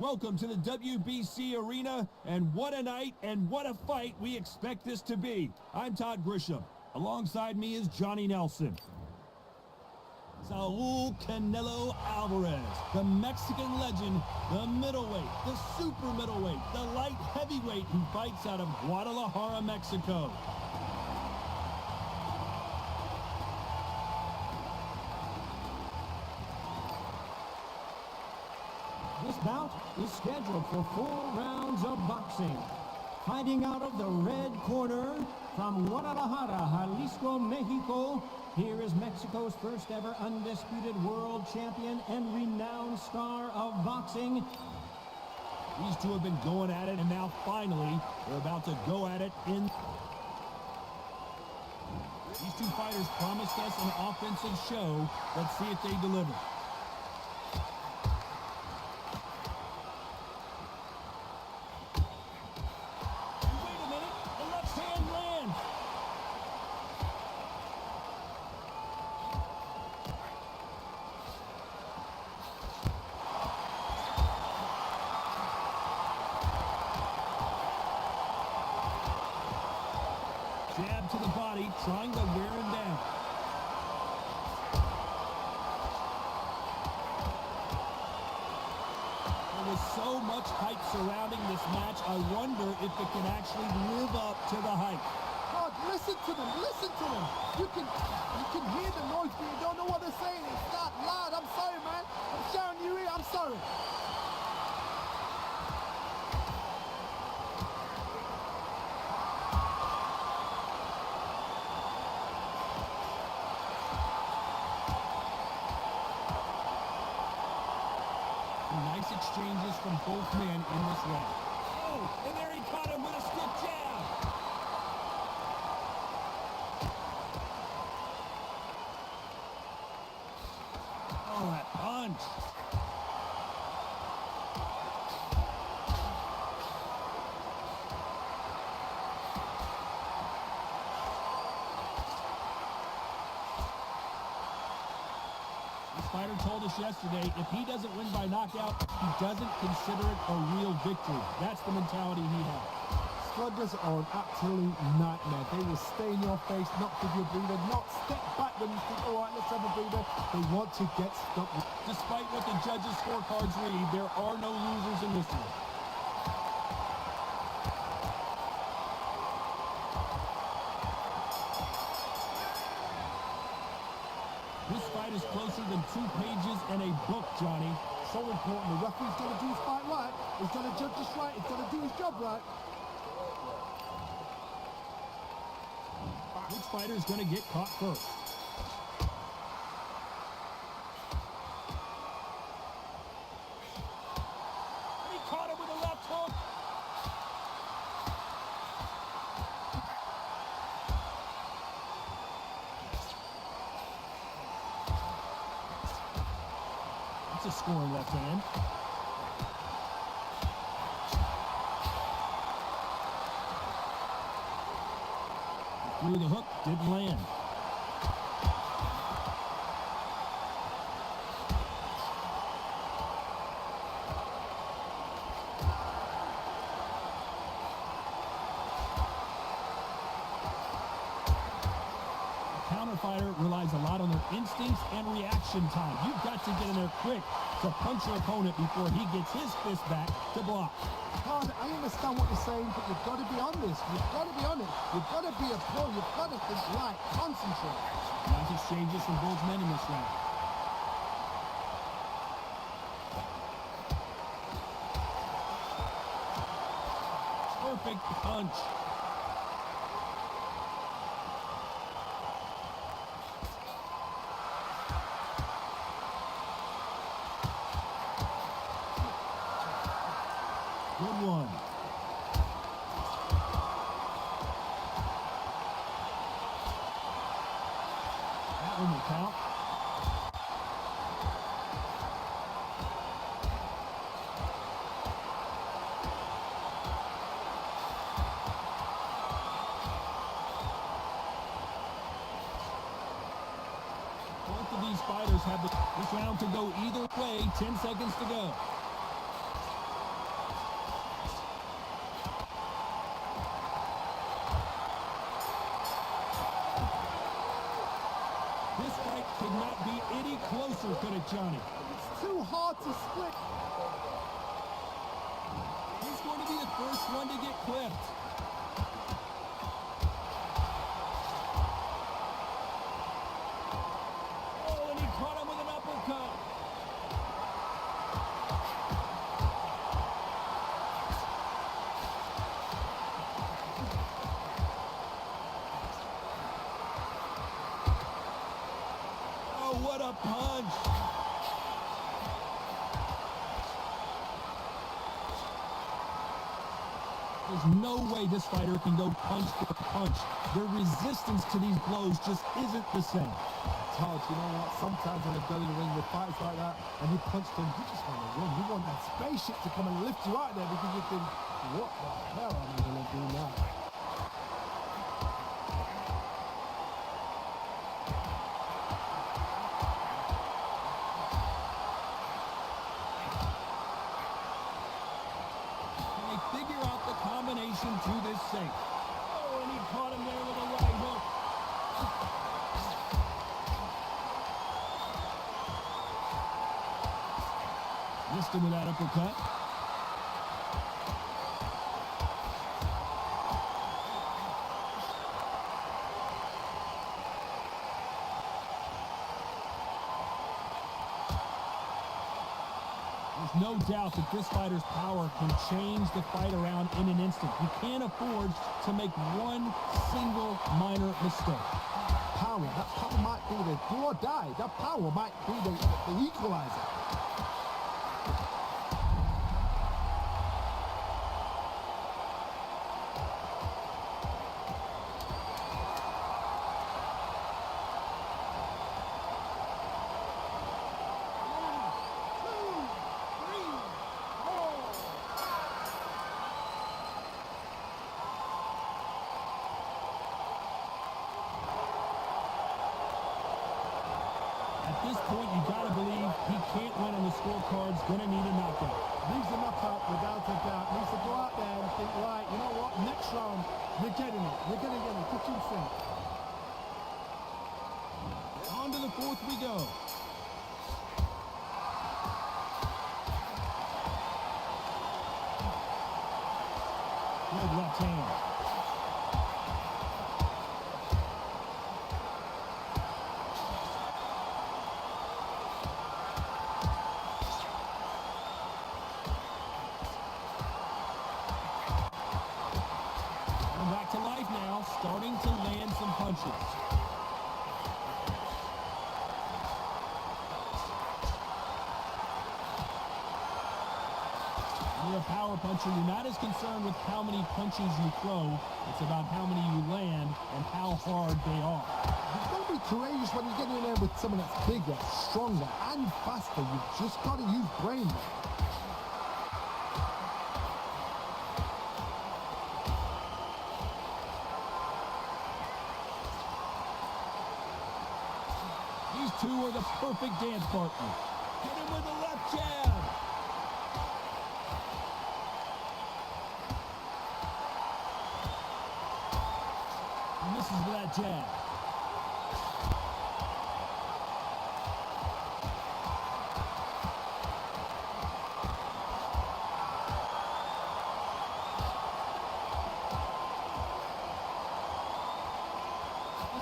Welcome to the WBC arena, and what a night and what a fight we expect this to be. I'm Todd Grisham. Alongside me is Johnny Nelson. Saul Canelo Alvarez, the Mexican legend, the middleweight, the super middleweight, the light heavyweight who fights out of Guadalajara, Mexico. This bout is scheduled for 4 rounds of boxing. Fighting out of the red corner from Guadalajara, Jalisco, Mexico, here is Mexico's first ever undisputed world champion and renowned star of boxing. These two have been going at it, and now finally they're about to go at it in. These two fighters promised us an offensive show. Let's see if they deliver. Jab to the body, trying to wear him down. There was so much hype surrounding this match, I wonder if it can actually live up to the hype. God, listen to them, listen to them. You can hear the noise, but you don't know what they're saying. It's that loud. I'm sorry, man. I'm showing you here. I'm sorry. Nice exchanges from both men in this round. Oh, and there he caught him with a stiff jab. Oh, that punch. Fighter told us yesterday, if he doesn't win by knockout, he doesn't consider it a real victory. That's the mentality he has. Sluggers are an absolute nightmare. They will stay in your face, not give you a breather, not step back when you think, all right, let's have a breather. They want to get stuck. Despite what the judges' scorecards read, there are no losers in this one. This fight is closer than 2 pages and a book, Johnny. So important. The referee's got to do his fight right. He's got to judge this right. He's got to do his job right. Which fighter is going to get caught first? He caught him with a left hook. That's a scoring left hand. Through the hook, didn't land. Counterfighter relies a lot on their instincts and reaction time. You've got to get in there quick to punch your opponent before he gets his fist back to block. God, I understand what you're saying, but you've got to be on this. You've got to be on it. You've got to be a pro. You've got to think right. Concentrate. Nice exchanges from both men in this round. Perfect punch. Good one. That one will count. Both of these fighters have this round to go either way. 10 seconds to go. could not be any closer, could it, Johnny? It's too hard to split. He's going to be the first one to get clipped. Oh, and he caught him with an uppercut. Oh, what a punch. There's no way this fighter can go punch for punch. Their resistance to these blows just isn't the same. It's hard, you know what? Sometimes when they go in the ring with fights like that and you punch them, you just want to win. You want that spaceship to come and lift you out there because you think, what the hell am I going to do now? Figure out the combination to this safe. Oh, and he caught him there with a right hook. Missed him with that uppercut. There's no doubt that this fighter's power can change the fight around in an instant. You can't afford to make one single minor mistake. Power, that power might be the do or die. That power might be the equalizer. At this point, you gotta believe he can't win on the scorecards, gonna need a knockout. Needs a knockout without a doubt. Needs to go out there and think, right, you know what, next round, you're getting it. You're going to get it. Kitchen sink. On to the fourth we go. Good left hand. Back to life now, starting to land some punches. When you're a power puncher, you're not as concerned with how many punches you throw. It's about how many you land and how hard they are. You've got to be courageous when you get in there with someone that's bigger, stronger, and faster. You've just got to use brain. These two are the perfect dance partners. Hit him with a left jab. And misses with that jab.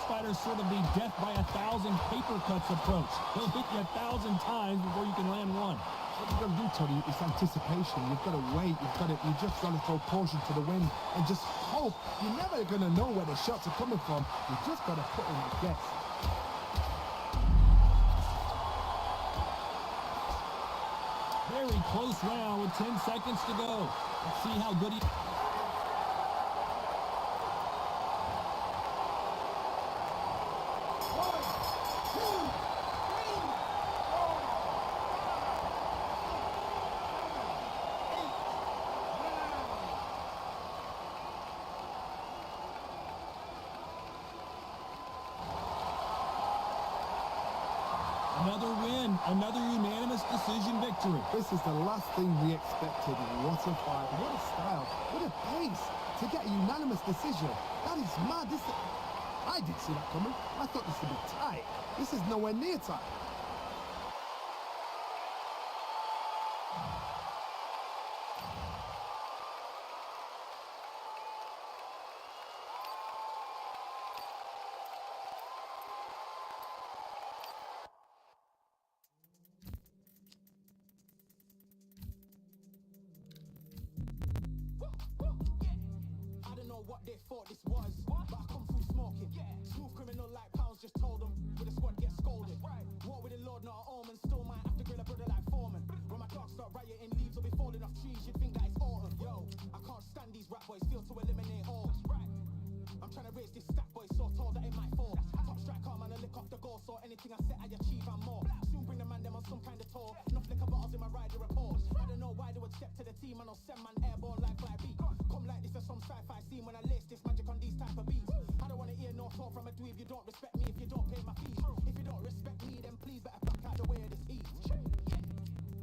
Fighters sort of the death by 1,000 paper cuts approach. He'll hit you 1,000 times before you can land one. What you've got to do, Tony, is anticipation. You've got to wait. You just got to throw caution to the wind and just hope. You're never going to know where the shots are coming from. You just got to put in the guess. Very close round with 10 seconds to go. Let's see how good he... Another win, another unanimous decision victory. This is the last thing we expected. What a fight, what a style, what a pace to get a unanimous decision. That is mad. I didn't see that coming. I thought this would be tight. This is nowhere near tight. I don't know what they thought this was, but I come through smoking. Smooth criminal like pounds, just told them with a squad get scolded. War with the Lord, not an omen. Still might have to grill a brother like Foreman. When my dogs start rioting, leaves will be falling off trees. You'd think that it's autumn. Yo, I can't stand these rap boys. Feel to eliminate all. I'm trying to raise this stack boy, so told that it might fall. Top striker, man, I lick off the goal, so anything I set, I achieve and more. Soon bring the man them on some kind of tour. Enough liquor bottles in my rider report. I don't know why they would step to the team, and I'll send man airborne like 5B. Come like this as some sci-fi scene when I lace this magic on these type of beats. I don't want to hear no talk from a dweeb. You don't respect me if you don't pay my fees. If you don't respect me, then please better back out the way of this heat.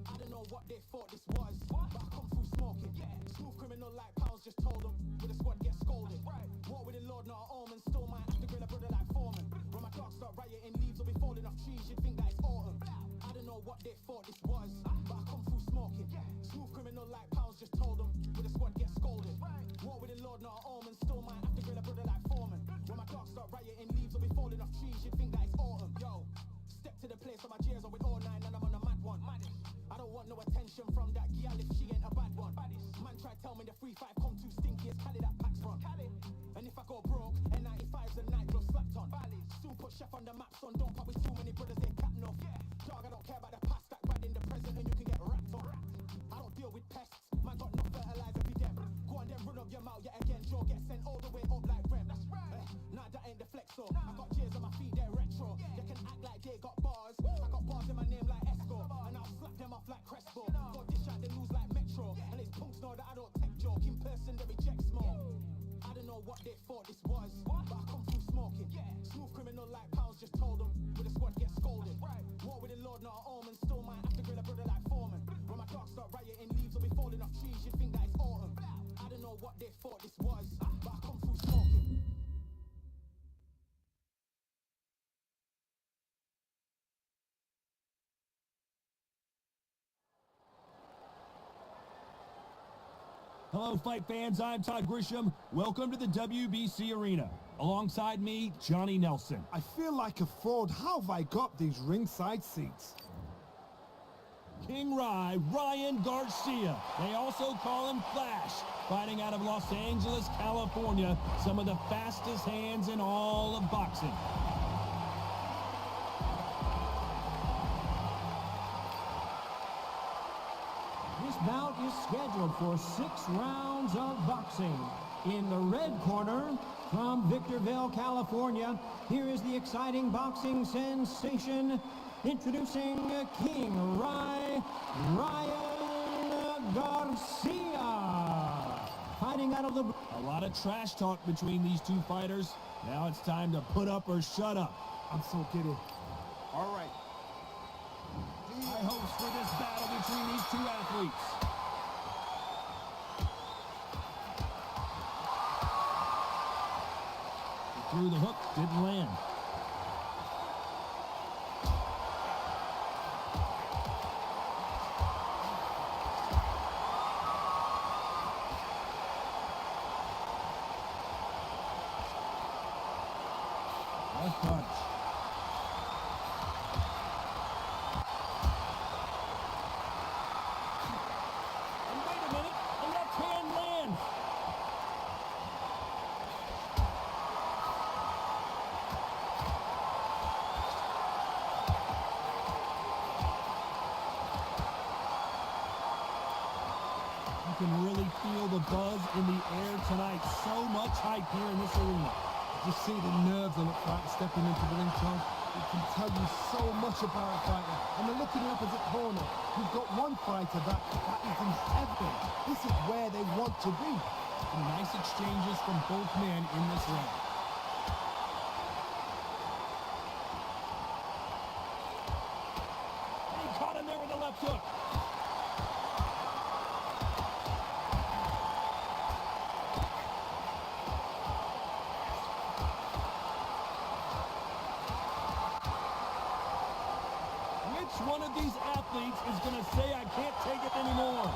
I don't know what they thought this was, but I come through smoking. Smooth criminal like pounds, just told them with a squad get scolded. War with the Lord, not an omen. Still might have to grill a brother like Foreman. When my dogs start rioting, leaves will be falling off trees. You'd think that it's autumn. I don't know what they thought this was, but I come through smoking. Smooth criminal like pounds, just told them with a squad get scolded. War with the Lord, not an omen. Still might have to grill a brother like Foreman. When my dogs start rioting, leaves will be falling off trees. You'd think that it's autumn. Yo, step to the place where my J's are with all nine and I'm on a mad one. I don't want no attention from that gal if she ain't a bad one. Man try tell me the 3-5 come too stinky, it's Cali that packs from. And if I go broke, N95's a night glove slapped on. Soon put chef on the map, son, don't pop with too many brothers, they cap enough. Dog, I don't care about the past, that bad in the present and you can get wrapped on. I don't deal with pests, man got no fertilizer for them. Go on then run up your mouth yet again, Joe get sent all the way up like Rem. Nah, that ain't the flexo. I got J's on my feet, they're retro. They can act like they got bars. I got bars in my name like Esco, and I'll slap them off like Crespo. Go dish out the news like Metro, and it's punks know that I don't tech joke. In person, they reject smoke. I don't know what they thought this was, but I come through smoking. Smooth criminal like pounds, just told them with a squad get scolded. War with the Lord, not an omen. Still might have to grill a brother like Foreman. When my dogs start rioting, leaves will be falling off trees. You'd think that it's autumn. I don't know what they thought this was, but I come through smoking. Hello, fight fans. I'm Todd Grisham. Welcome to the WBC Arena. Alongside me, Johnny Nelson. I feel like a fraud. How have I got these ringside seats? King Ryan Garcia. They also call him Flash. Fighting out of Los Angeles, California. Some of the fastest hands in all of boxing. This bout is scheduled for 6 rounds of boxing. In the red corner, from Victorville, California, here is the exciting boxing sensation, introducing King Ryan Garcia. Fighting out of the... A lot of trash talk between these two fighters. Now it's time to put up or shut up. I'm so giddy. All right. High hopes for this battle between these two athletes. He threw the hook, didn't land. Left punch. And wait a minute, a left hand lands. You can really feel the buzz in the air tonight. So much hype here in this arena. Just see the nerves on the fighter stepping into the ring, Tom. It can tell you so much about a fighter. And then look at the opposite corner. You've got one fighter that is in heaven. This is where they want to be. Some nice exchanges from both men in this round. And he caught him there with a left hook. one of these athletes is going to say, I can't take it anymore?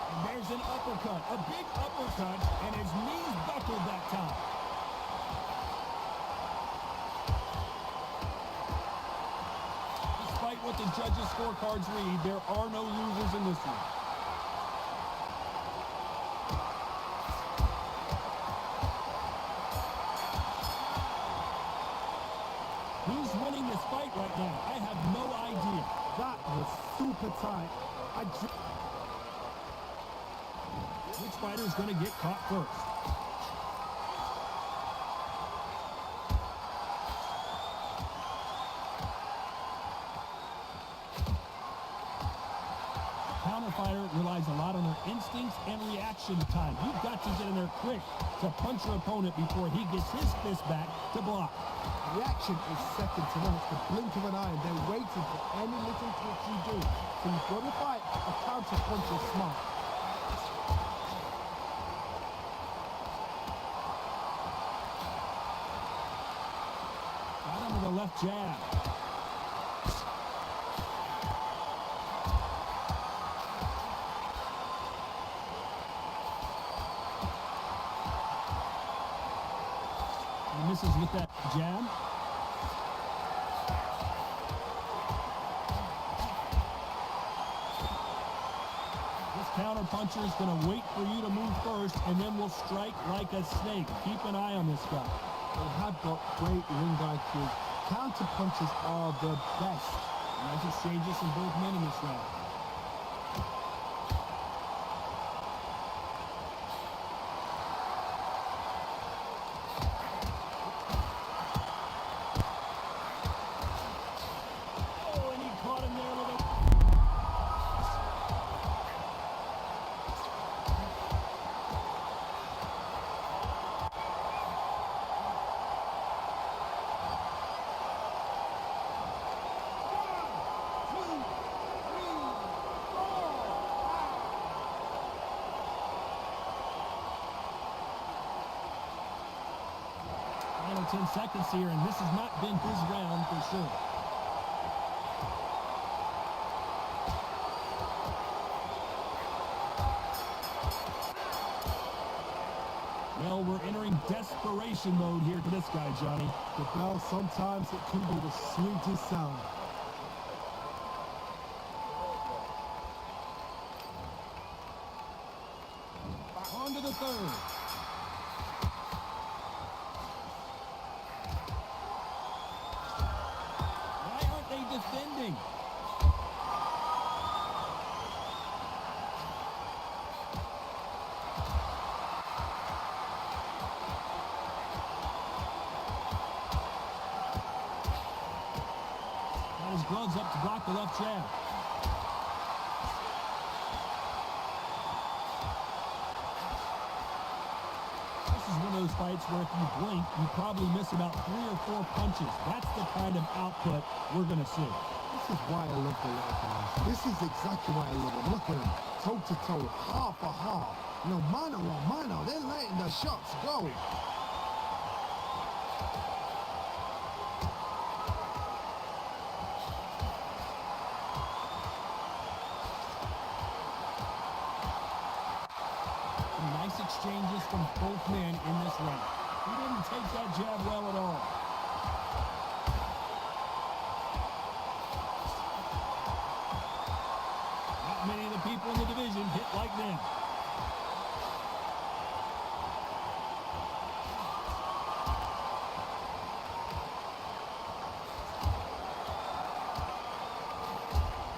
And there's an uppercut, a big uppercut, and his knees buckled that time. Despite what the judges' scorecards read, there are no losers in this one. Who's winning this fight right now? I have no idea. That was super tight. Which fighter is going to get caught first? Counter fighter relies a lot on their instincts and reaction time. You've got to get in there quick to punch your opponent before he gets his fist back to block. Reaction is second to none. It's the blink of an eye, and they're waiting for any little twitch you do. So you've got to fight a counter punch is smart. Got him with a left jab. He misses with that jab. This counter puncher is going to wait for you to move first and then will strike like a snake. Keep an eye on this guy. They have got great ring IQ. Counter punches are the best. Nice exchanges from both men in this round. Oh, and he caught him there with a... Final 10 seconds here, and this has not been his round for sure. Well, we're entering desperation mode here for this guy, Johnny. The bell, sometimes it can be the sweetest sound. On to the third. Why aren't they defending? Got his gloves up to block the left jab. This is one of those fights where if you blink, you probably miss about 3 or 4 punches. That's the kind of output we're going to see. This is why I love the little guys. This is exactly why I love them. Look at them, toe to toe, half a half. You know, mano a mano, they're letting the shots go. Some nice exchanges from both men in this round. He didn't take that jab well at all. Not many of the people in the division hit like them.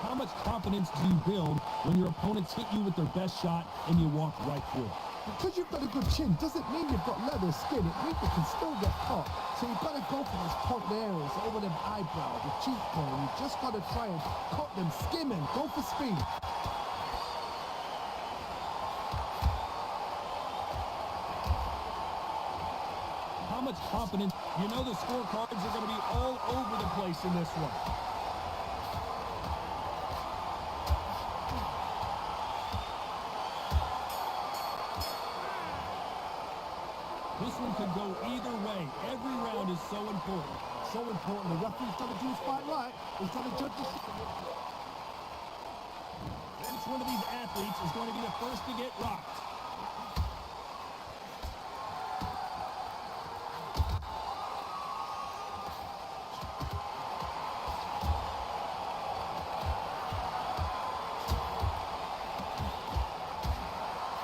How much confidence do you build when your opponents hit you with their best shot and you walk right through it? Because you've got a good chin doesn't mean you've got leather skin. It means you can still get caught. So you've got to go for those point areas, over them eyebrow, the cheekbone. You've just got to try and cut them, skim them, go for speed. How much confidence? You know the scorecards are going to be all over the place in this one. This one could go either way. Every round is so important. So important. The referee's trying to do his fight right. He's trying to judge the... Which one of these athletes is going to be the first to get rocked?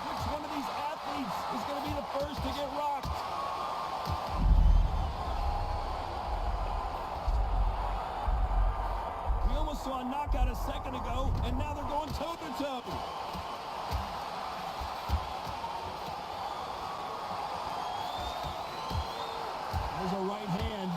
Which one of these athletes is going to be the first to get rocked? We almost saw a knockout a second ago, and now they're going toe-to-toe. There's a right hand.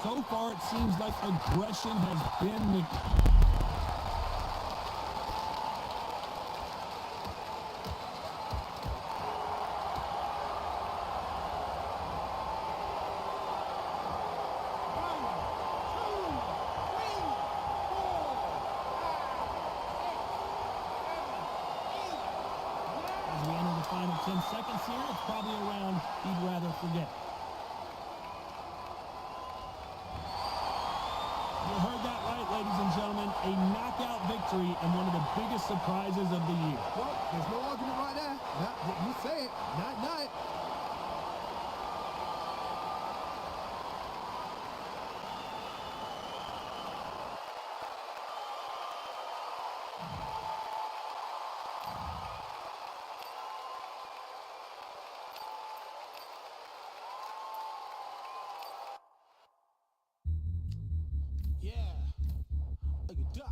So far, it seems like aggression has been the... As we enter the final 10 seconds here, it's probably a round he'd rather forget. You heard that right, ladies and gentlemen. A knockout victory and one of the biggest surprises of the year. Well, there's no argument right there. You say it. Night. Yeah. Look at that.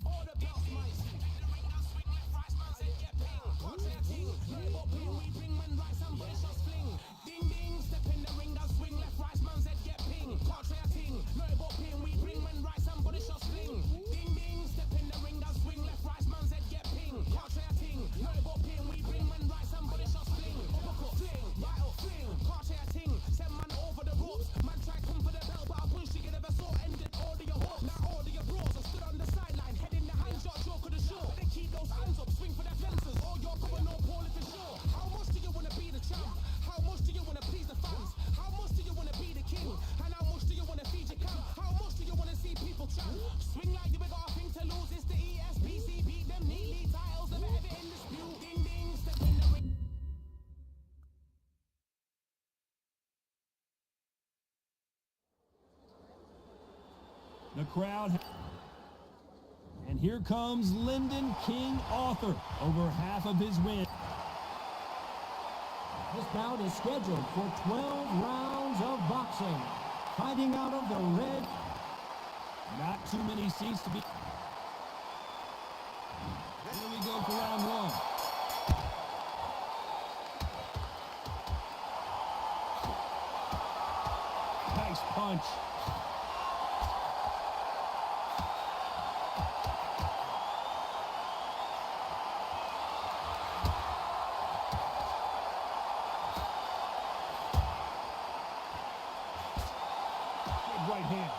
All the belts, mate. We bring man right, somebody shots fling. Ding ding, step in the ring, now swing left, right, man's head get ping. Can't try a ting, no about ping. We bring man right, somebody shots fling. Ding ding, step in the ring, now swing left, right, man's head get ping. Can't try a ting, no about ping. We bring man right, somebody shots fling. Uppercut, fling, right out, fling. Can't try a ting, send man over the ropes. Man try come for the belt, but I push to get ever so ended. All of your hopes, now all of your bros. I stood on the sideline, head in the hand shot, joke of the show. They keep those hands up, swing for their fences. All your cover, no Paul for sure. How much do you wanna be the champ? How much do you wanna please the fans? How much do you wanna be the king? And how much do you wanna feed your camp? How much do you wanna see people champ? Swing like you got a thing to lose. It's the ESPC, beat them neatly. Titles never ever in dispute. Ding ding, step in the ring. The crowd... And here comes Lyndon King Arthur, over half of his win. This bout is scheduled for 12 rounds of boxing. Fighting out of the red... Not too many seats to be... Here we go for round one. Nice punch. Good right hand.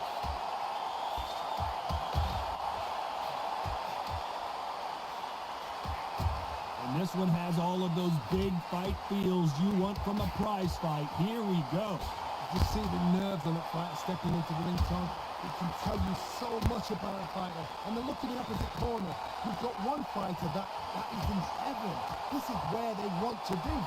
And this one has all of those big fight feels you want from a prize fight. Here we go. Just see the nerves on that fighter stepping into the ring, Tom. It can tell you so much about a fighter. And then look at the opposite corner. You've got one fighter that is in heaven. This is where they want to be.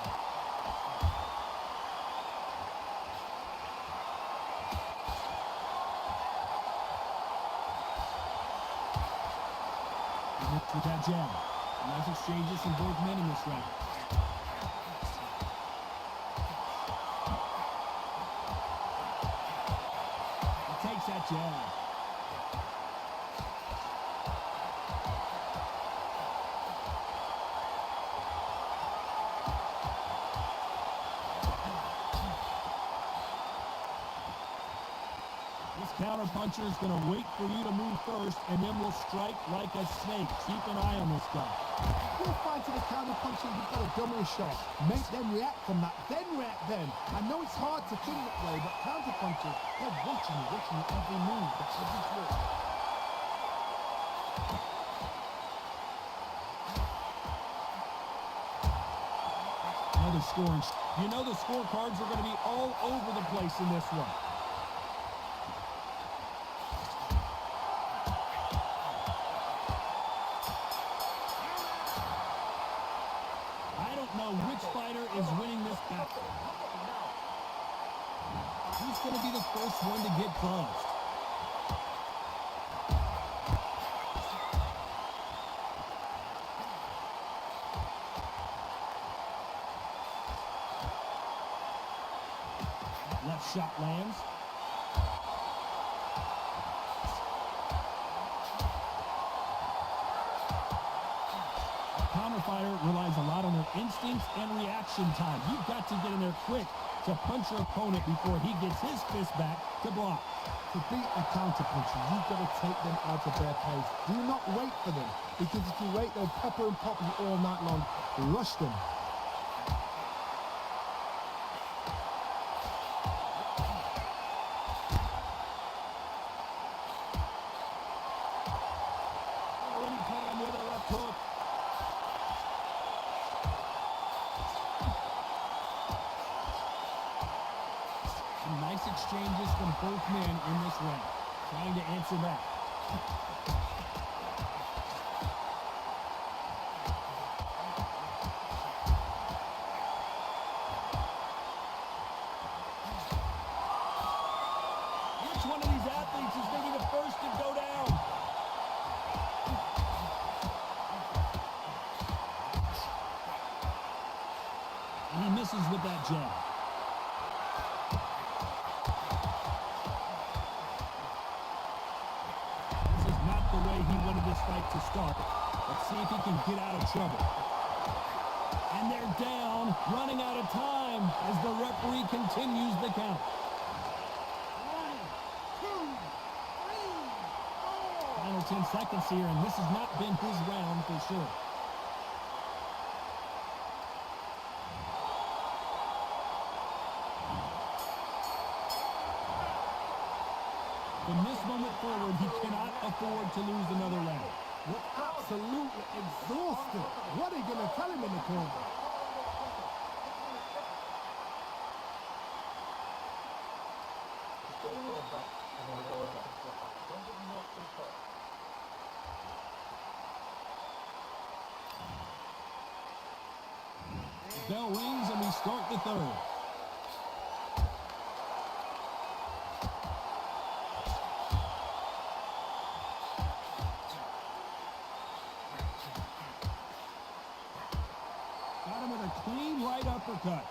With that jab. Nice exchanges from both men in this round. He takes that jab. Counterpuncher is going to wait for you to move first, and then will strike like a snake. Keep an eye on this guy. You're fighting a counterpuncher, you've got a double shot. Make them react from that, then react then. I know it's hard to think that way, but counterpunchers, they're watching you every move, that's every switch. Another scoring. You know the scorecards are going to be all over the place in this one. Which fighter is winning this battle? Who's going to be the first one to get buzzed? Left shot lands. Fighter relies a lot on their instincts and reaction time. You've got to get in there quick to punch your opponent before he gets his fist back to block. To beat a counterpuncher, you've got to take them out of their pace. Do not wait for them, because if you wait, they'll pepper and pop you all night long. Rush them. Nice exchanges from both men in this round. Trying to answer back. Which one of these athletes is going to be the first to go down? And he misses with that jab. This fight to start. Let's see if he can get out of trouble. And they're down, running out of time as the referee continues the count. 1, 2, 3, 4. Final 10 seconds here, and this has not been his round for sure. From this moment forward, he cannot afford to lose another round. We're absolutely exhausted. What are you going to tell him in the corner? Bell rings and we start the third. Got him with a clean right uppercut.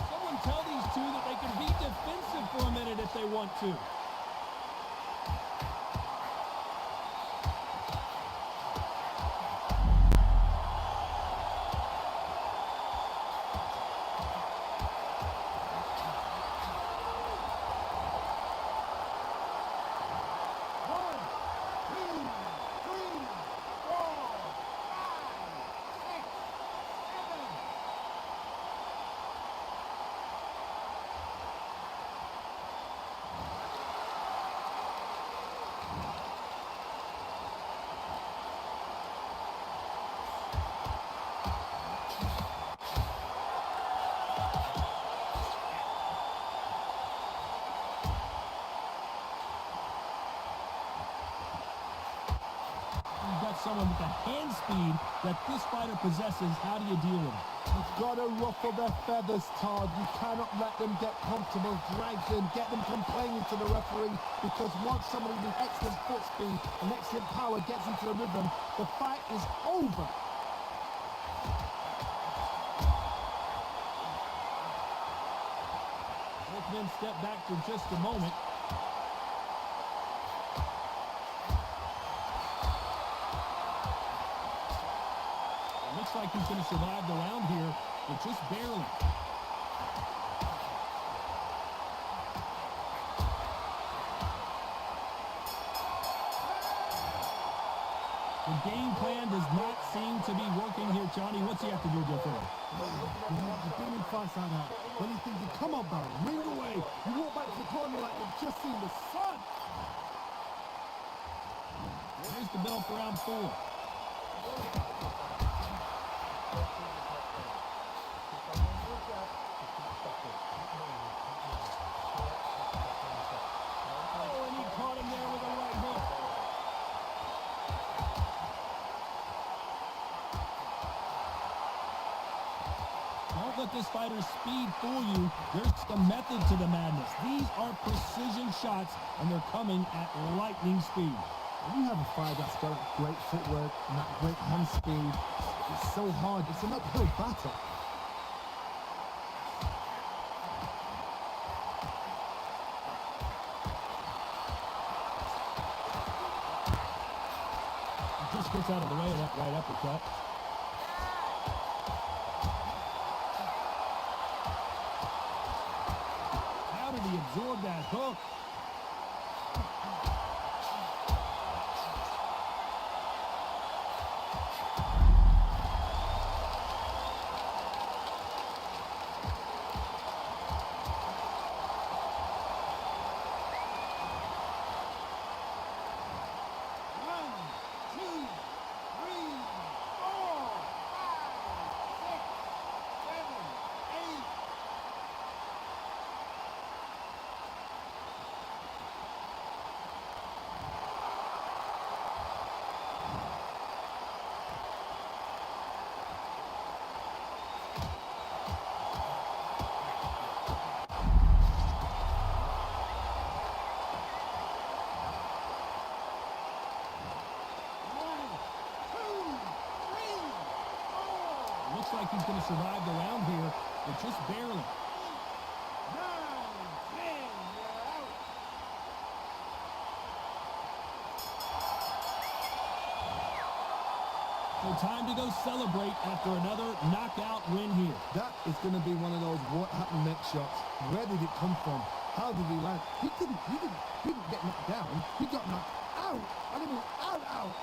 Someone tell these two that they can be defensive for a minute if they want to. someone with the hand speed that this fighter possesses, how do you deal with it? You've got to ruffle their feathers, Todd. You cannot let them get comfortable, drag them, get them complaining to the referee, because once somebody with excellent foot speed and excellent power gets into the rhythm, the fight is over. Both men step back for just a moment. Looks like he's going to survive the round here, but just barely. The game plan does not seem to be working here, Johnny. What's he have to do differently? You've been in fights like that. When you think you come on, Barry, ring away. You walk back to the corner like you've just seen the sun. There's the bell for round 4. Don't let this fighter's speed fool you. There's a method to the madness. These are precision shots, and they're coming at lightning speed. When you have a fighter that's got great footwork and that great hand speed, it's so hard. It's an uphill battle. He just gets out of the way of that right uppercut. How did he absorb that hook? Looks like he's going to survive the round here, but just barely. So time to go celebrate after another knockout win here. That is going to be one of those what happened next shots. Where did it come from? How did he land? He didn't get knocked down. He got knocked out. I mean, out.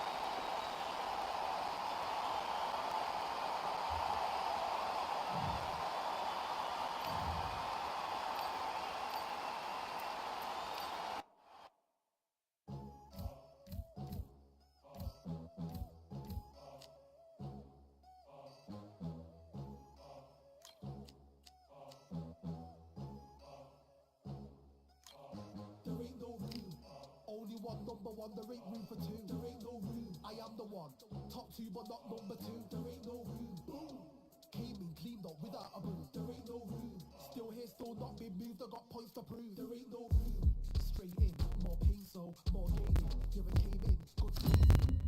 There ain't no room. Only one, number one. There ain't room for two. There ain't no room. I am the one. Top two, but not number two. There ain't no room. Boom. Came in, cleaned up without a broom. There ain't no room. Still here, still not been moved. I got points to prove. There ain't no room. Straight in, more pain, so more gaining. Never came in, good feeling.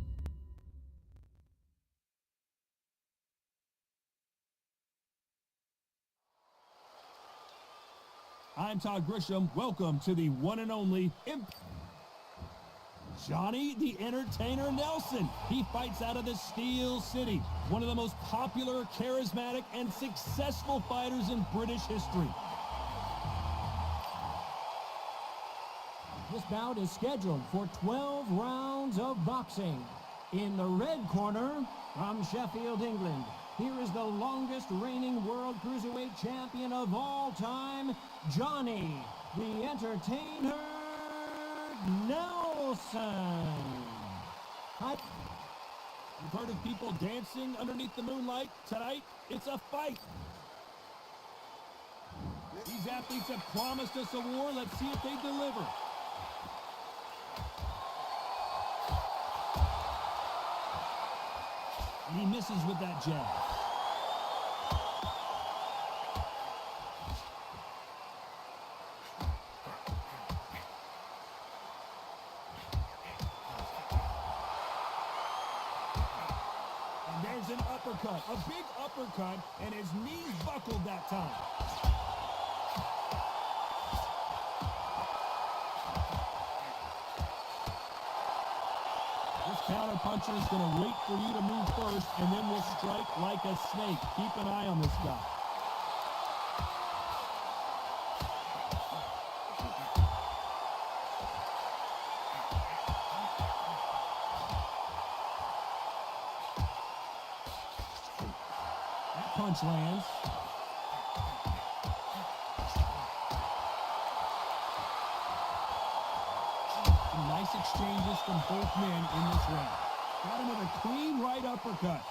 I'm Todd Grisham. Welcome to the one and only Johnny the Entertainer Nelson. He fights out of the Steel City, one of the most popular, charismatic, and successful fighters in British history. This bout is scheduled for 12 rounds of boxing. In the red corner, from Sheffield, England, here is the longest reigning world cruiserweight champion of all time, Johnny the Entertainer Nelson. You've heard of people dancing underneath the moonlight. Tonight, it's a fight. These athletes have promised us a war. Let's see if they deliver. And he misses with that jab. And there's an uppercut, a big uppercut, and his knees buckled that time. This counter puncher is going to wait for you to move first, and then will strike like a snake. Keep an eye on this guy. That punch lands. Nice exchanges from both men in this round. Got him with a clean right uppercut.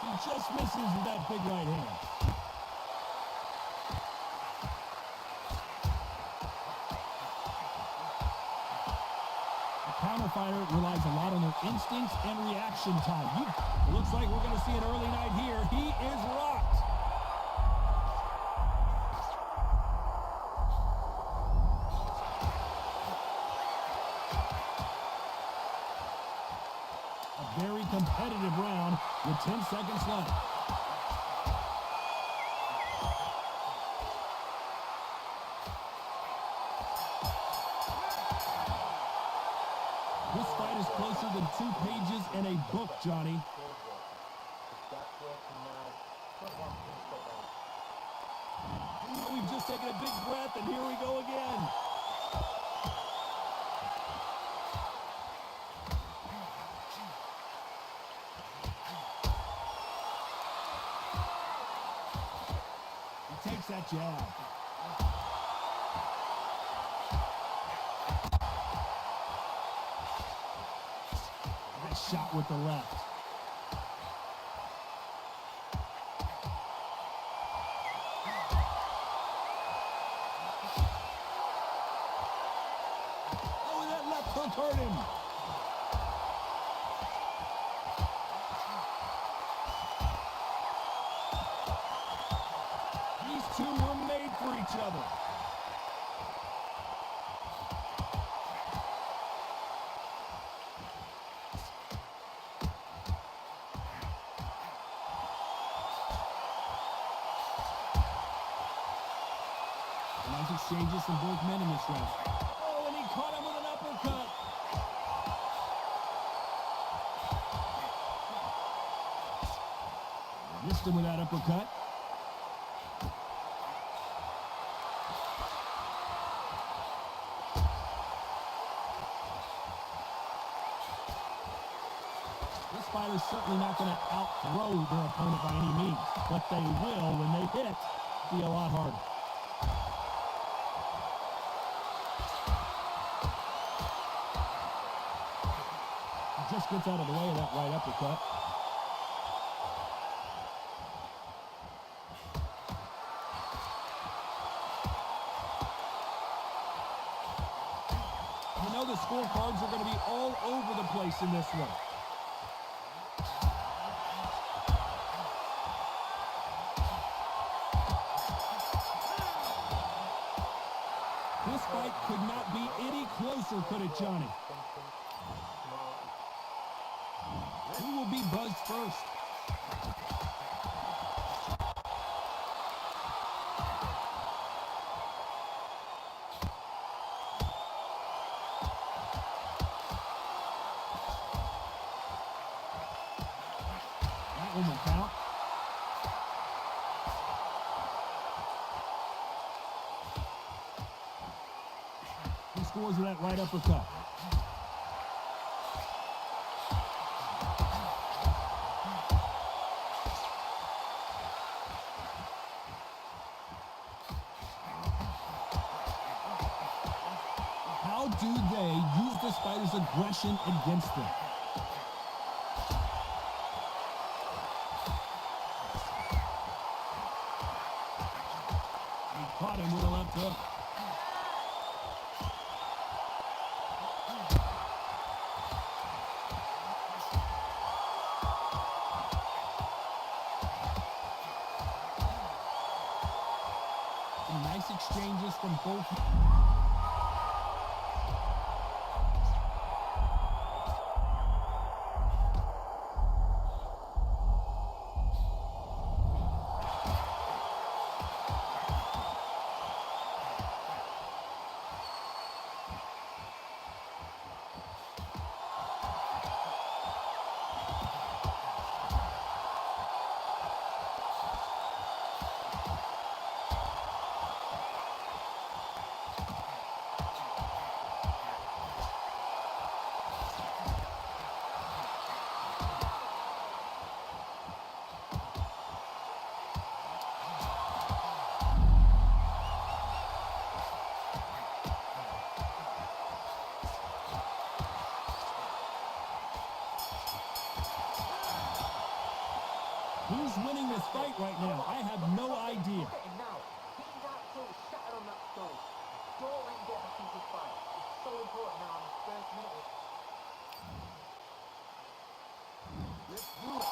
He just misses with that big right hand. Counter fighter relies a lot on their instincts and reaction time. It looks like we're going to see an early night here. He is rocked. A very competitive round with 10 seconds left. This fight is closer than 2 pages in a book, Johnny. We've just taken a big breath, and here we go again. He takes that jab. Shot with the left. Oh, that left hook hurt him. These two were made for each other. Nice exchanges from both men in this round. Oh, and he caught him with an uppercut. Missed him with that uppercut. This fighter's certainly not going to outthrow their opponent by any means, but they will, when they hit, be a lot harder. Just gets out of the way of that right uppercut. You know the scorecards are going to be all over the place in this one. This fight could not be any closer, could it, Johnny? Who will be buzzed first? That one will count. He scores with that right uppercut. How do they use this fighter's aggression against them? Caught him with a left hook. Some nice exchanges from both. Who's winning this fight right now? I have no idea. Now, he's absolutely shattered on that stone. Don't let him get back into the fight. It's so important now in the first minute. Let's do it.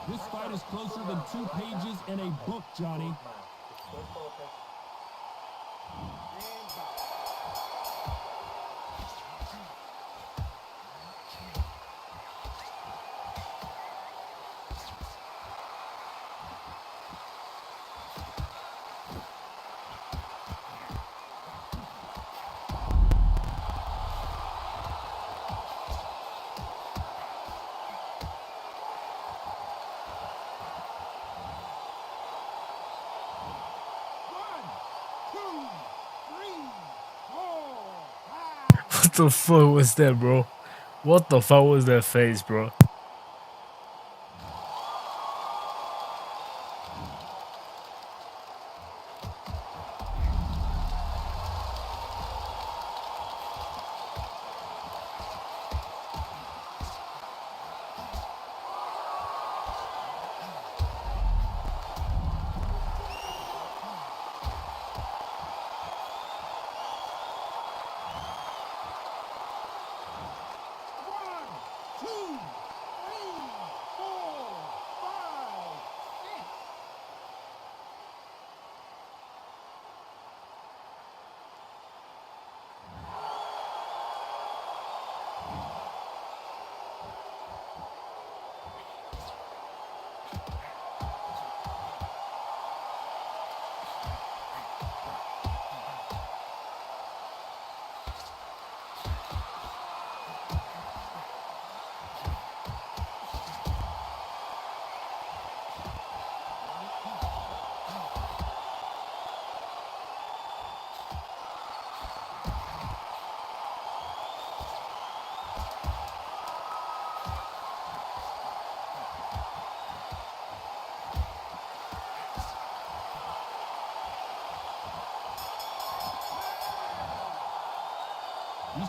This fight is closer than 2 pages in a book, Johnny. Stay focused. What the fuck was that, bro? What the fuck was that face, bro?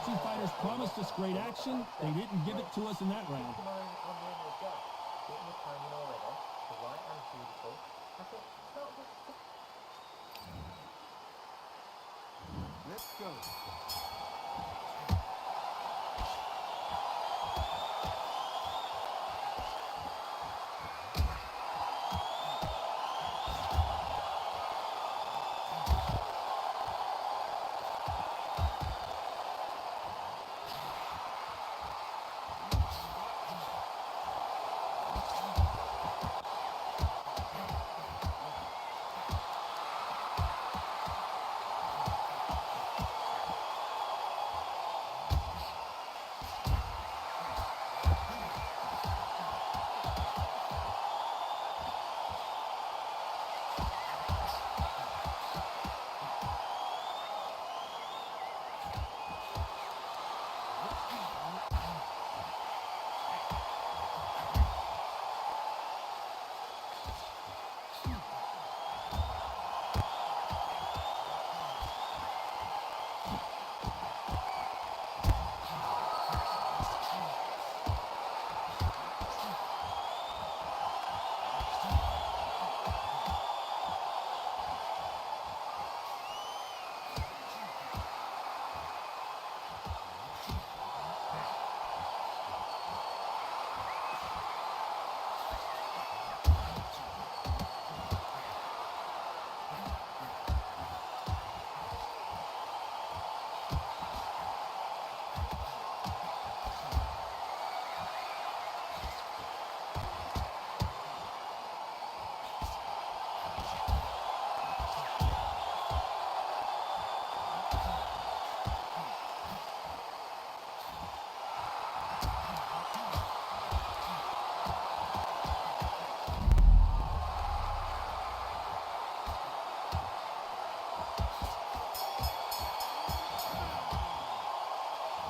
two fighters promised us great action. They didn't give it to us in that round. On the end of the go. Getting the timing already. The right hand's beautiful. I think it's not good. Let's go.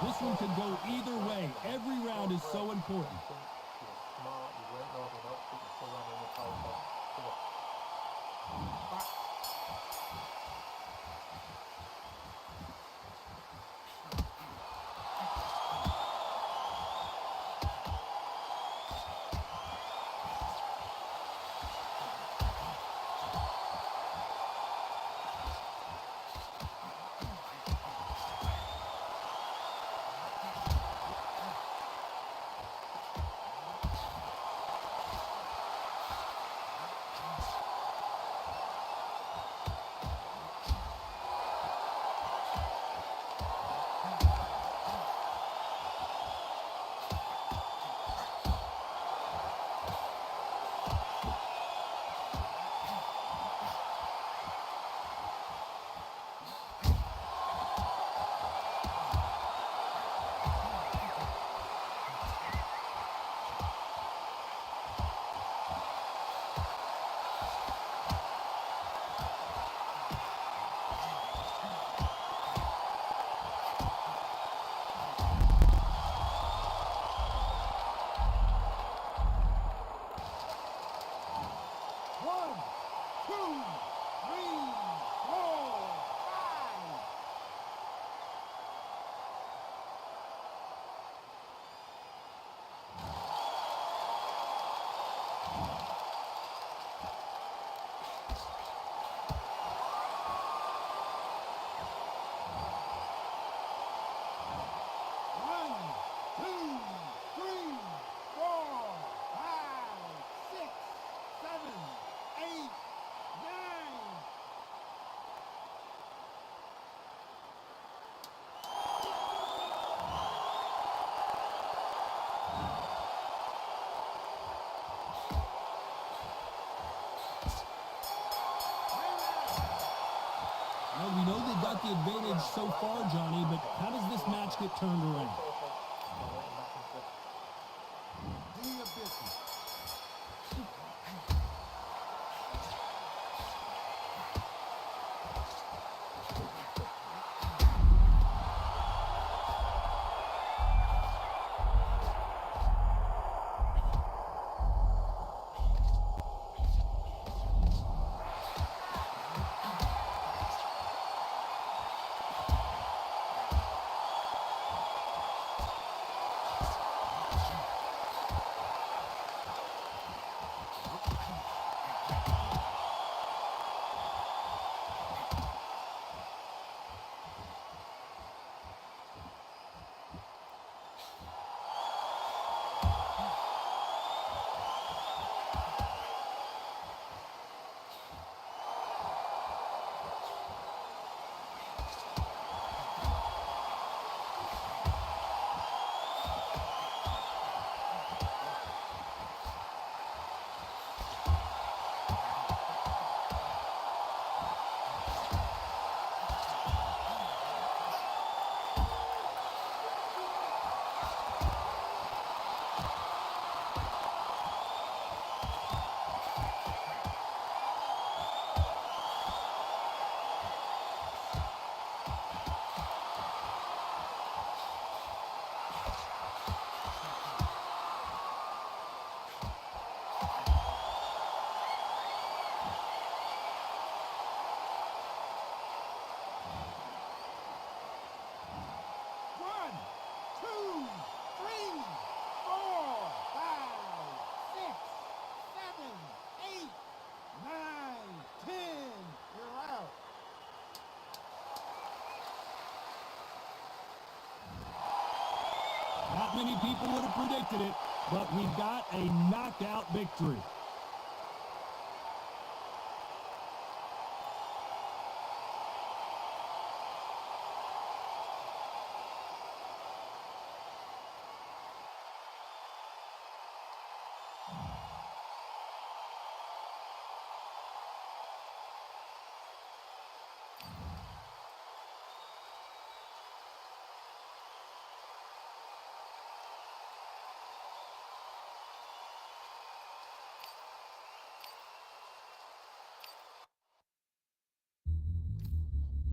This one could go either way. Every round is so important. I think you're smart, you weren't loading up, but you're still running the power. Back. Well, we know they've got the advantage so far, Johnny, but how does this match get turned around? Do your business. Not many people would have predicted it, but we've got a knockout victory.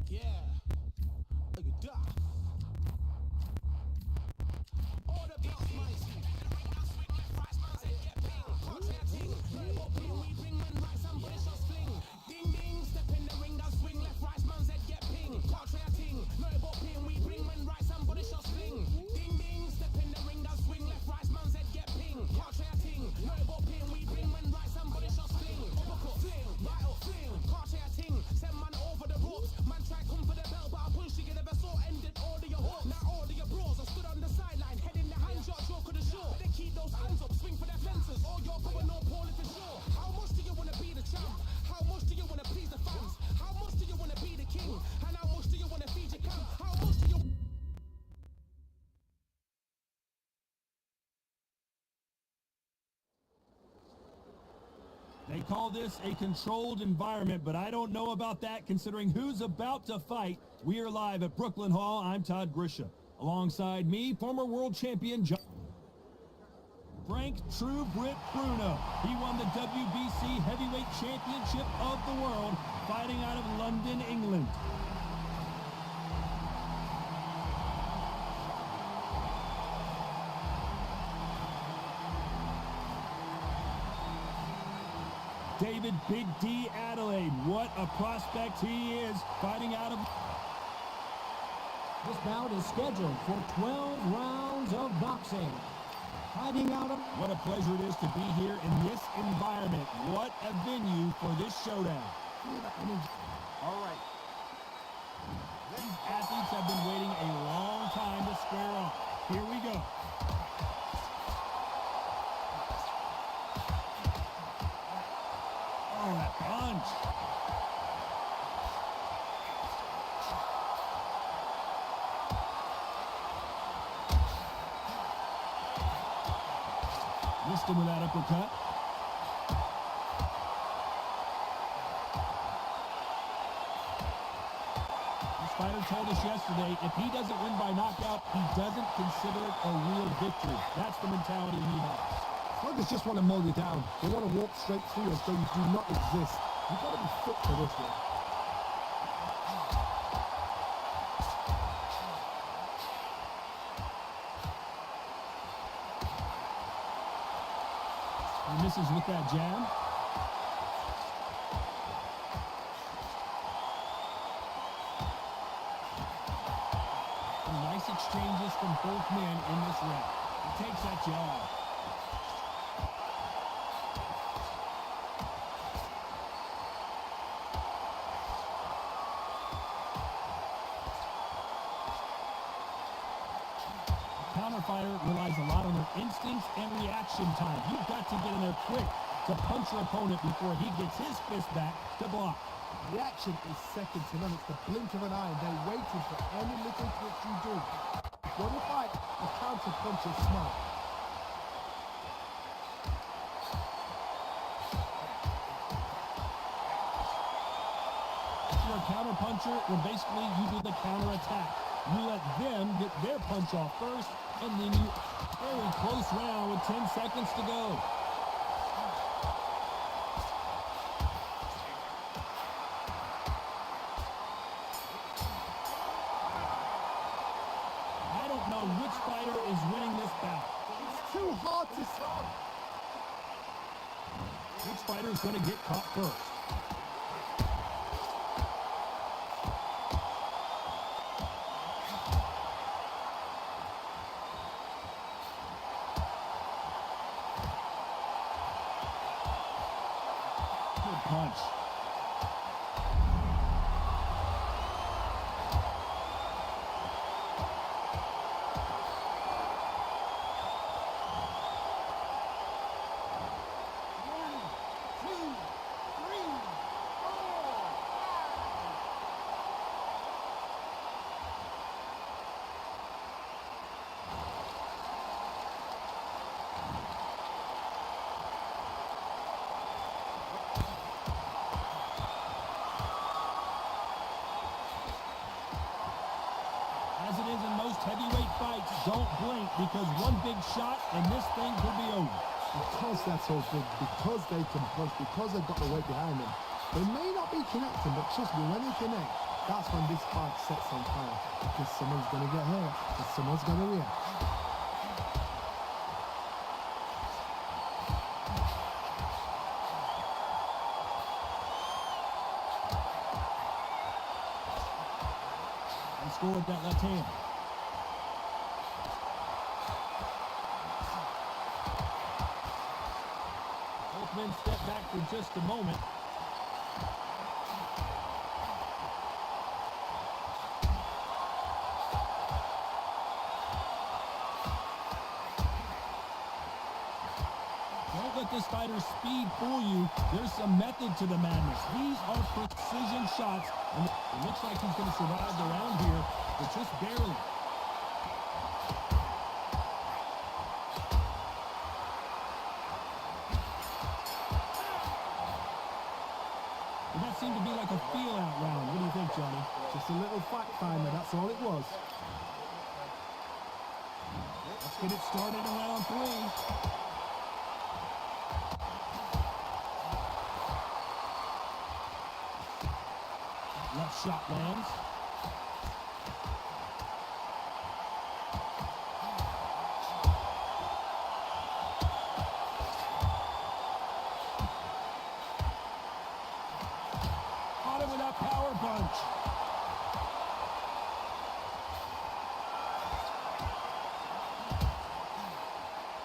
Yeah. Look at that. All the blocks, mate. We bring men right, somebody shot sling. Ding ding, step in the ring, I'll swing left, right, man's head get ping. Can't try a ting, no but ping. We bring men right, somebody shot sling. Ding ding, step in the ring, I'll swing left, right, man's head get ping. Can't try a ting, no but ping. We bring men right, somebody shot sling. Overcut, fling, right up, fling. Can't try a ting, send man over the ropes. Man try come for the bell, but I push you, never saw ended all of your hopes. Now all of your bros, I stood on the sideline, head in the hand shot, joke of the show. They keep those hands up, swing for their fences. All you're going no Paul if it's sure. How much do you wanna be the champ? How much do you wanna please the fans? How much do you wanna be the king? And how much do you wanna feed your camp? How much do you They call this a controlled environment, but I don't know about that considering who's about to fight. We are live at Brooklyn Hall. I'm Todd Grisha. Alongside me, former world champion Frank True Brit Bruno. He won the WBC Heavyweight Championship of the world fighting out of London, England. David Big D Adelaide, what a prospect he is, fighting out of... This bout is scheduled for 12 rounds of boxing. Fighting out of... What a pleasure it is to be here in this environment. What a venue for this showdown. All right. These athletes have been waiting a long time to square off. Here we go. Oh, that punch. Missed him with that uppercut. This fighter told us yesterday, if he doesn't win by knockout, he doesn't consider it a real victory. That's the mentality he has. Fighters just want to mow you down. They want to walk straight through as though you do not exist. You've got to be fit for this one. He misses with that jab. Some nice exchanges from both men in this round. He takes that jab. Fighter relies a lot on their instincts and reaction time. You've got to get in there quick to punch your opponent before he gets his fist back to block. Reaction is second to none. It's the blink of an eye, and they're waiting for any little twitch you do. When you fight, a counter punch is smart. If you're a counter puncher, well, basically you do the counter attack. You let them get their punch off first, and then you very close round with 10 seconds to go. I don't know which fighter is winning this bout. It's too hard to stop. Which fighter is going to get caught first? Punch. big shot, and this thing could be over. Because they're so big, because they can push, because they've got the weight behind them. They may not be connecting, but trust me, when they connect, that's when this fight sets on fire. Because someone's going to get hurt, and someone's going to react. And score with that left hand. Both men step back for just a moment. Don't let this fighter's speed fool you. There's some method to the madness. These are precision shots, and it looks like he's going to survive the round here, but just barely. And that seemed to be like a feel-out round. What do you think, Johnny? Just a little fact finder, that's all it was. Let's get it started in round 3. Left shot lands. Caught him with that power punch.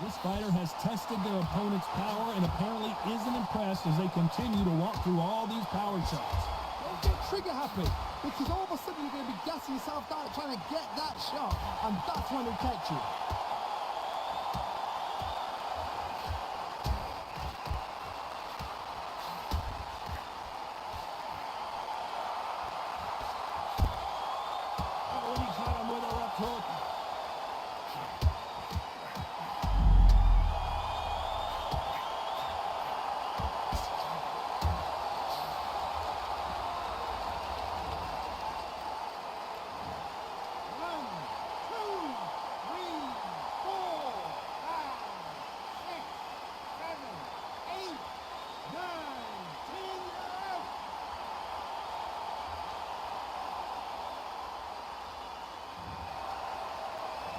This fighter has tested their opponent's power and apparently isn't impressed as they continue to walk through all these power shots. Don't get trigger happy, because all of a sudden you're going to be gassing yourself down trying to get that shot, and that's when it'll catch you. Oh, and he caught him with a left hook.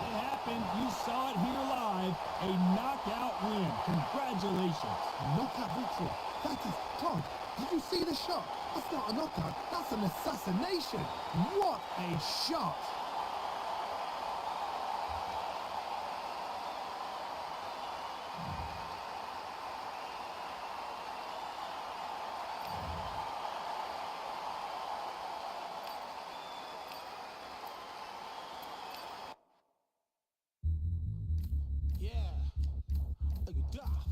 It happened. You saw it here live. A knockout win. Congratulations. Knockout victory. That is, Todd, did you see the shot? That's not a knockout, that's an assassination. What a shot. Yeah. Are you daft?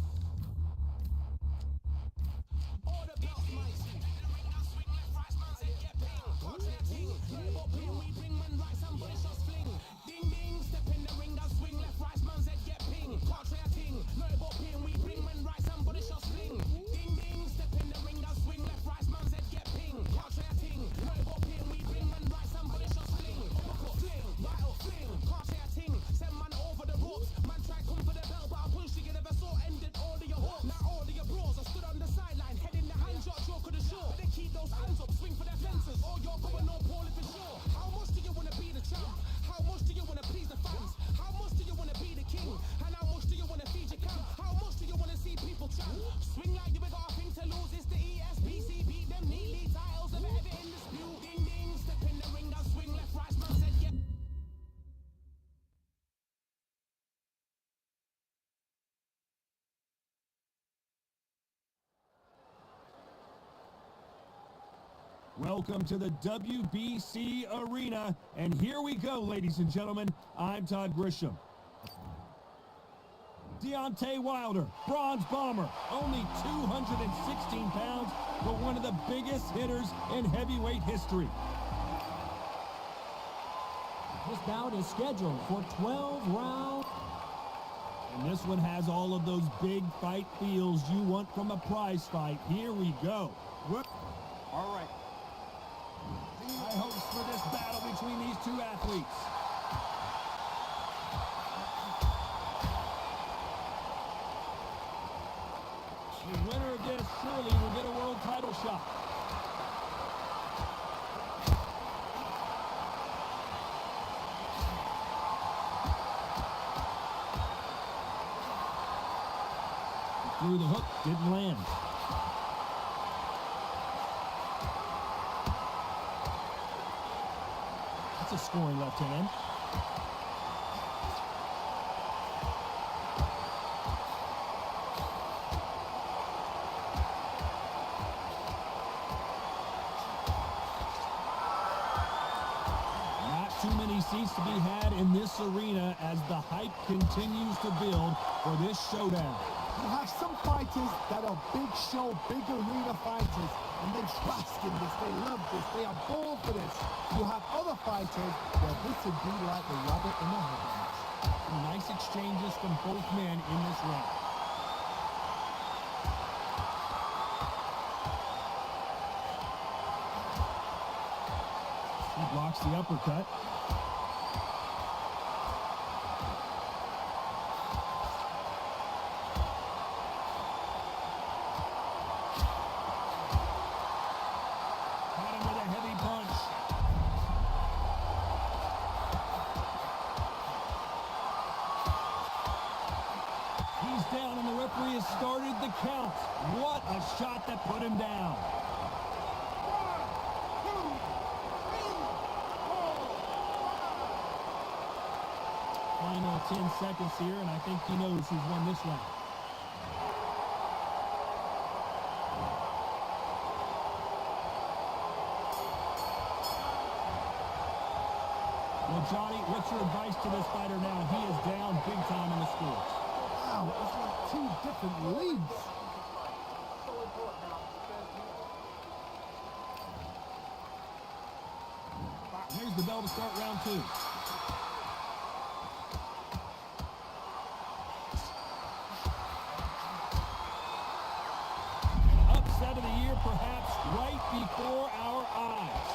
Order belts, mighty. Swing left, right, man, say get ping. Contract ting. But ping, we bring man right, somebody shots fling. Ding ding, step in the ring, and swing left, right, man, say get ping. Contract ting. No, but ping, we bring man right, somebody shots fling. Ding ding, step in the ring, and swing left, right, man, say get ping. Contract ting. No, but ping, we bring man right, somebody shots fling. Uppercut, fling, right up, fling. Contract ting. Send man over the ropes. Man try come for the belt, but I push you never saw ended all of your hopes. Now all of your bros are stood on the sideline, head in the hand shot, joke of the show. But they keep those hands up, swing for their fences, or you're going no poorly for sure. How much do you wanna be the champ? How much do you wanna please the fans? How much do you wanna be the king? And how much do you wanna feed your camp? How much do you wanna see people champ? Swing like you got a thing to lose, it's the ESBC, beat them neatly, titles never ever in dispute. Ding ding, step in the ring, and swing left, right, man said yeah. Welcome to the WBC Arena, and here we go, ladies and gentlemen. I'm Todd Grisham. Deontay Wilder, bronze bomber, only 216 pounds, but one of the biggest hitters in heavyweight history. This bout is scheduled for 12 rounds. And this one has all of those big fight feels you want from a prize fight. Here we go. All right. High hopes for this battle between these two athletes. The winner of this surely will get a world title shot. Through the hook, didn't land. That's a scoring left hand. Not too many seats to be had in this arena as the hype continues to build for this showdown. You have some fighters that are big show, big arena fighters, and they bask in this, they love this, they are born for this. You have other fighters where this would be like the rabbit in the headlights. Nice exchanges from both men in this round. He blocks the uppercut. Down, and the referee has started the count. What a shot that put him down. 1, 2, 3, 4. Final 10 seconds here, and I think he knows who's won this round. Well, Johnny, what's your advice to this fighter now? He is down big time in the scores. Wow, it's like two different leagues. So important now because Here's the bell to start round 2. Upset of the year, perhaps, right before our eyes.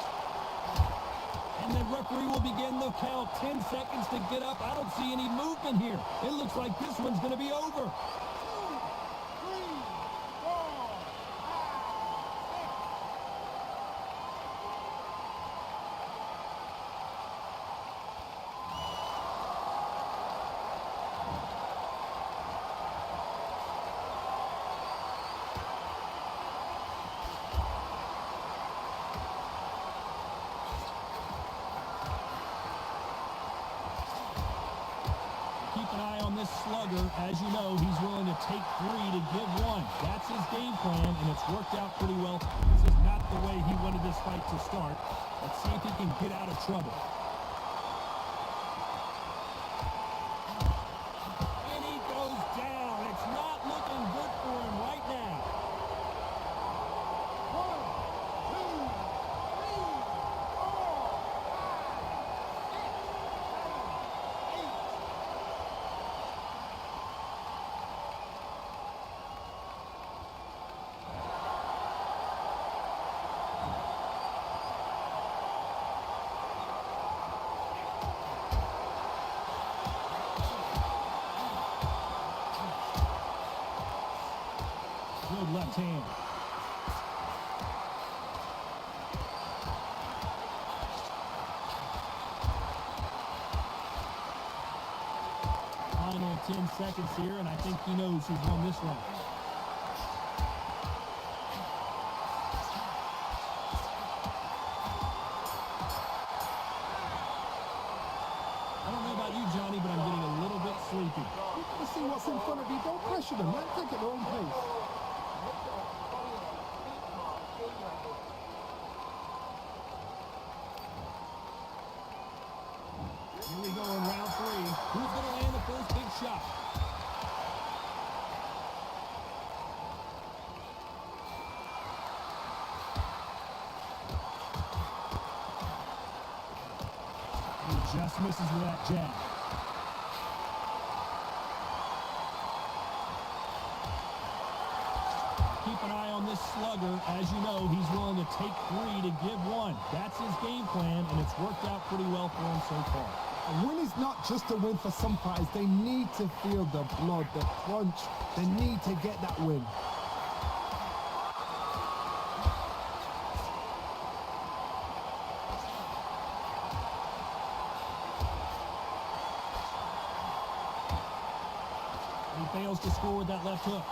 And the referee will begin the count. 10 seconds to get up. I don't see any movement here. It looks like this one's going to be over. 2, 3, 4, 5. Slugger, as you know, he's willing to take 3 to give 1. That's his game plan, and it's worked out pretty well. This is not the way he wanted this fight to start. Let's see if he can get out of trouble. And he goes down. It's not looking good for him right now. 1, 2, 3, 4. Good left hand. Final 10 seconds here, and I think he knows who's won this round. I don't know about you, Johnny, but I'm getting a little bit sleepy. You see what's in front of you, don't pressure them, let them take it their own pace. Here we go in round 3. Who's going to land the first big shot? He just misses with that jab. Keep an eye on this slugger. As you know, he's willing to take 3 to give 1. That's his game plan, and it's worked out pretty well for him so far. A win is not just a win for some fighters. They need to feel the blood, the crunch. They need to get that win. He fails to score with that left hook.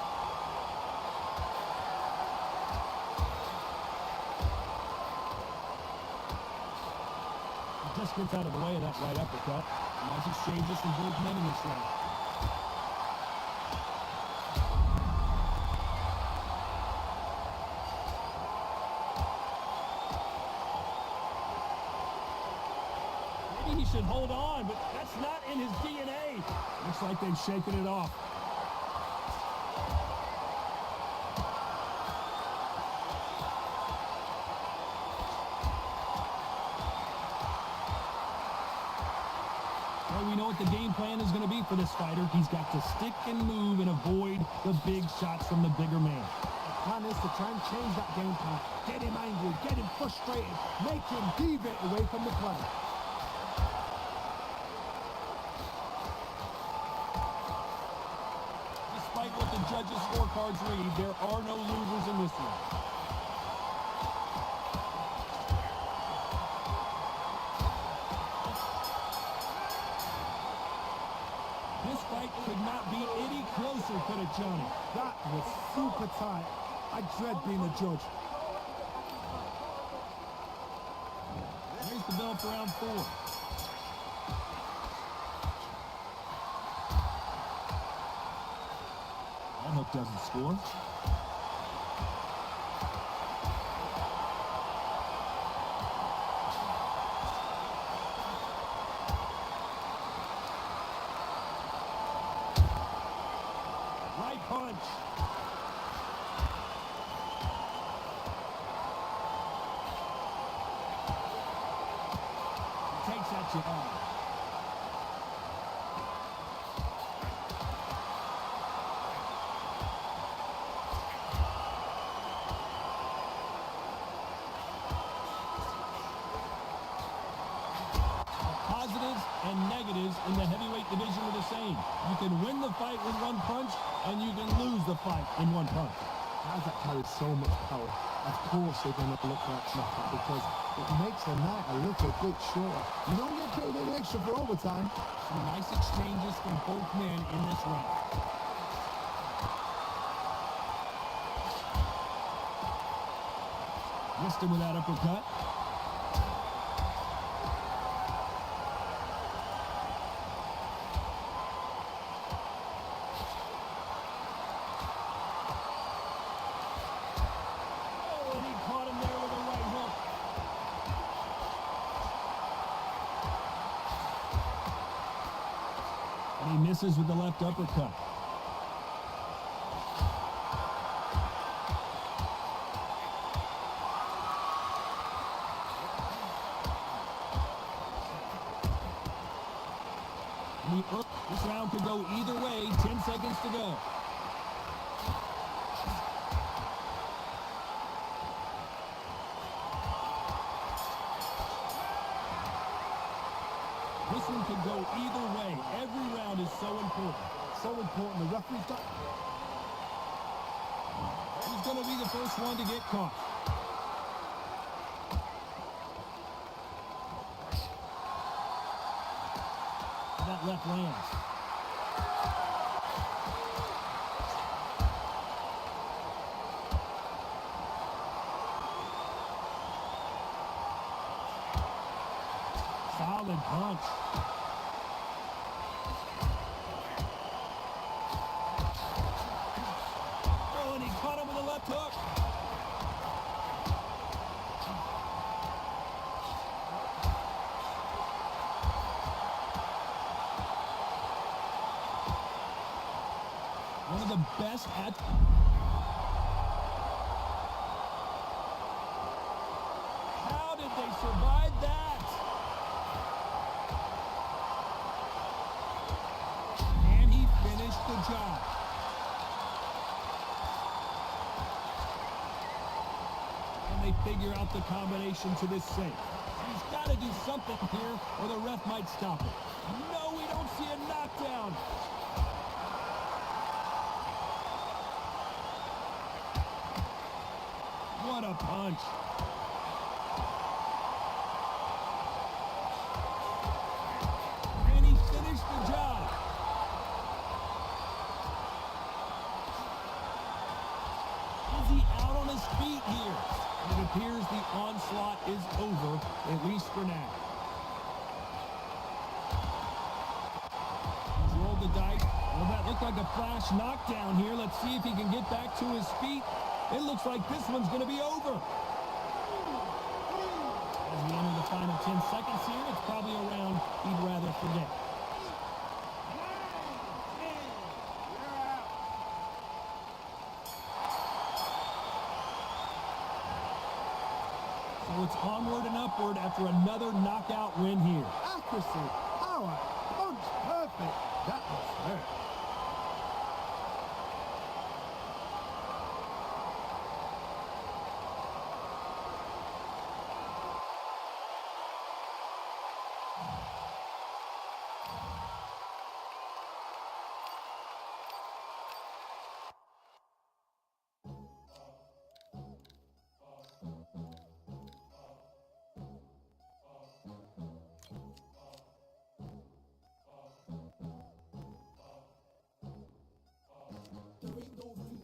He just gets out of the way of that right uppercut. Nice exchanges from both men in this round. Maybe he should hold on, but that's not in his DNA. Looks like they've shaken it off. Well, we know what the game plan is going to be for this fighter. He's got to stick and move and avoid the big shots from the bigger man. The plan is to try and change that game plan. Get him angry, get him frustrated, make him deviate away from the play. Despite what the judges' scorecards read, there are no losers in this one. This fight could not be any closer, could it, Johnny? That was super tight. I dread being a judge. Here's the bell for round 4. That hook doesn't score. Right punch. Takes that jab. Positives and negatives in the heavyweight division are the same. You can win the fight with one punch, and you can lose the fight in one punch. Guys that carry so much power, of course they're going to look like knockout because it makes the night a little bit shorter. You don't get paid any extra for overtime. Some nice exchanges from both men in this round. Missed him with that uppercut. Oh, and he caught him there with a right hook. And he misses with the left uppercut. This round could go either way. 10 seconds to go. This one could go either way. Every round is so important. So important. The referee's got... Who's going to be the first one to get caught? That left lands. Solid punch. Oh, and he caught him with a left hook. One of the best at... How did they survive that? And he finished the job. And they figure out the combination to this safe. He's got to do something here or the ref might stop it. No, we don't see a knockdown. What a punch. And he finished the job. feet here. And it appears the onslaught is over, at least for now. He's rolled the dice. Well, that looked like a flash knockdown here. Let's see if he can get back to his feet. It looks like this one's going to be over. As we enter the final 10 seconds here, it's probably a round he'd rather forget. So it's onward and upward after another knockout win here. Accuracy, power, punch, perfect. That was hurt. There ain't no room.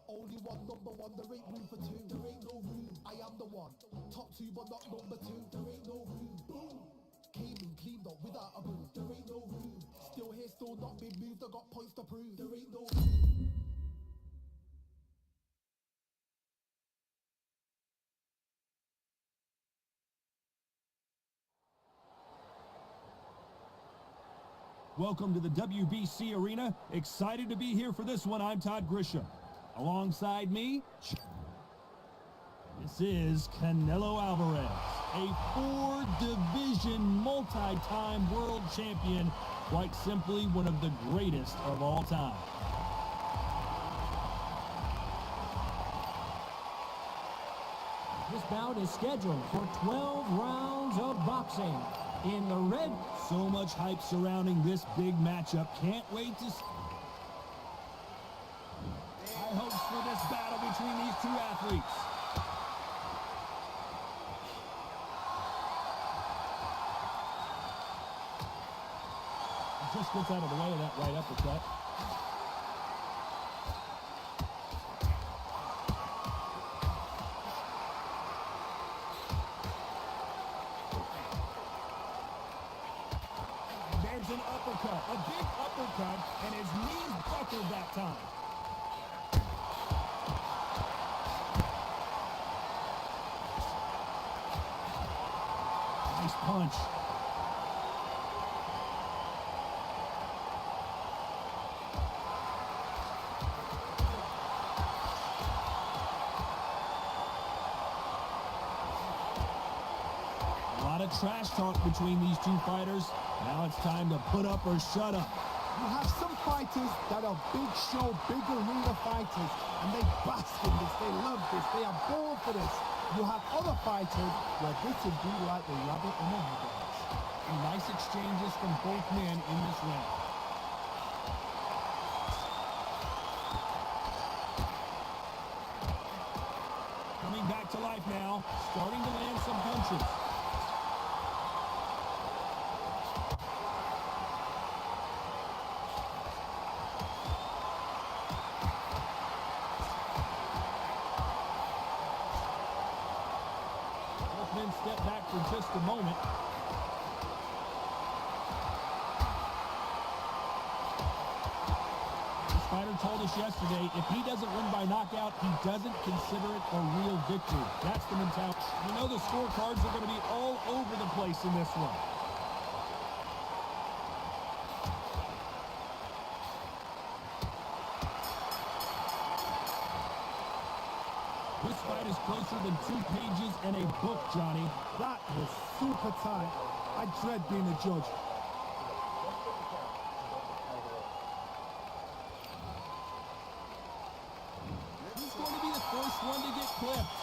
Only one, number one. There ain't room for two. There ain't no room. I am the one. Top two, but not number two. There ain't no room. Boom. Came and cleaned up without a broom. There ain't no room. Still here, still not been moved. I got points to prove. There ain't no room. Welcome to the WBC Arena. Excited to be here for this one. I'm Todd Grisham. Alongside me, this is Canelo Alvarez, a four-division multi-time world champion, quite simply one of the greatest of all time. This bout is scheduled for 12 rounds of boxing. In the red, So much hype surrounding this big matchup. Can't wait to see. High hopes for this battle between these two athletes. He just gets out of the way of that right uppercut. There's an uppercut, a big uppercut, and his knees buckled that time. Nice punch. A lot of trash talk between these two fighters. Now it's time to put up or shut up. You have some fighters that are big show, big arena fighters, and they bask in this, they love this, they are born for this. You have other fighters where this would be like the rabbit in the headlights. And nice exchanges from both men in this round. Coming back to life now, starting to land some punches. Both men step back for just a moment. This fighter told us yesterday, if he doesn't win by knockout, he doesn't consider it a real victory. That's the mentality. You know the scorecards are going to be all over the place in this one. This fight is closer than 2 pages in a book, Johnny. That was super tight. I dread being a judge. He's going to be the first one to get clipped.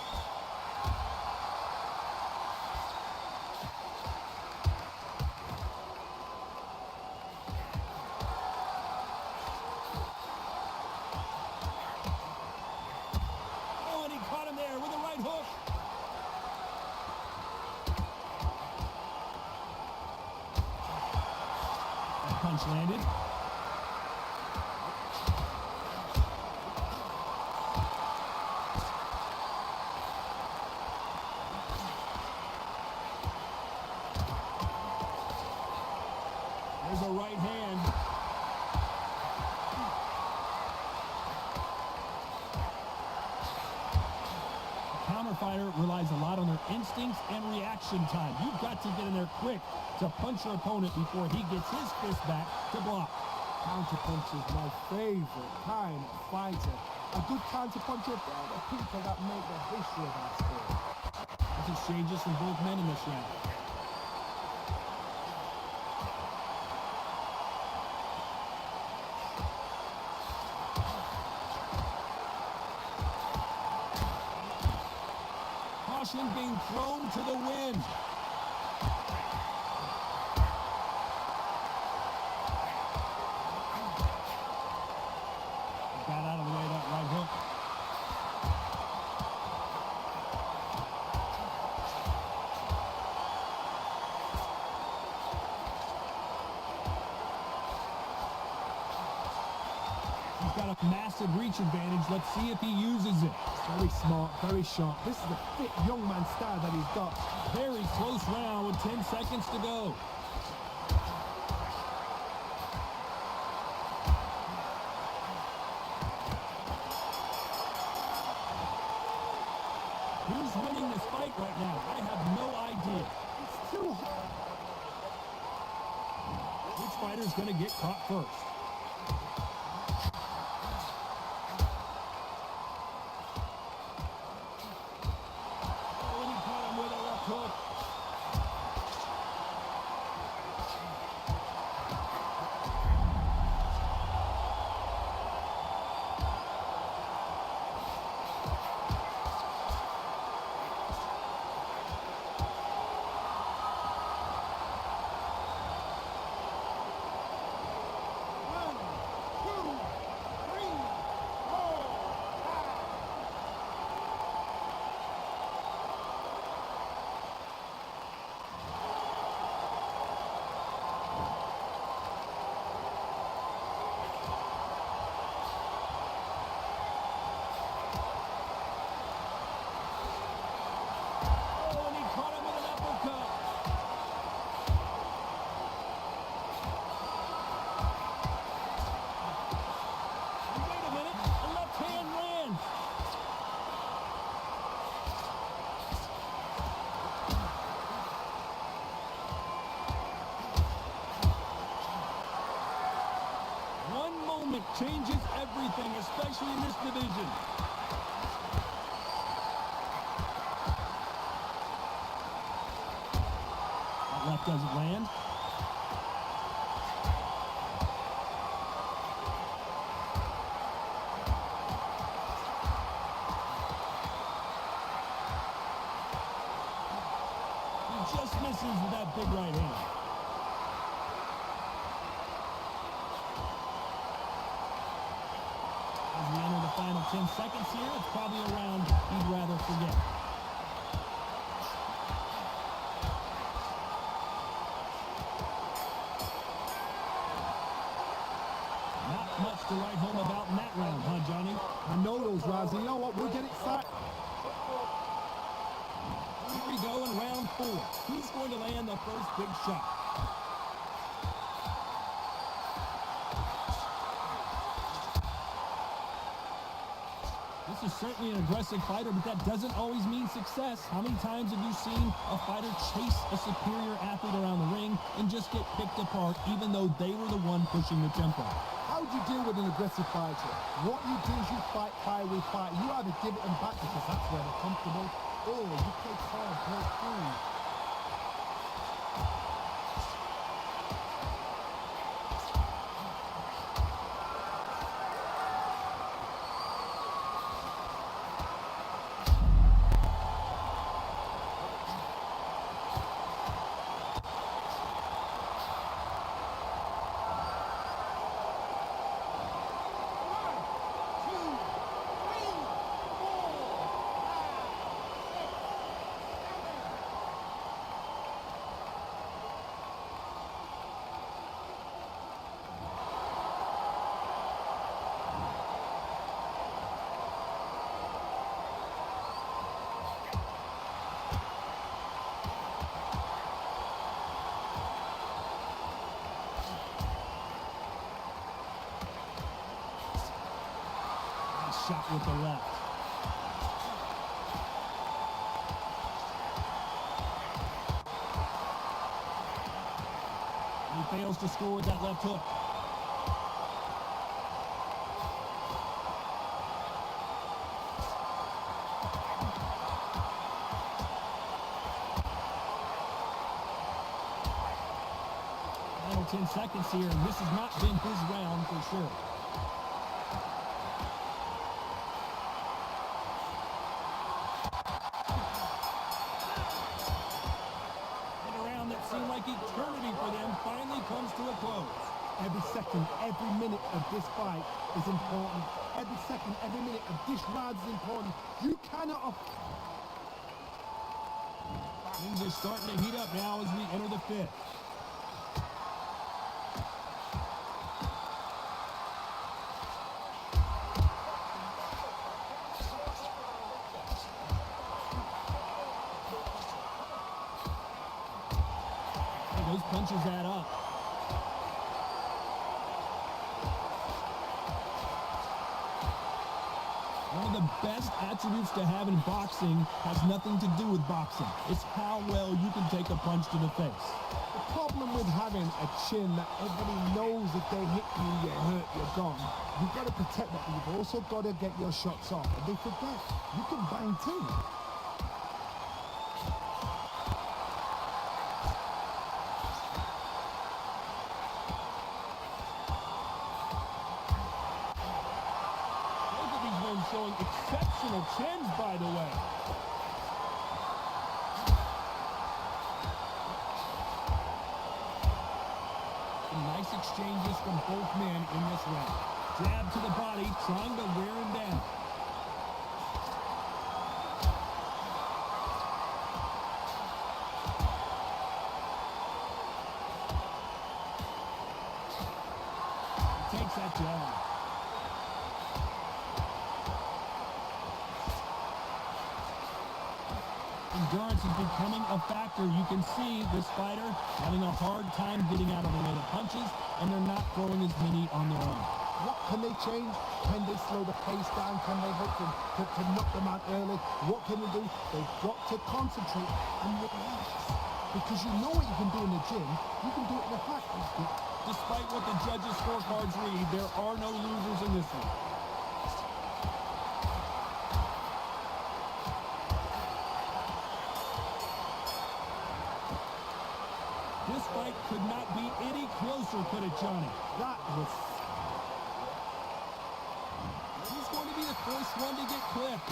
Oh, and he caught him there with a right hook. That punch landed. fighter relies a lot on their instincts and reaction time. You've got to get in there quick to punch your opponent before he gets his fist back to block. Counterpunch is my favorite kind of fighter. A good counterpuncher, they're the people that make the history of our sport. There's exchanges from both men in this round. Caution being thrown to the wind. Got out of the way of that right hook. He's got a massive reach advantage. Let's see if he uses it. Very smart, very sharp. This is the fit young man style that he's got. Very close round with 10 seconds to go. Who's winning this fight right now? I have no idea. It's too hard. Which fighter's going to get caught first? Oh, and he caught him with a left hook. Oh, and he caught him with an uppercut. And wait a minute, a left hand lands. One moment changes everything, especially in this division. That left doesn't land. He just misses with that big right hand. As we enter the final 10 seconds here, it's probably a round he'd rather forget. Not much to write home about in that round, huh, Johnny? I know those rounds. You know what? We'll get excited. Here we go in round 4. Who's going to land the first big shot? This is certainly an aggressive fighter, but that doesn't always mean success. How many times have you seen a fighter chase a superior athlete around the ring and just get picked apart even though they were the one pushing the tempo? How do you deal with an aggressive fighter? What you do is you fight fire with fire. You either give it them back because that's where they're comfortable, or you play hard, break through. Shot with the left. fails to score with that left hook. Final 10 seconds here, and this has not been his round for sure. And a round that seemed like eternity for them finally comes to a close. Every second, every minute of this fight is important. Every second, every minute of this round is important. You cannot... Things are starting to heat up now as we enter the fifth. Hey, those punches add up. One of the best attributes to have in boxing has nothing to do with boxing. It's how well you can take a punch to the face. The problem with having a chin that everybody knows if they hit you, you're hurt, you're gone. You've got to protect that, but you've also got to get your shots off. And they forget, you can bang too. Both of these men showing exceptional chins, by the way. Some nice exchanges from both men in this round. Jab to the body, trying to wear him down. He takes that jab. Endurance is becoming a factor. You can see this fighter having a hard time getting out of the way of punches, and they're not throwing as many on their own. What can they change? Can they slow the pace down? Can they hope to knock them out early? What can they do? They've got to concentrate and relax. Because you know what you can do in the gym, you can do it in the fight. Despite what the judges' scorecards read, there are no losers in this one. This fight could not be any closer, could it, Johnny? That was... He's going to be the first one to get clipped.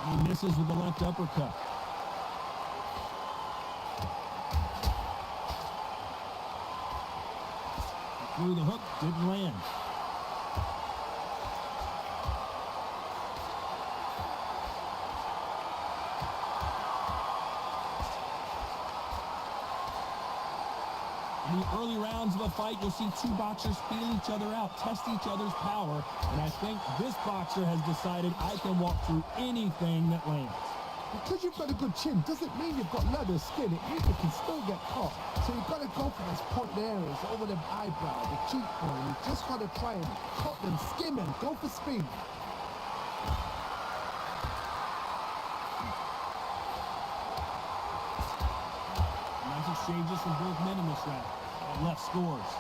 He misses with the left uppercut. Through the hook, didn't land. In the early rounds of a fight, you'll see two boxers feel each other out, test each other's power, and I think this boxer has decided I can walk through anything that lands. Because you've got a good chin doesn't mean you've got leather skin. It means you can still get caught. So you've got to go for those point areas over the eyebrow, the cheekbone. You've just got to try and cut them, skim them, go for speed. Nice exchanges from both men in this round. And left scores.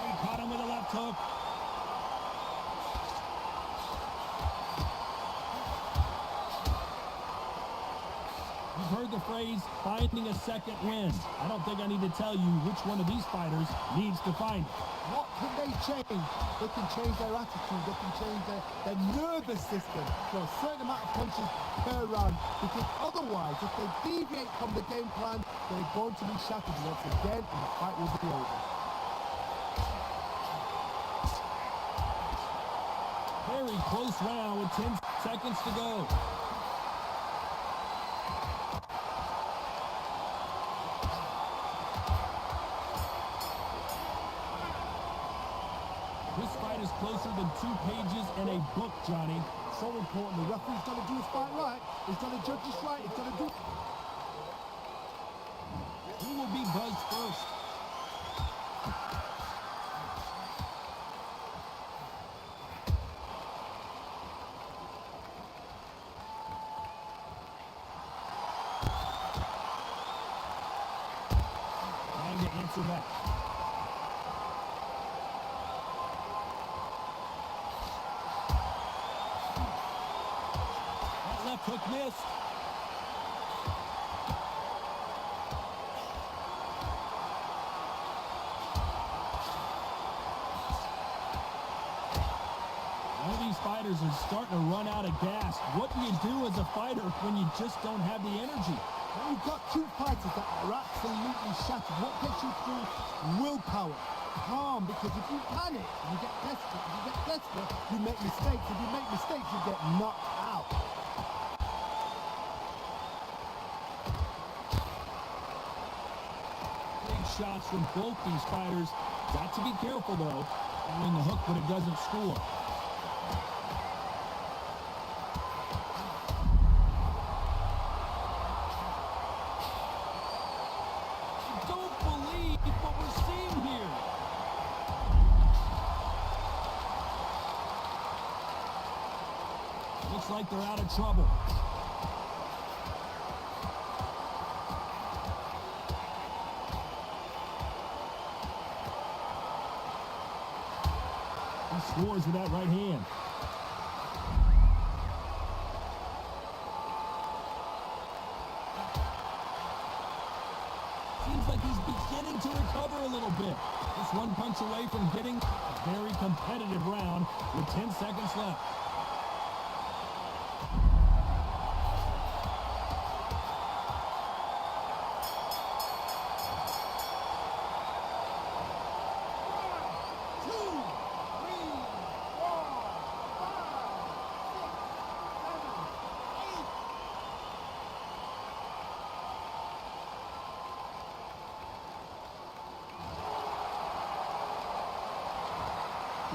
He caught him with a left hook. You've heard the phrase, finding a second wind. I don't think I need to tell you which one of these fighters needs to find it. What can they change? They can change their attitude. They can change their nervous system. So a certain amount of punches per round. Because otherwise, if they deviate from the game plan, they're going to be shattered once again, and the fight will be over. Very close round with 10 seconds to go. This fight is closer than 2 pages in a book, Johnny. So important. The referee's got to do his fight right. He's got to judge his right. He's got to do... That left hook missed. One of these fighters is starting to run out of gas. What do you do as a fighter when you just don't have the energy? Well, you've got two fighters that are absolutely shattered. What gets you through? Willpower. Calm, because if you panic, you get desperate. If you get desperate, you make mistakes. If you make mistakes, you get knocked out. Big shots from both these fighters. Got to be careful, though. Throwing the hook, but it doesn't score. Don't believe what we're seeing here. Looks like they're out of trouble. He scores with that right hand. Seems like he's beginning to recover a little bit. Just one punch away from getting a very competitive round with 10 seconds left.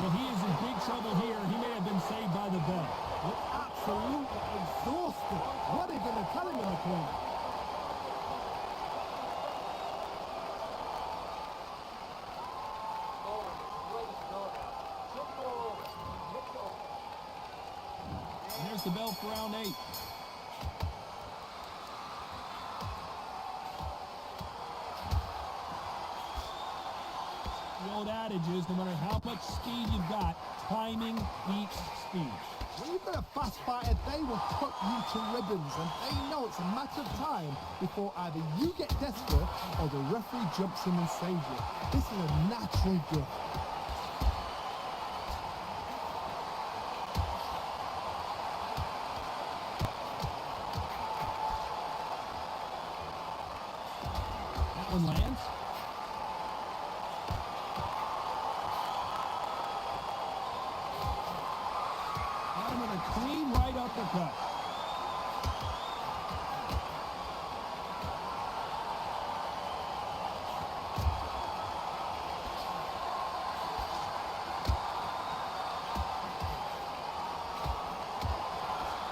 Well, he is in big trouble here. He may have been saved by the bell. They're absolutely exhausted. What are they going to tell him in the corner? And there's the bell for round 8. The old adage is no matter how much speed you've got, timing beats speed. When you've got a fast fighter, they will cut you to ribbons, and they know it's a matter of time before either you get desperate or the referee jumps in and saves you. This is a natural gift. That one lands. Got him with a clean right uppercut.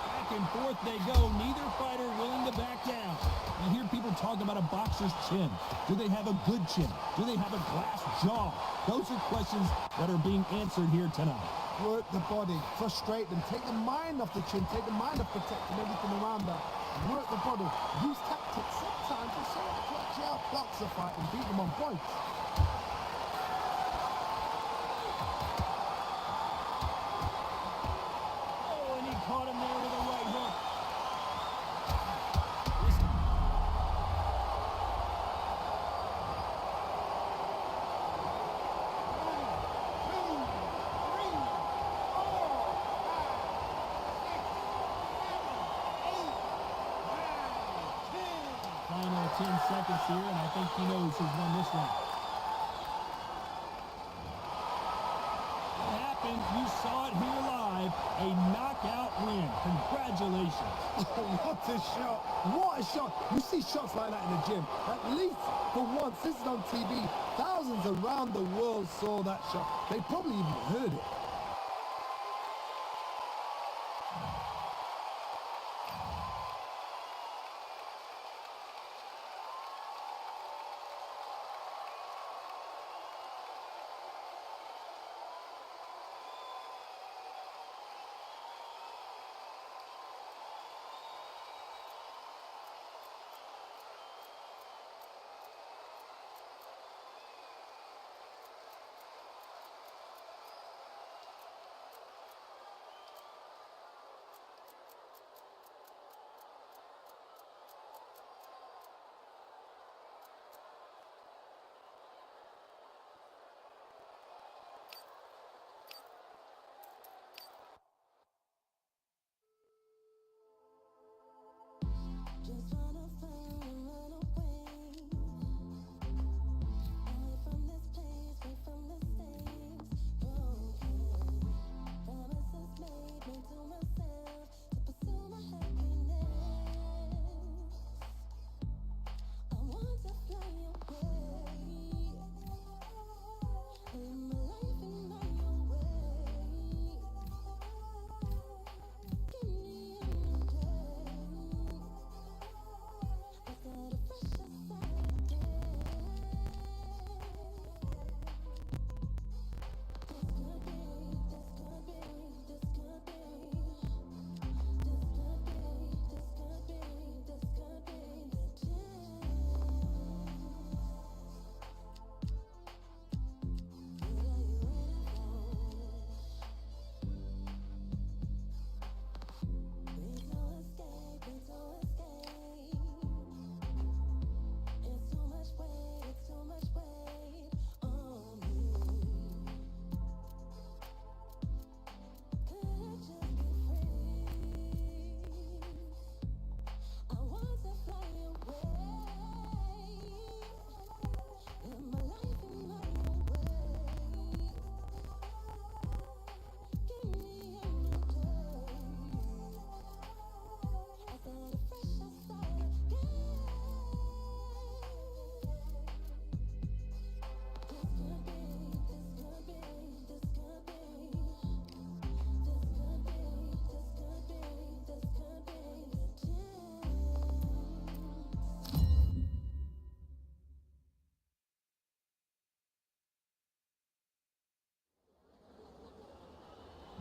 Back and forth they go. Neither fighter willing to back down. You hear people talk about a boxer's chin. Do they have a good chin? Do they have a glass jaw? Those are questions that are being answered here tonight. Work the body, frustrate them, take the mind off the chin, take the mind off protecting everything around that. Work the body, use tactics sometimes just so to actually outbox the fight and beat them on points. Oh, and he caught him there with a right hook. Final 10 seconds here, and I think he knows who's won this round. What happened? You saw it here live. A knockout win. Congratulations. What a shot! What a shot! You see shots like that in the gym. At least for once, this is on TV. Thousands around the world saw that shot. They probably even heard it.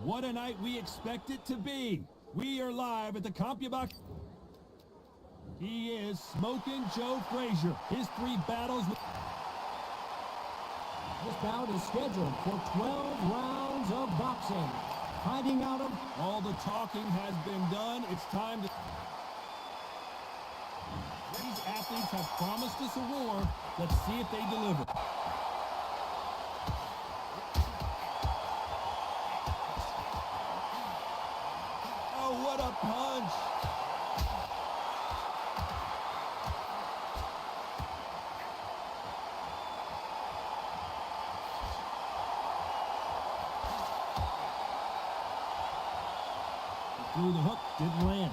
What a night we expect it to be. We are live at the CompuBox. He is smoking Joe Frazier. His 3 battles. This bout is scheduled for 12 rounds of boxing. Fighting out of... All the talking has been done. It's time to... These athletes have promised us a war. Let's see if they deliver. Oh, what a punch! Threw the hook, didn't land.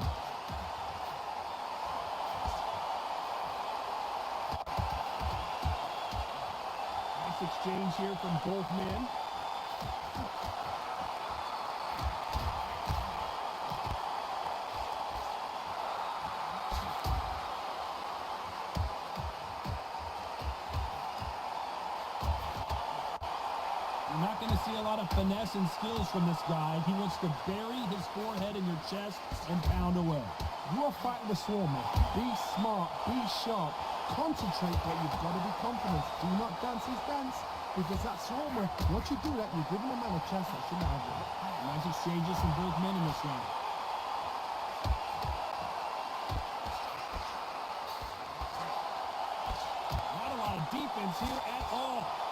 Nice exchange here from both men. You're not going to see a lot of finesse and skills from this guy. He wants to bury his forehead in your chest and pound away. You are fighting the swarmer. Be smart, be sharp, concentrate, but you've got to be confident. Do not dance his dance, because that swarmer, once you do that, you're giving a man a chance that shouldn't have it. Nice exchanges from both men in this round. Not a lot of defense here at all.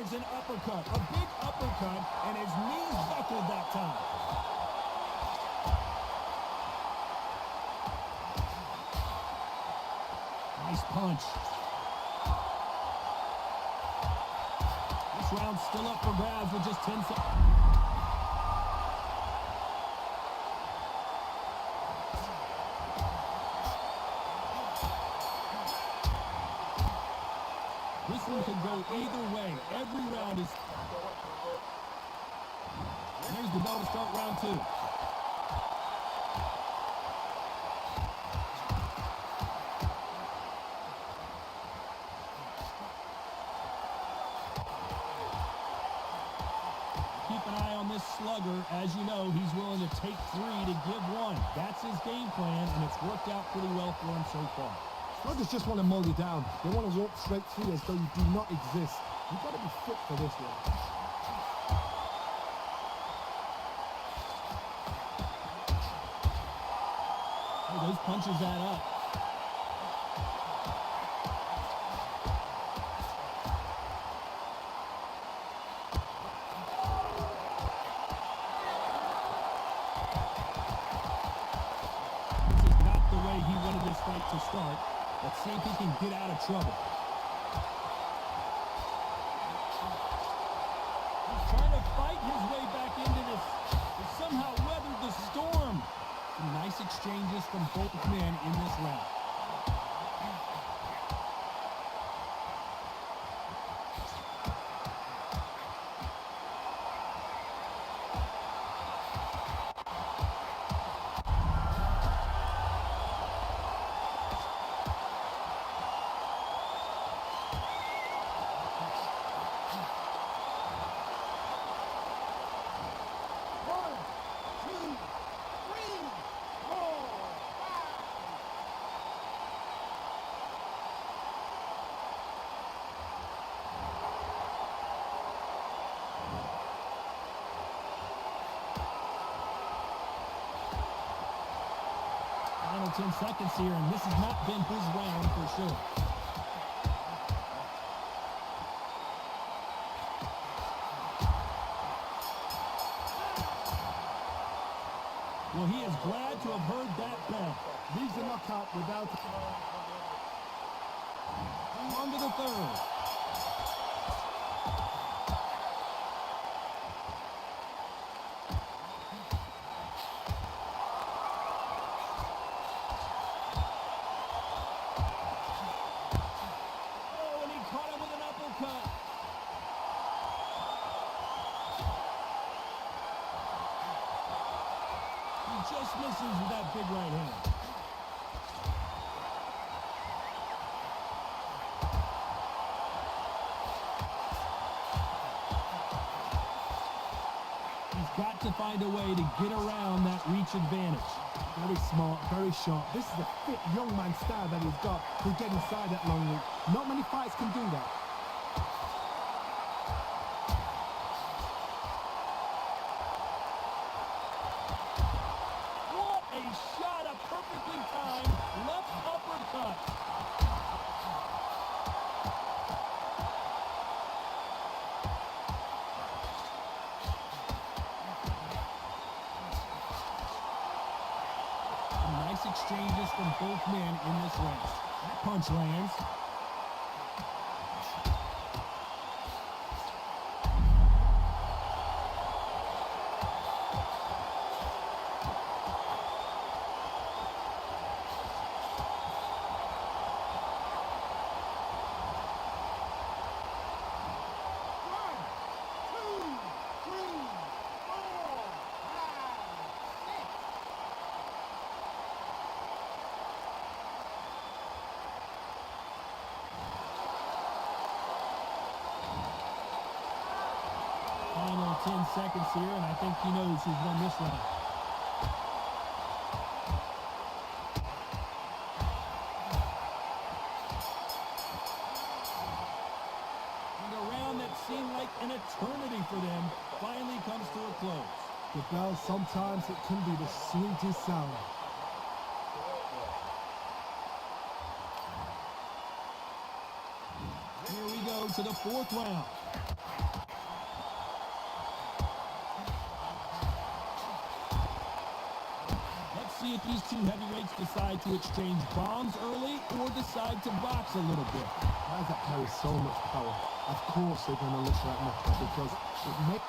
An uppercut, a big uppercut, and his knees buckled that time. Nice punch. This round's still up for grabs with just 10 seconds. This one could go either way. Every round is... Here's the bell to start round 2. Keep an eye on this slugger. As you know, he's willing to take 3 to give 1. That's his game plan, and it's worked out pretty well for him so far. Sluggers just want to mull you down. They want to walk straight through as though you do not exist. You've got to be fit for this one. Hey, those punches add up. This is not the way he wanted this fight to start. Let's see if he can get out of trouble. He's trying to fight his way back into this. He somehow weathered the storm. Some nice exchanges from both men in this round. Final 10 seconds here, and this has not been his round for sure. Well, he is glad to have heard that bell. Leaves a knockout without... On to the third. misses with that big right hand. He's got to find a way to get around that reach advantage. Very smart, very sharp. This is a fit young man style that he's got to get inside that long reach. Not many fights can do that. What a shot, a perfectly timed left uppercut. Nice exchanges from both men in this round. That punch lands. Final 10 seconds here, and I think he knows who's won this round. And a round that seemed like an eternity for them finally comes to a close. The bell, sometimes it can be the sweetest sound. Here we go to the fourth round. Let's see if these two heavyweights decide to exchange bombs early or decide to box a little bit. Guys that carry so much power, of course they're going to look like that because it makes...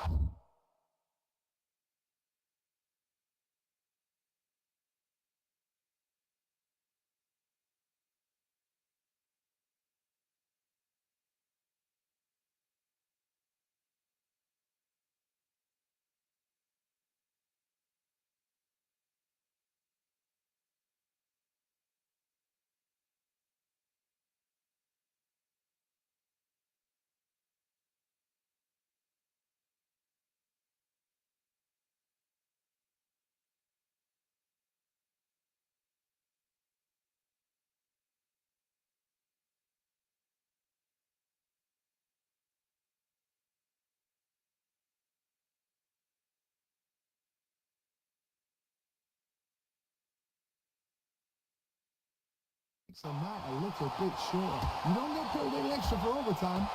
makes a night a little bit shorter. You don't get paid any extra for overtime.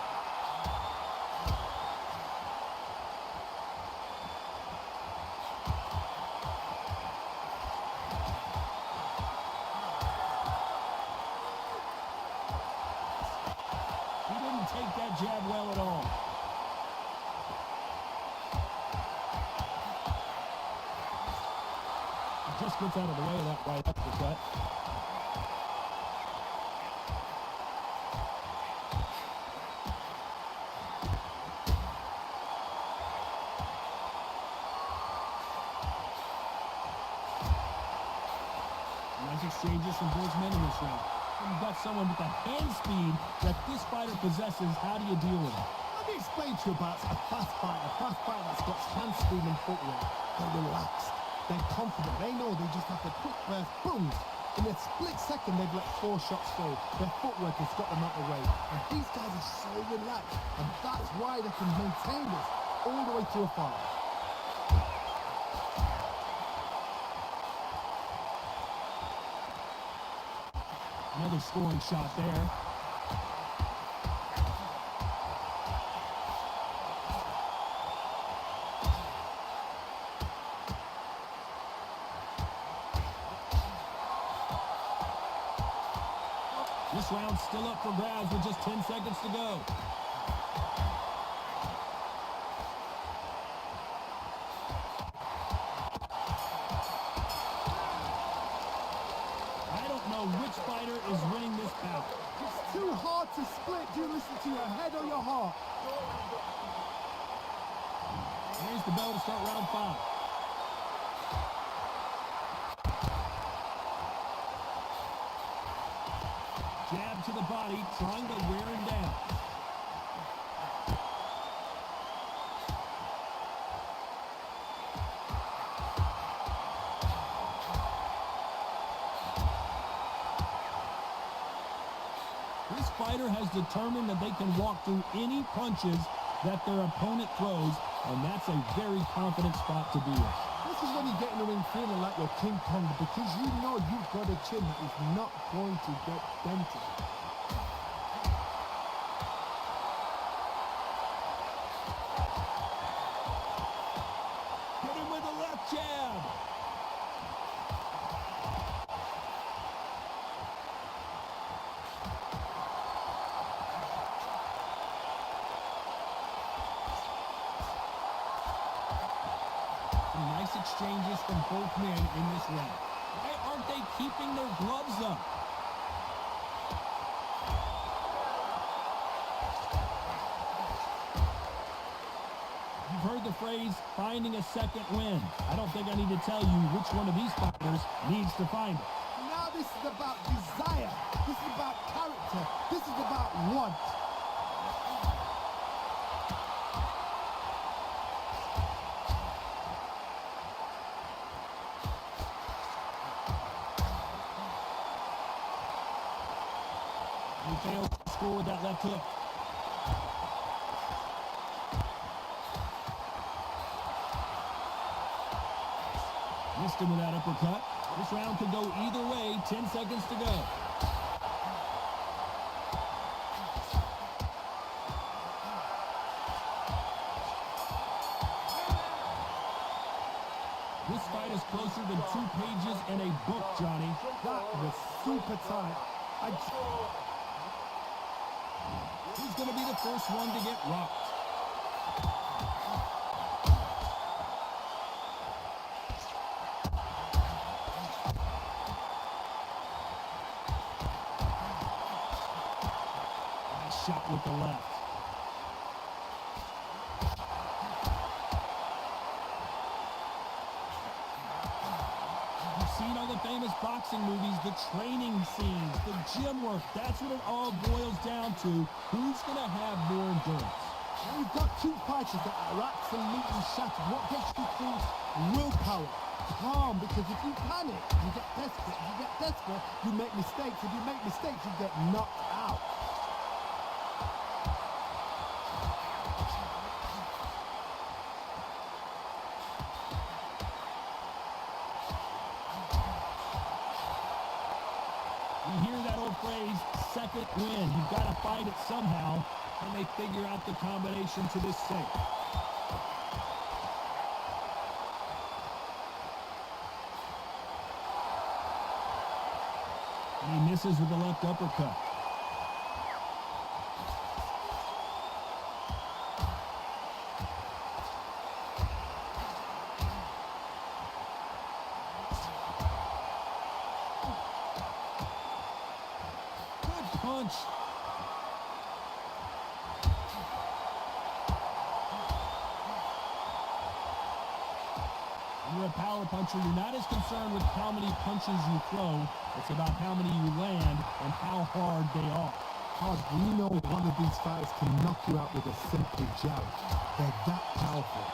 He didn't take that jab well at all. He just gets out of the way of that right uppercut. Nice exchanges from both men in this round. And you've got someone with the hand speed that this fighter possesses. How do you deal with it? Let me explain to you about a fast fighter that's got hand speed and footwork. They're relaxed, they're confident, they know they just have to quick burst, boom! In a split second they've let 4 shots go. Their footwork has got them out of the way. And these guys are so relaxed, and that's why they can maintain this all the way to a fight. Another scoring shot there. This round's still up for grabs with just 10 seconds to go. I don't know which fighter is winning this bout. It's too hard to split. Do you listen to your head or your heart? Here's the bell to start round 5. body, trying to wear him down. This fighter has determined that they can walk through any punches that their opponent throws, and that's a very confident spot to be in. This is when you get in the ring feeling like you're King Kong, because you know you've got a chin that is not going to get dented. Hit him with a left jab. Nice exchanges from both men in this round. Why aren't they keeping their gloves up? You've heard the phrase, finding a second win. I don't think I need to tell you which one of these fighters needs to find it. Now this is about desire. This is about character. This is about want. He failed to score with that left hook. Missed him with that uppercut. This round could go either way. 10 seconds to go. This fight is closer than 2 pages in a book, Johnny. That was super tight. Who's going to be the first one to get rocked? Nice shot with the left. You've seen all the famous boxing movies, the training scenes, the gym work. That's what it all boils down to. Who's going to have more endurance? Now you've got two fighters that are absolutely shattered. What gets you through? Willpower. Calm, because if you panic, you get desperate. If you get desperate, you make mistakes. If you make mistakes, you get knocked out. You hear that old phrase, second win. You've got to fight it somehow, and they figure out the combination to this safe. And he misses with the left uppercut. Good punch. When you're a power puncher, you're not as concerned with how many punches you throw. It's about how many you land and how hard they are. Hard, you know one of these fighters can knock you out with a simple jab. They're that powerful.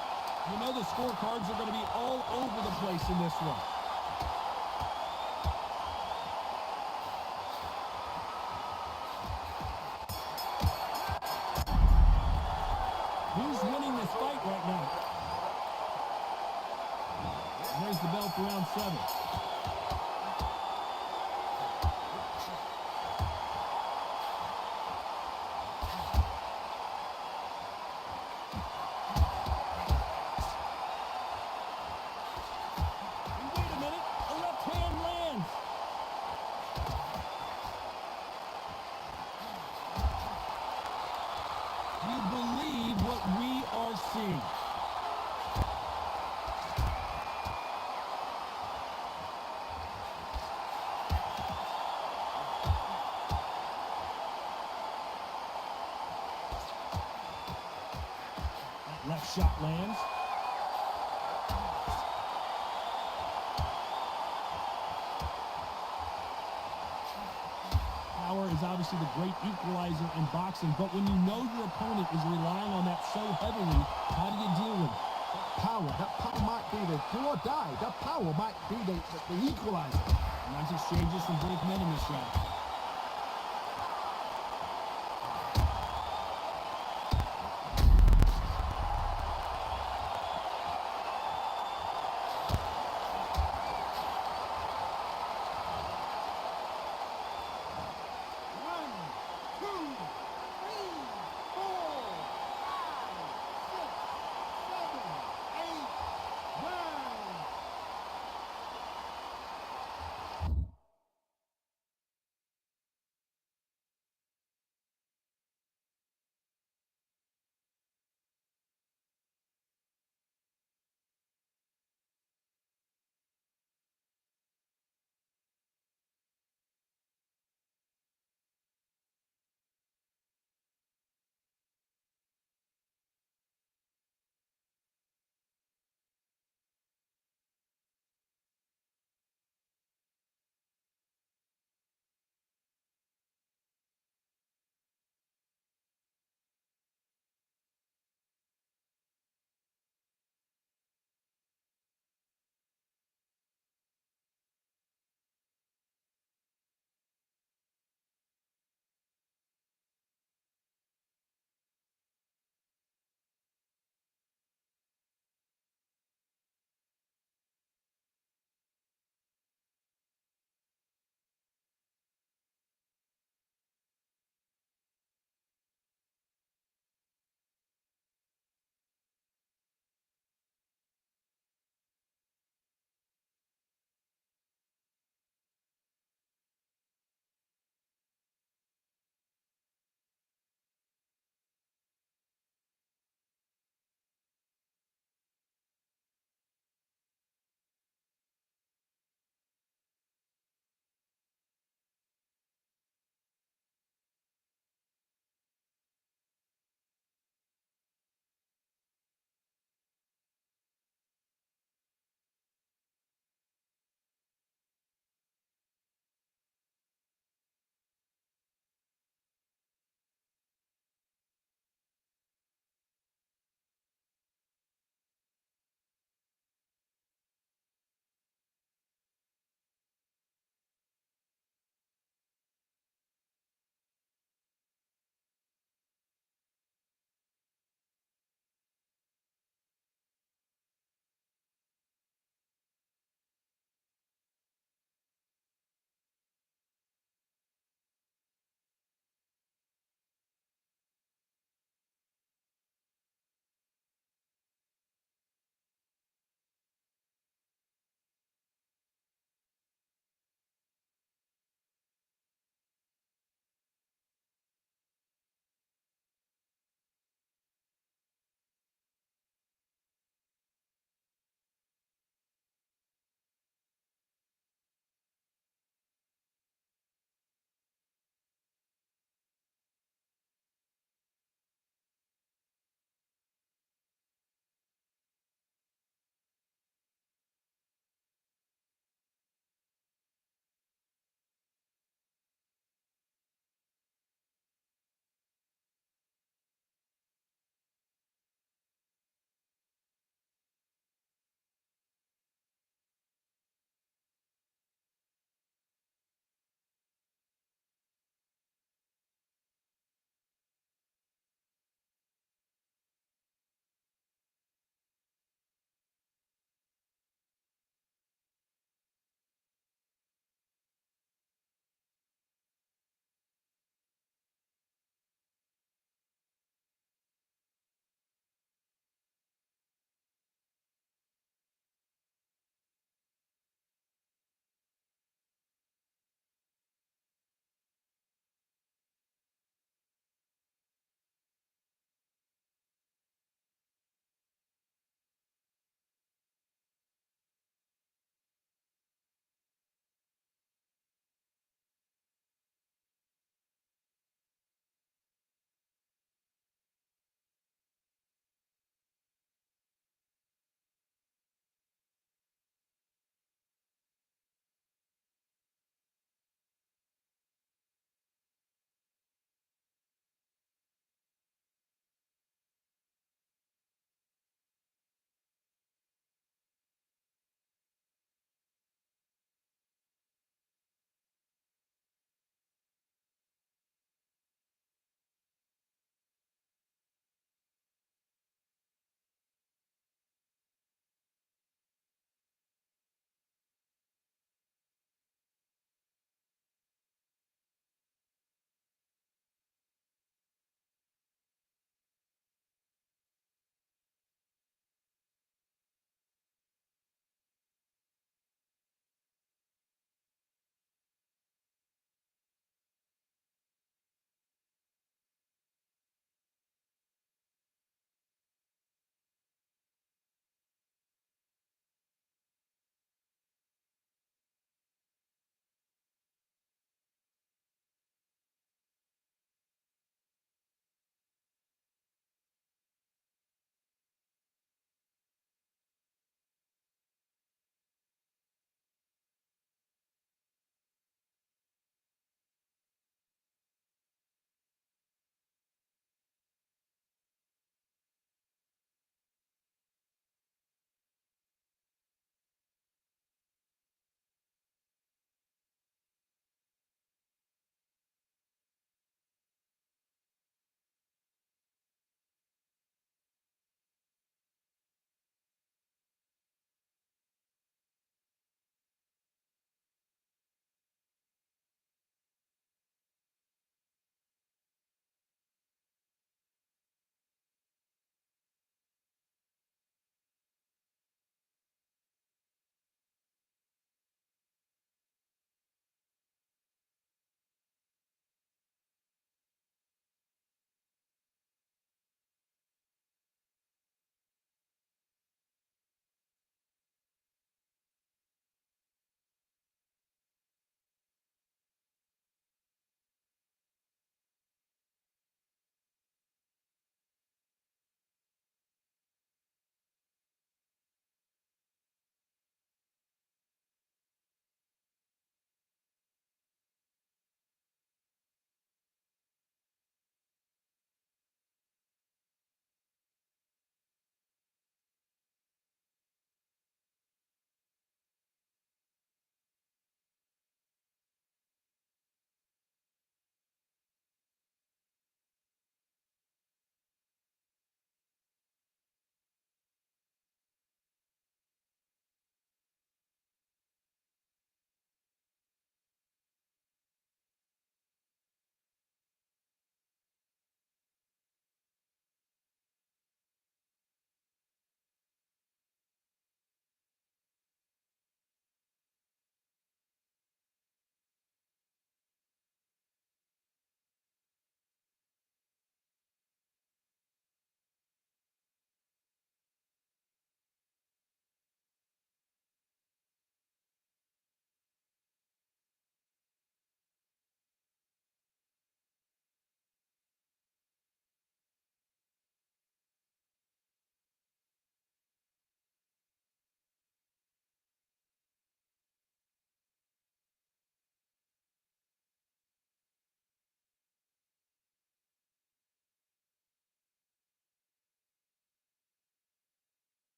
You know the scorecards are going to be all over the place in this one. Who's winning this fight right now? And there's the bell for round 7. Wait a minute, a left hand lands. You believe what we are seeing. That left shot lands. Power is is obviously the great equalizer in boxing, but when you know your opponent is relying on that so heavily, how do you deal with it? That power might be the do or die. That power might be the equalizer. Nice exchanges from both men in this round.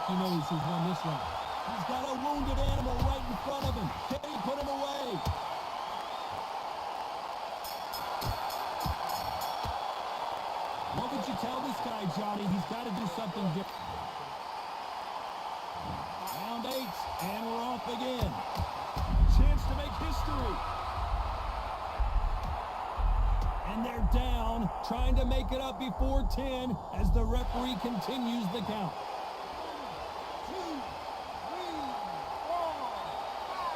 he knows he's won this round. He's got a wounded animal right in front of him. Can he put him away? What would you tell this guy, Johnny? He's got to do something different. Round 8, and we're off again. Chance to make history. And they're down, trying to make it up before 10 as the referee continues the count. 2, 3, 4, 5.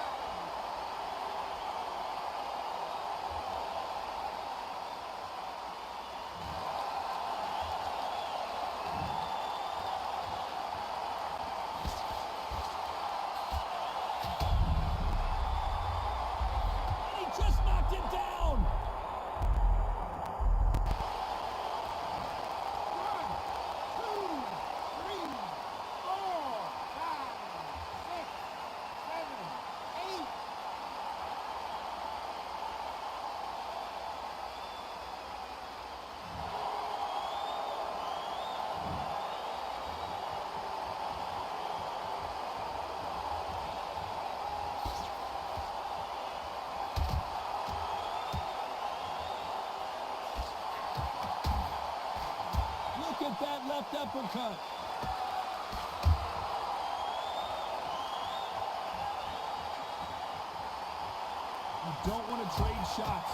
And he just knocked it down. 8. Look at that left uppercut. You don't want to trade shots.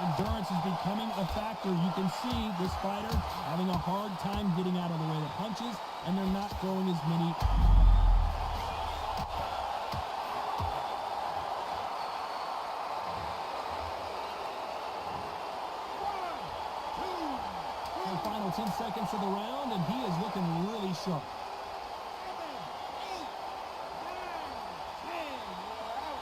Endurance is becoming a factor. You can see this fighter having a hard time getting out of the way of punches, and they're not throwing as many. The final 10 seconds of the round, and he is looking really sharp. 7, 8, 9, 10. You're out.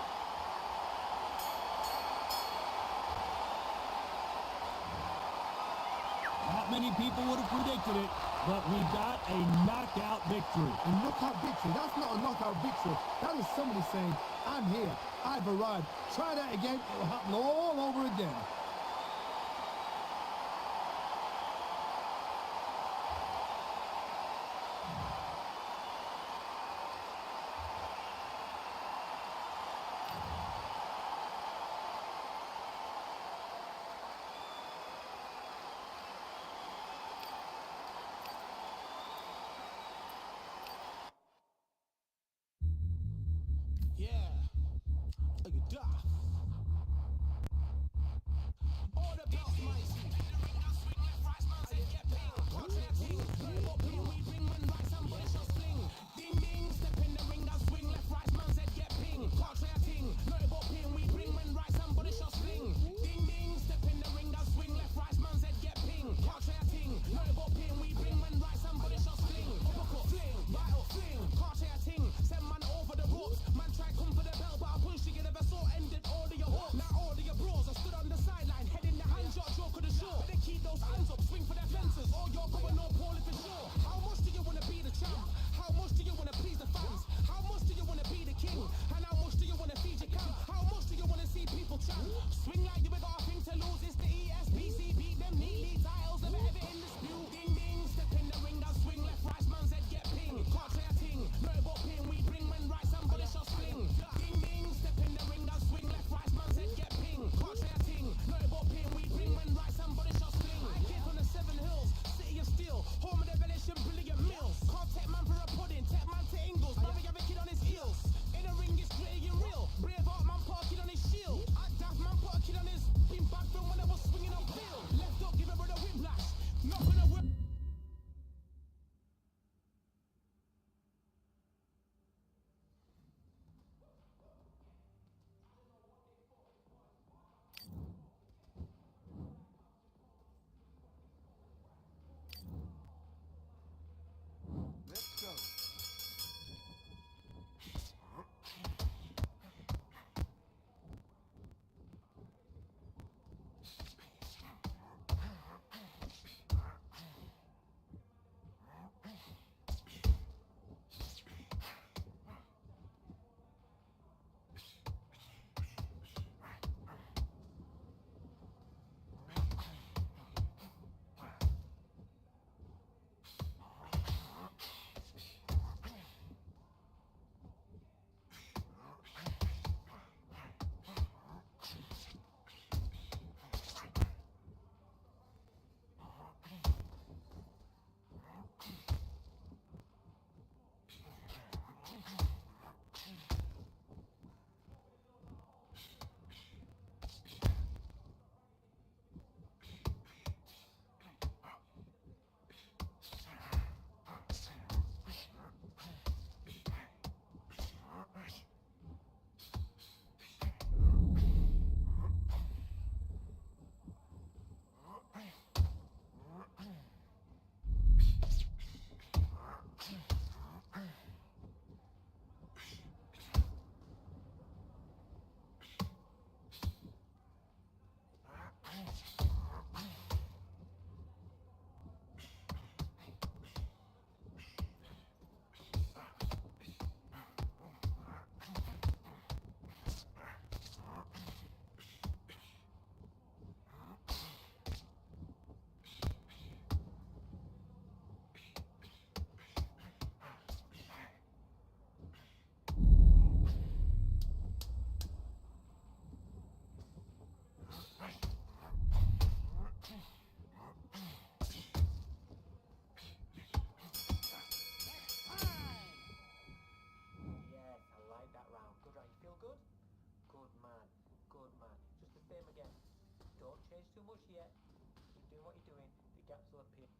Not many people would have predicted it, but we got a knockout victory. A knockout victory. That's not a knockout victory. That is somebody saying, I'm here. I've arrived. Try that again. It will happen all over again. Yeah. Look at that. All the belts, mighty. Ding ding, step in the ring, now swing left, right, man said get ping. Can't try a ting, no about ping, we bring when right, somebody shall sling. Ding ding, step in the ring, now swing left, right, man said get ping. Can't try a ting, no about ping, we bring when right, somebody shall sling. Uppercut, fling, right up, fling. Can't try a ting, send man over the ropes. Man try come for the belt, but I push to get a vessel ended too much yet. Keep doing what you're doing. The gaps will appear.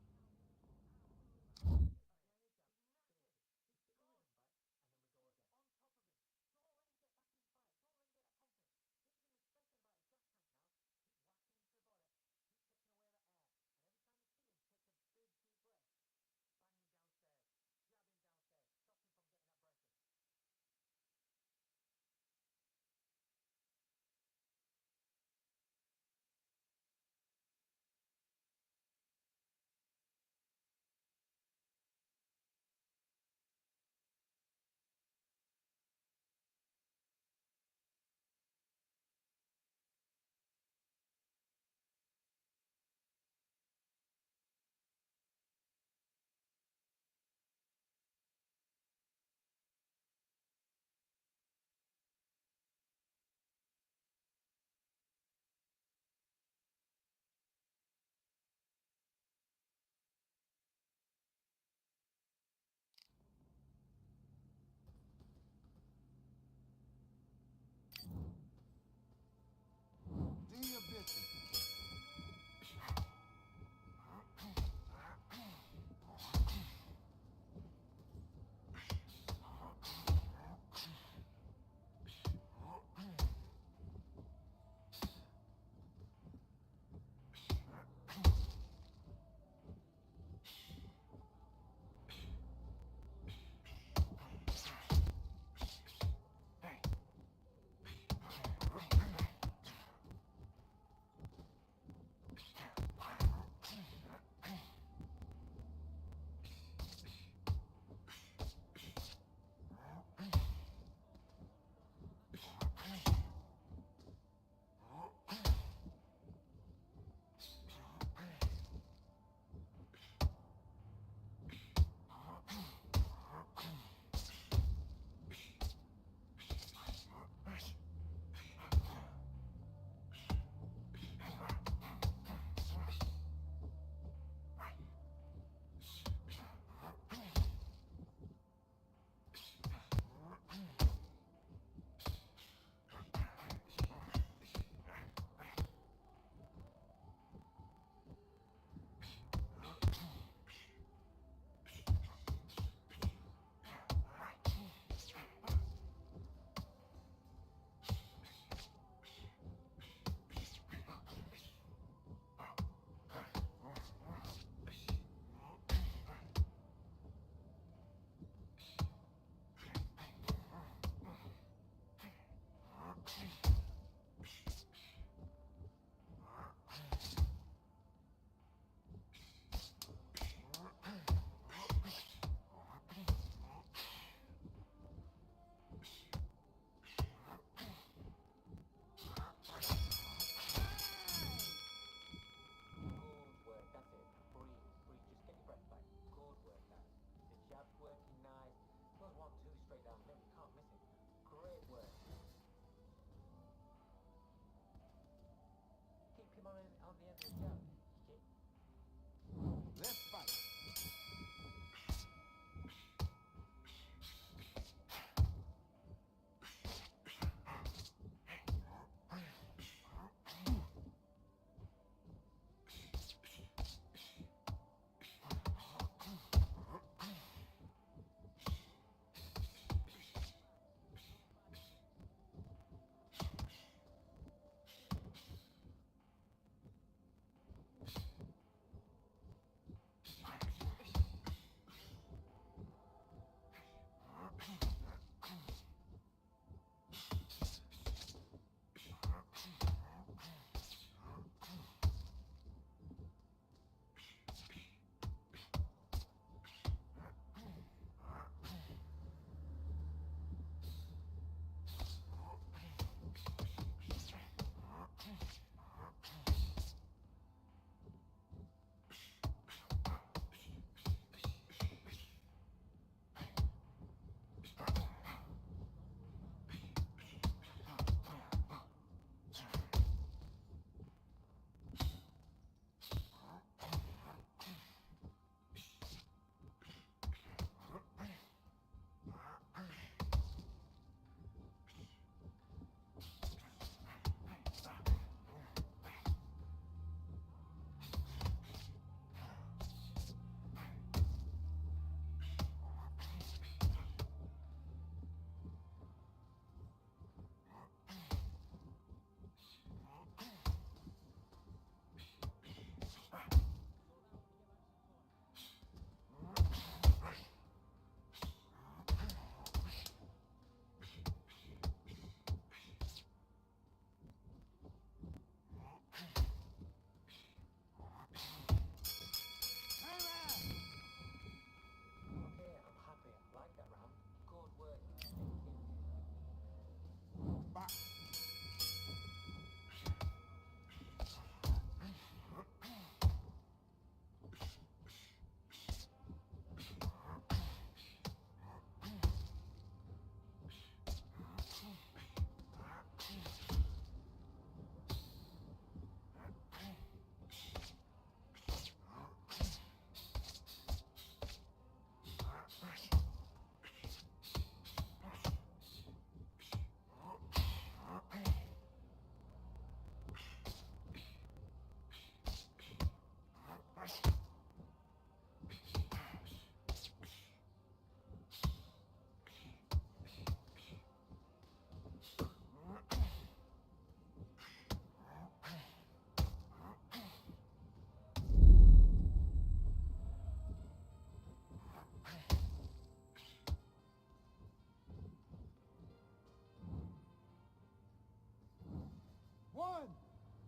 One,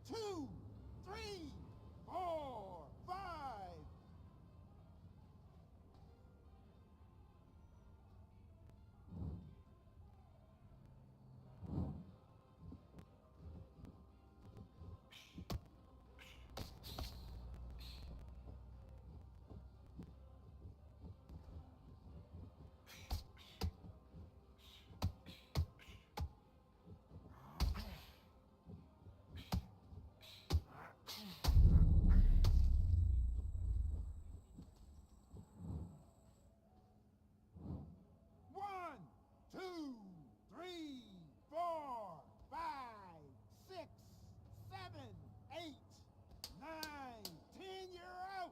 two, three, four, five. One, two, three, four, five, six, seven, 8, 9, 10. You're out.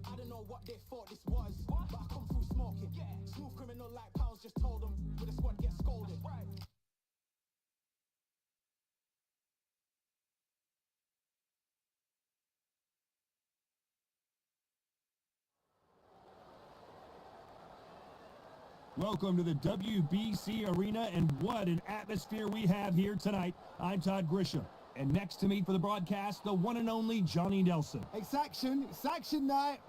I don't know what they thought this was, but I come through smoking. Smooth criminal like pals just told them, with a squad get scolded. Welcome to the WBC Arena, and what an atmosphere we have here tonight. I'm Todd Grisham, and next to me for the broadcast, the one and only Johnny Nelson. It's action night.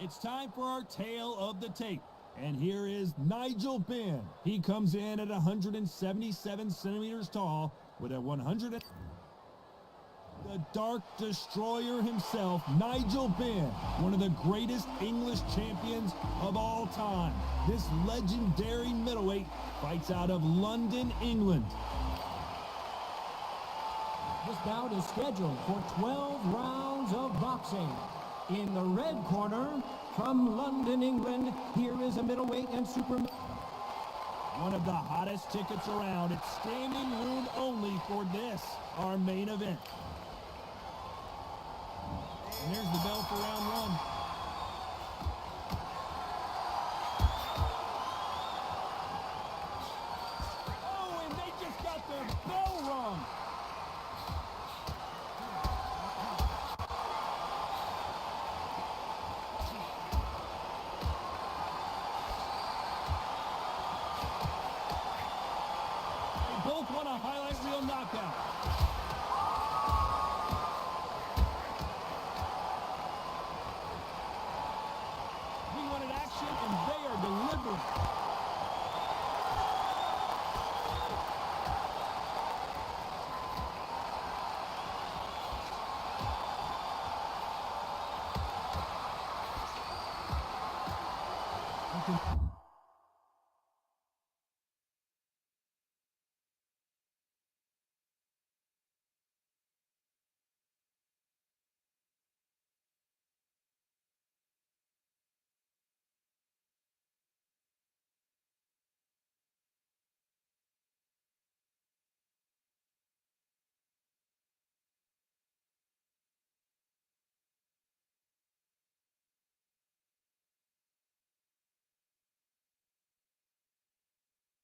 It's time for our tale of the tape, and here is Nigel Benn. He comes in at 177 centimeters tall with a 100. The Dark Destroyer himself, Nigel Benn, one of the greatest English champions of all time. This legendary middleweight fights out of London, England. This bout is scheduled for 12 rounds of boxing. In the red corner, from London, England, here is a middleweight and super... One of the hottest tickets around. It's standing room only for this, our main event. And there's the bell for round one. Oh, and they just got their bell rung. They both want a highlight reel knockout. We wanted action, and they are delivering.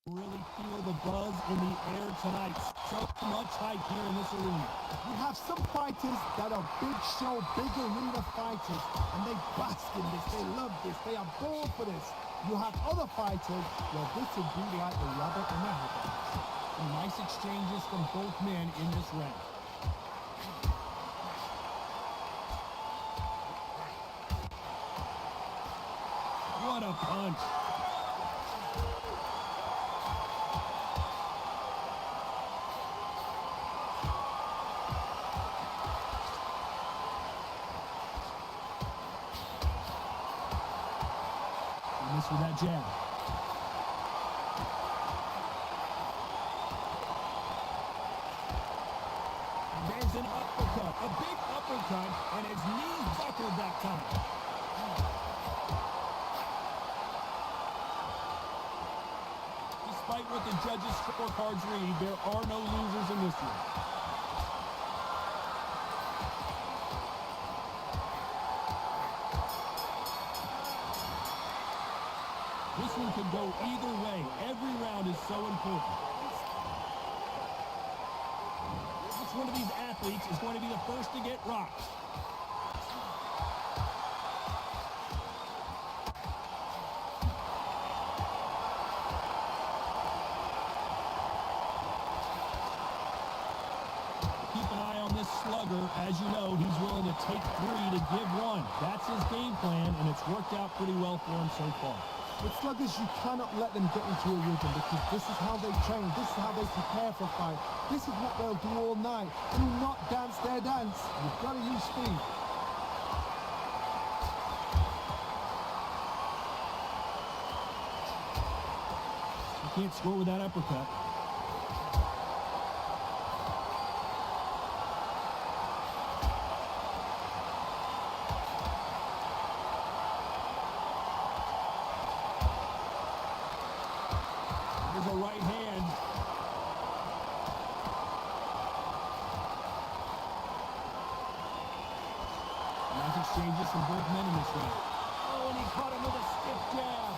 Really feel the buzz in the air tonight. So much hype here in this arena. We have some fighters that are big show, big arena fighters, and they bask in this, they love this, they are born for this. You have other fighters, well, this would be like the rabbit in the headlights. Some nice exchanges from both men in this round. What a punch. Missed with that jab. There's an uppercut, a big uppercut, and his knees buckled that time. what the judges' scorecards read, there are no losers in this one. This one could go either way. Every round is so important. Which one of these athletes is going to be the first to get rocked? Keep an eye on this slugger. As you know, he's willing to take 3 to give 1. That's his game plan, and it's worked out pretty well for him so far. With sluggers, you cannot let them get into a rhythm because this is how they train, this is how they prepare for a fight. This is what they'll do all night. Do not dance their dance. You've got to use speed. You can't score with that uppercut. There's a right hand. Nice exchanges from both men in this round. Oh, and he caught him with a stiff jab.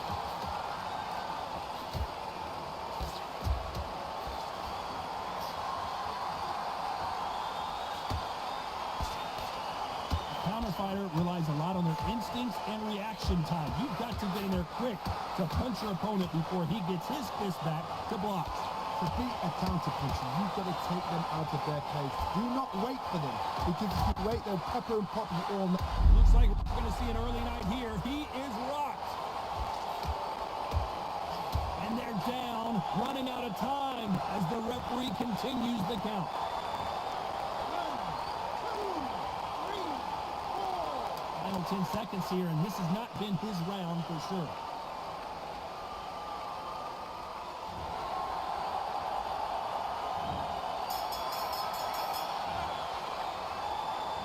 The counter fighter relies a lot on their instincts and reaction time. You've got to get in there quick to punch your opponent before he gets his fist back to block. To beat a counter puncher, you've got to take them out of their pace. Do not wait for them, because if you wait, they'll pepper and pop you all night. Looks like we're going to see an early night here. He is rocked. And they're down, running out of time as the referee continues the count. Final 10 seconds here, and this has not been his round for sure.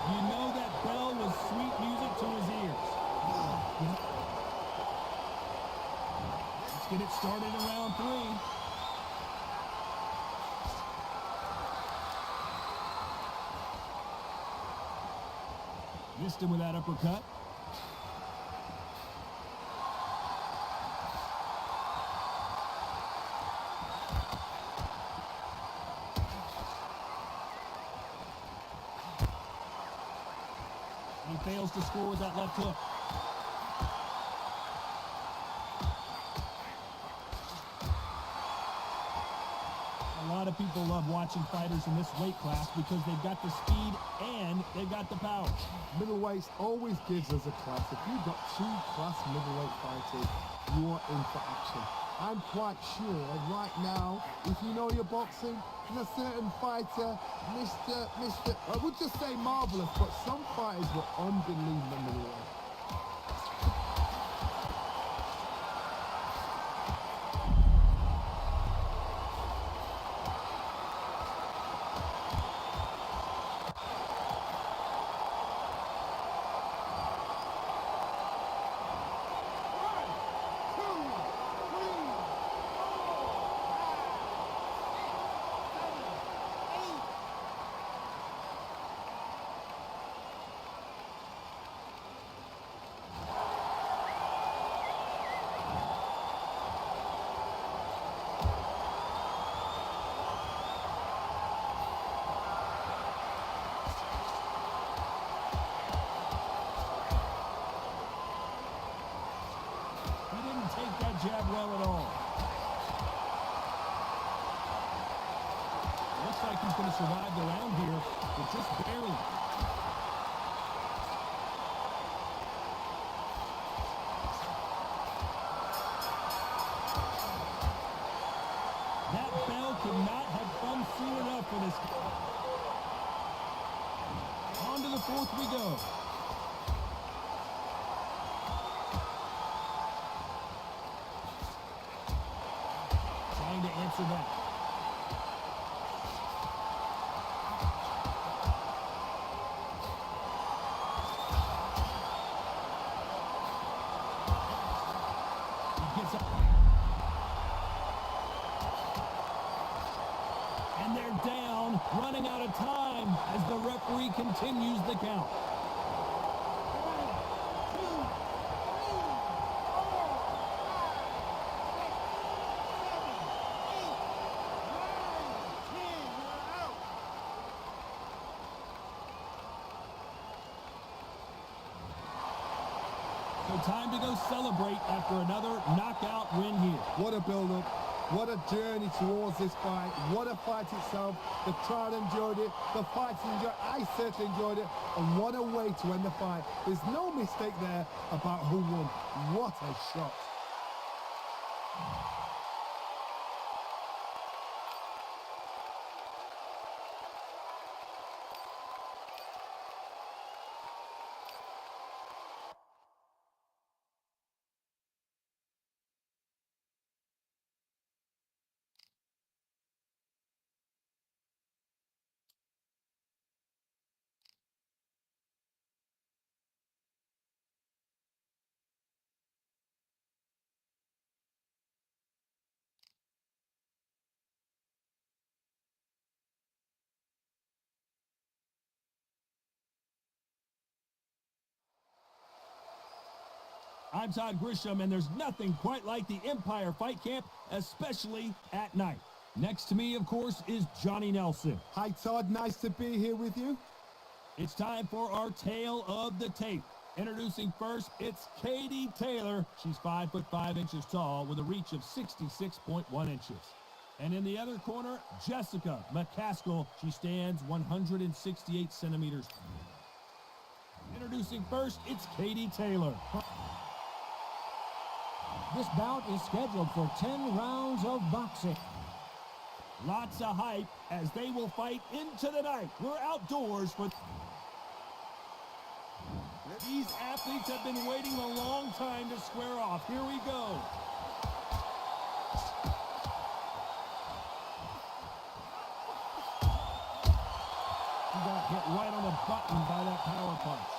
You know that bell was sweet music to his ears. Let's get it started in round 3. Missed him with that uppercut. He fails to score with that left hook. A lot of people love watching fighters in this weight class because they've got the speed and they've got the power. Middleweights always gives us a class. If you've got 2 class middleweight fighters, you are in for action. I'm quite sure right now, if you know your boxing, there's a certain fighter, I would just say marvelous, but some fighters were unbelievable middleweight. Take that jab well at all. Looks like he's going to survive the round here, but just barely. That bell could not have come soon enough for this guy. On to the 4th we go. To answer that. He gets up. as the referee continues the count. So time to go celebrate after another knockout win here. What a build-up. What a journey towards this fight. What a fight itself. The crowd enjoyed it. The fighters enjoyed it. I certainly enjoyed it. And what a way to end the fight. There's no mistake there about who won. What a shot. I'm Todd Grisham, and there's nothing quite like the Empire Fight Camp, especially at night. Next to me, of course, is Johnny Nelson. Hi, Todd. Nice to be here with you. It's time for our tale of the tape. Introducing first, it's Katie Taylor. She's 5'5" tall with a reach of 66.1 inches. And in the other corner, Jessica McCaskill. She stands 168 centimeters. Introducing first, it's Katie Taylor. This bout is scheduled for 10 rounds of boxing. Lots of hype as they will fight into the night. We're outdoors for... These athletes have been waiting a long time to square off. Here we go. He got hit right on the button by that power punch.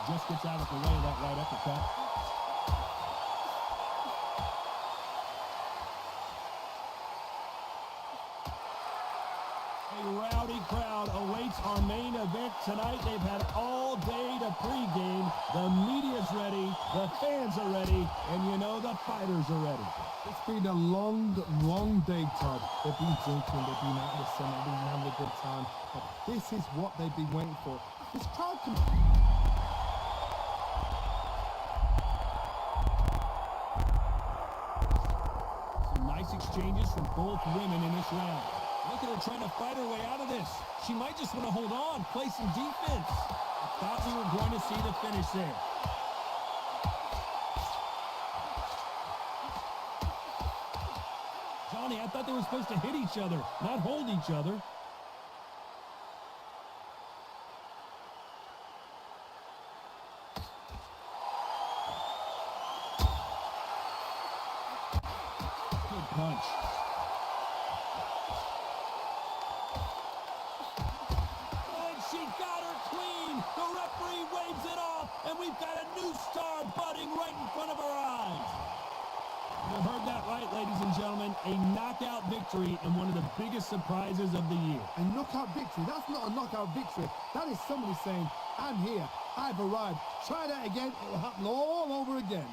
Just gets out of the way of that right uppercut. A rowdy crowd awaits our main event tonight. They've had all day to pregame. The media's ready, the fans are ready, and you know the fighters are ready. It's been a long, long day, Todd. They've been drinking, they've been out in the sun, they've been having a good time. But this is what they've been waiting for. This crowd can... Exchanges from both women in this round. Look at her trying to fight her way out of this. She might just want to hold on, play some defense. I thought we were going to see the finish there. Johnny, I thought they were supposed to hit each other, not hold each other. Punch. And she got her clean. The referee waves it off, and we've got a new star budding right in front of our eyes. You heard that right, ladies and gentlemen. A knockout victory and one of the biggest surprises of the year. A knockout victory? That's not a knockout victory. That is somebody saying, I'm here, I've arrived. Try that again, it will happen all over again.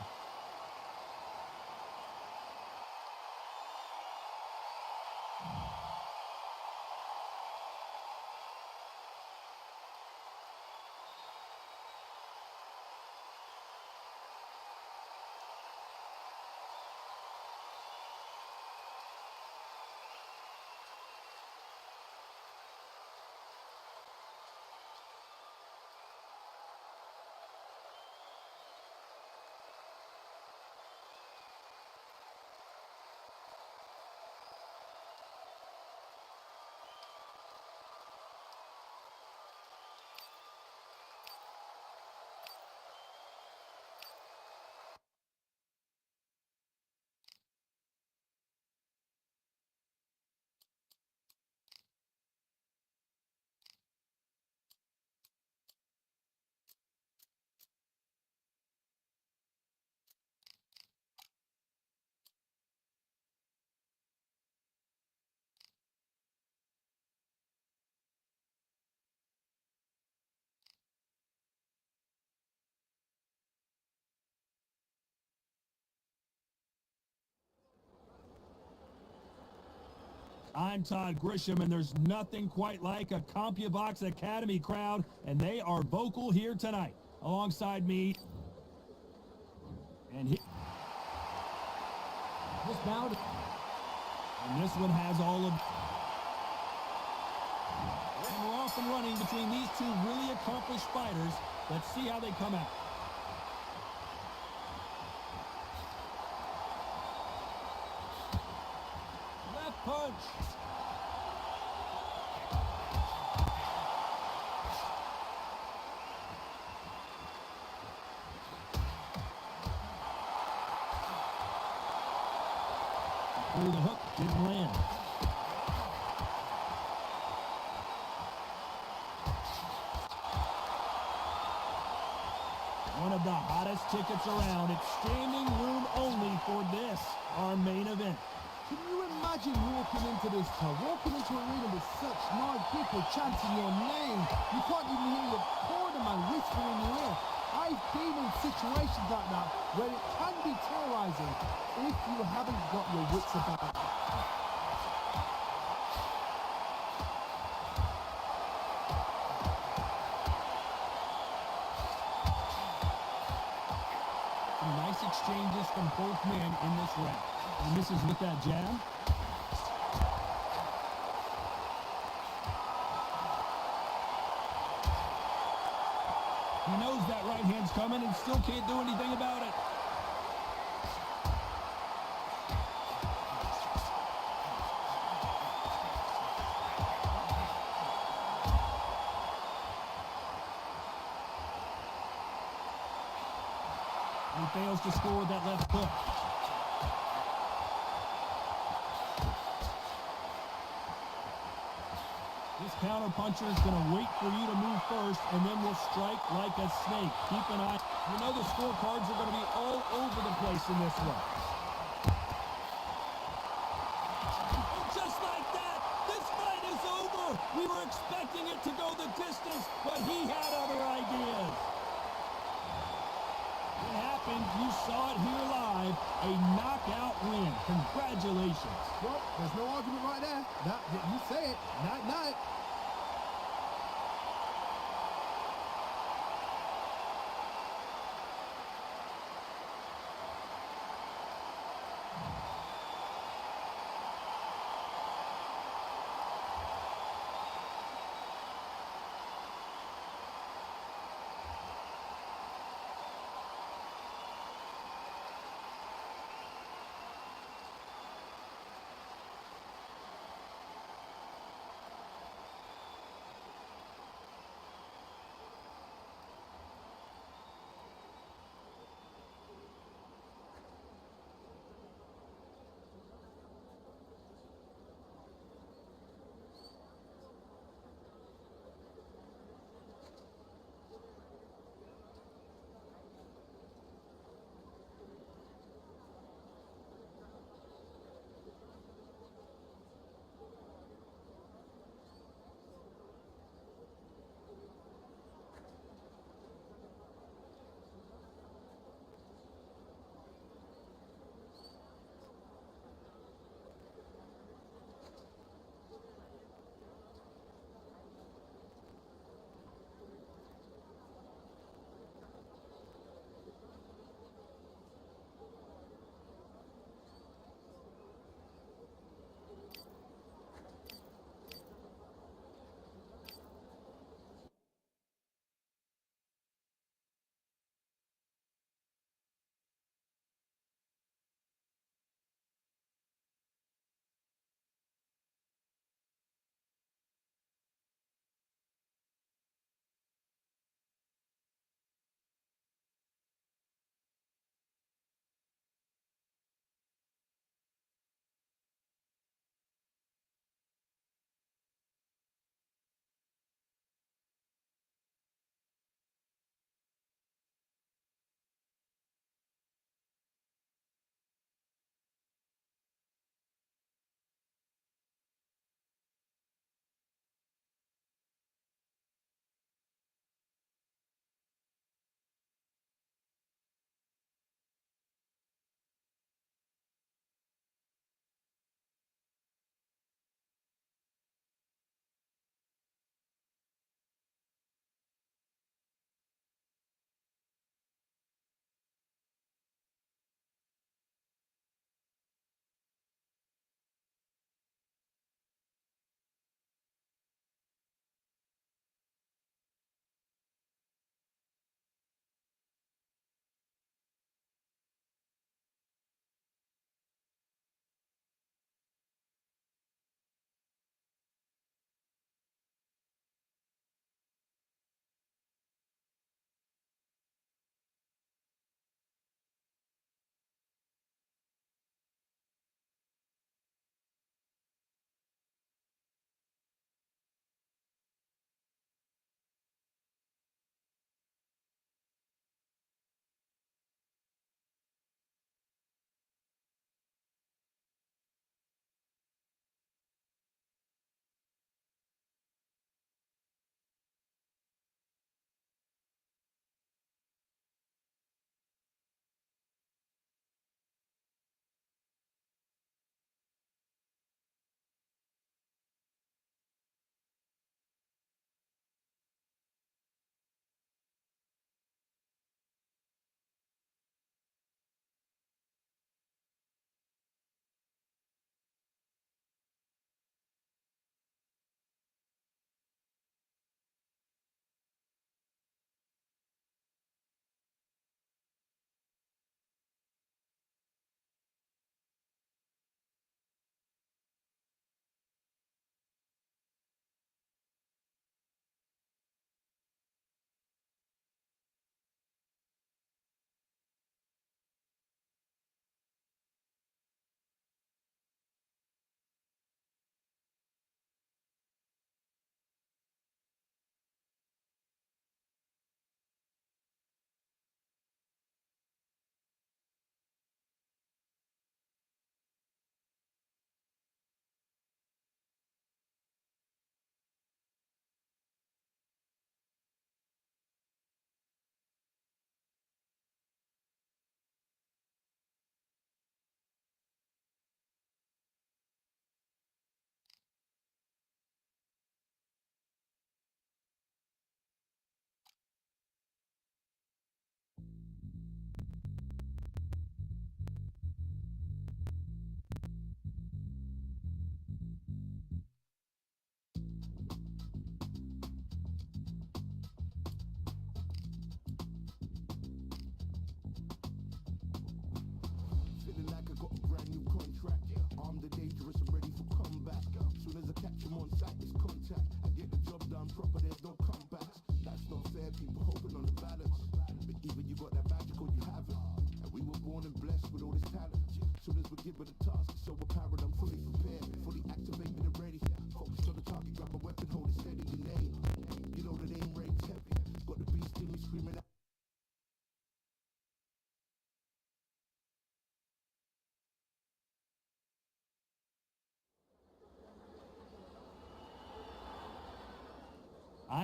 I'm Todd Grisham, and there's nothing quite like a CompuBox Academy crowd, and they are vocal here tonight. Alongside me, and this bout, and this one has all of. And we're off and running between these two really accomplished fighters. Let's see how they come out. Left punch. Through the hook, didn't land. One of the hottest tickets around. It's standing room only for this, our main event. Can you imagine walking into this club, walking into a arena with such large people chanting your name? You can't even hear your cornerman whisper in your ear. I've been in situations like that where it can be terrorizing if you haven't got your wits about you. Nice exchanges from both men in this round. And misses with that jab. He knows that right hand's coming and still can't do anything about it. He fails to score with that left hook. This counter puncher is going to wait for you to move first, and then will strike like a snake. Keep an eye. You know the scorecards are going to be all over the place in this one. Just like that, this fight is over. We were expecting it to go the distance, but he had other ideas. It happened. You saw it here live. A knockout win. Congratulations. Well, there's no argument right there. You say it. Night.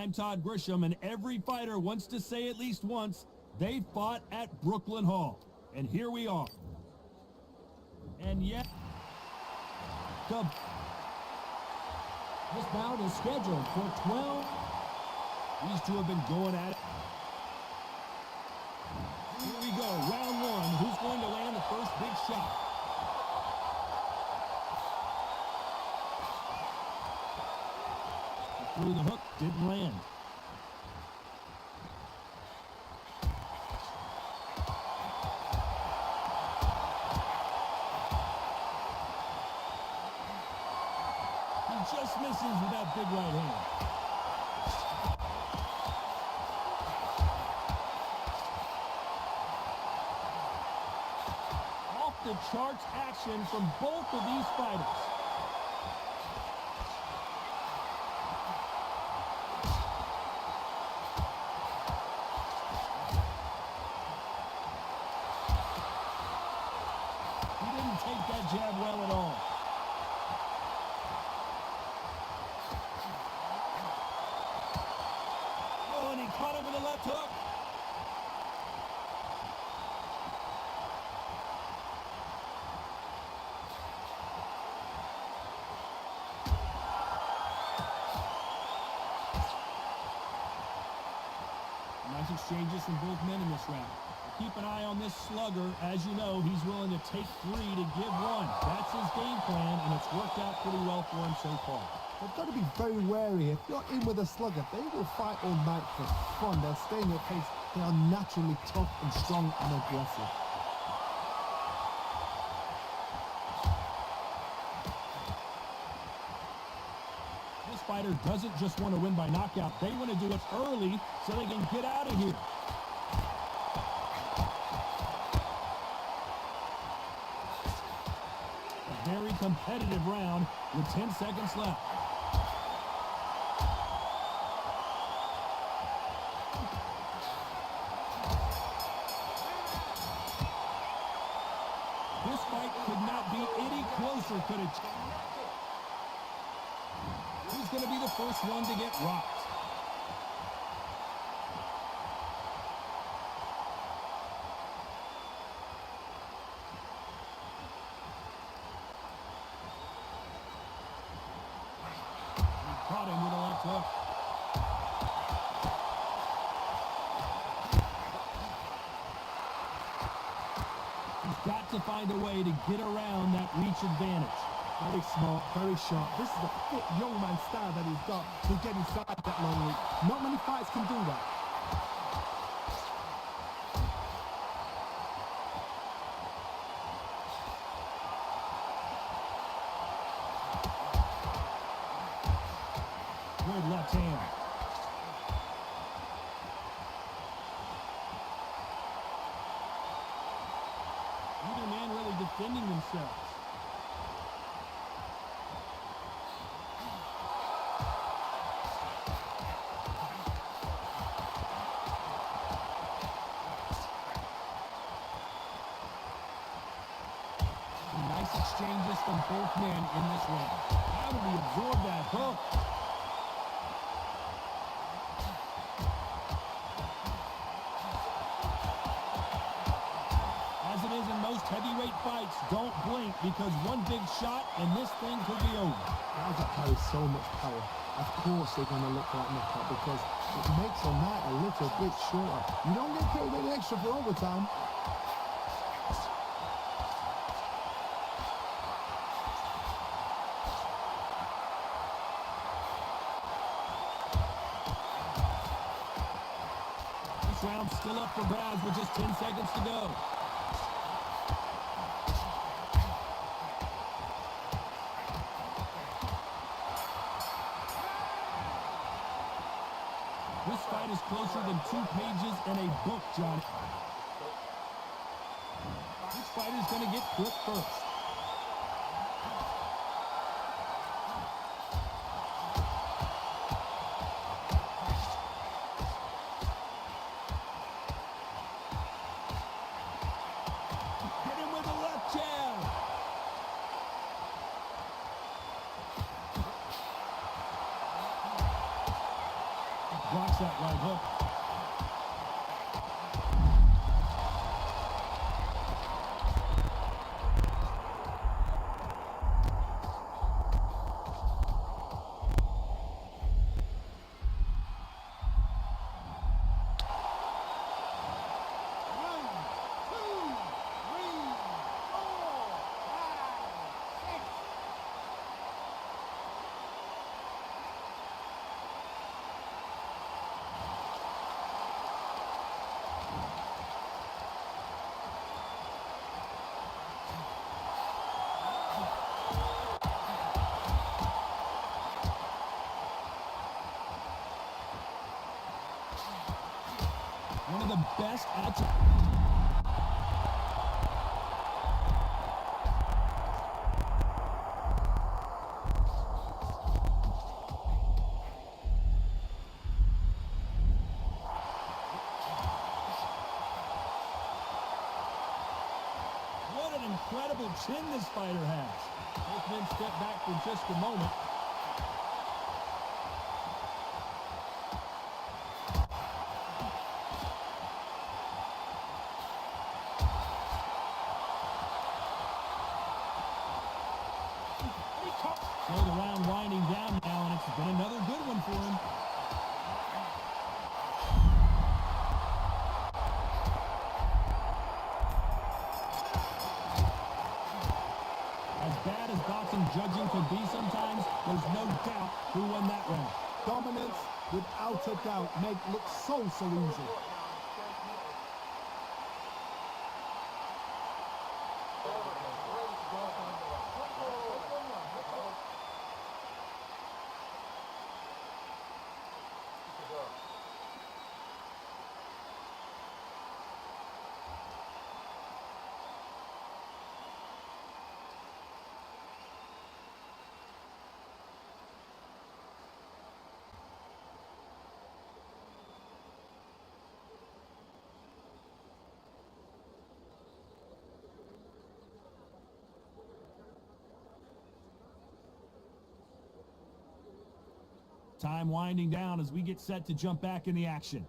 I'm Todd Grisham, and every fighter wants to say at least once they fought at Brooklyn Hall. And here we are. And yet, This bout is scheduled for 12. these two have been going at it. Here we go, round one. Who's going to land the first big shot? Through the hook, didn't land. He just misses with that big right hand. Off the charts action from both of these fighters. He didn't take that jab well at all. Oh, and he caught him with a left hook. Nice exchanges from both men in this round. Keep an eye on this slugger. As you know, he's willing to take three to give one. That's his game plan, and it's worked out pretty well for him so far. They've got to be very wary. If you're in with a slugger, they will fight all night for fun. They'll stay in your face. They are naturally tough and strong and aggressive. This fighter doesn't just want to win by knockout. They want to do it early so they can get out of here. A very competitive round with 10 seconds left. This fight could not be any closer, could it? Who's going to be the first one to get rocked? He caught him with a left hook. He's got to find a way to get around that reach advantage. Very smart, very sharp. This is a fit young man style that he's got to get inside that long reach. Not many fights can do that. Good left hand. Neither man really defending themselves. Nice exchanges from both men in this round. How did he absorb that hook? As it is in most heavyweight fights, don't blink because one big shot and this thing could be over. Guys that carry so much power, of course they're going to look like knockout because it makes a night a little bit shorter. You don't get paid any extra for overtime. This round's still up for grabs with just 10 seconds to go. This fight is closer than 2 pages in a book, Johnny. Which fighter's going to get clipped first? Hit him with a left jab. blocks that right hook. One of the best What an incredible chin this fighter has. Both men step back for just a moment. So the round winding down now, and it's been another good one for him. As bad as boxing judging could be sometimes, there's no doubt who won that round. Dominance, without a doubt, make it look so easy. Time winding down as we get set to jump back in the action.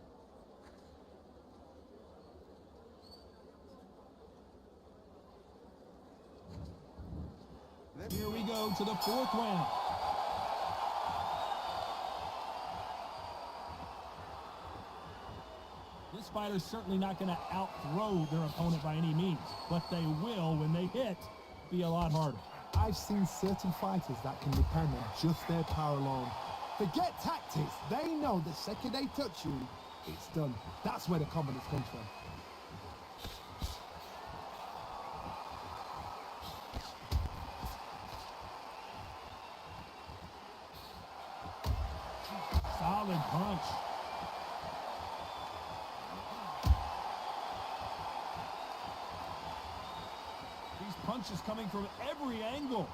Here we go to the fourth round. This fighter's certainly not going to out-throw their opponent by any means, but they will, when they hit, be a lot harder. I've seen certain fighters that can depend on just their power alone. Forget tactics. They know the second they touch you, it's done. That's where the confidence comes from. Solid punch. These punches coming from every angle.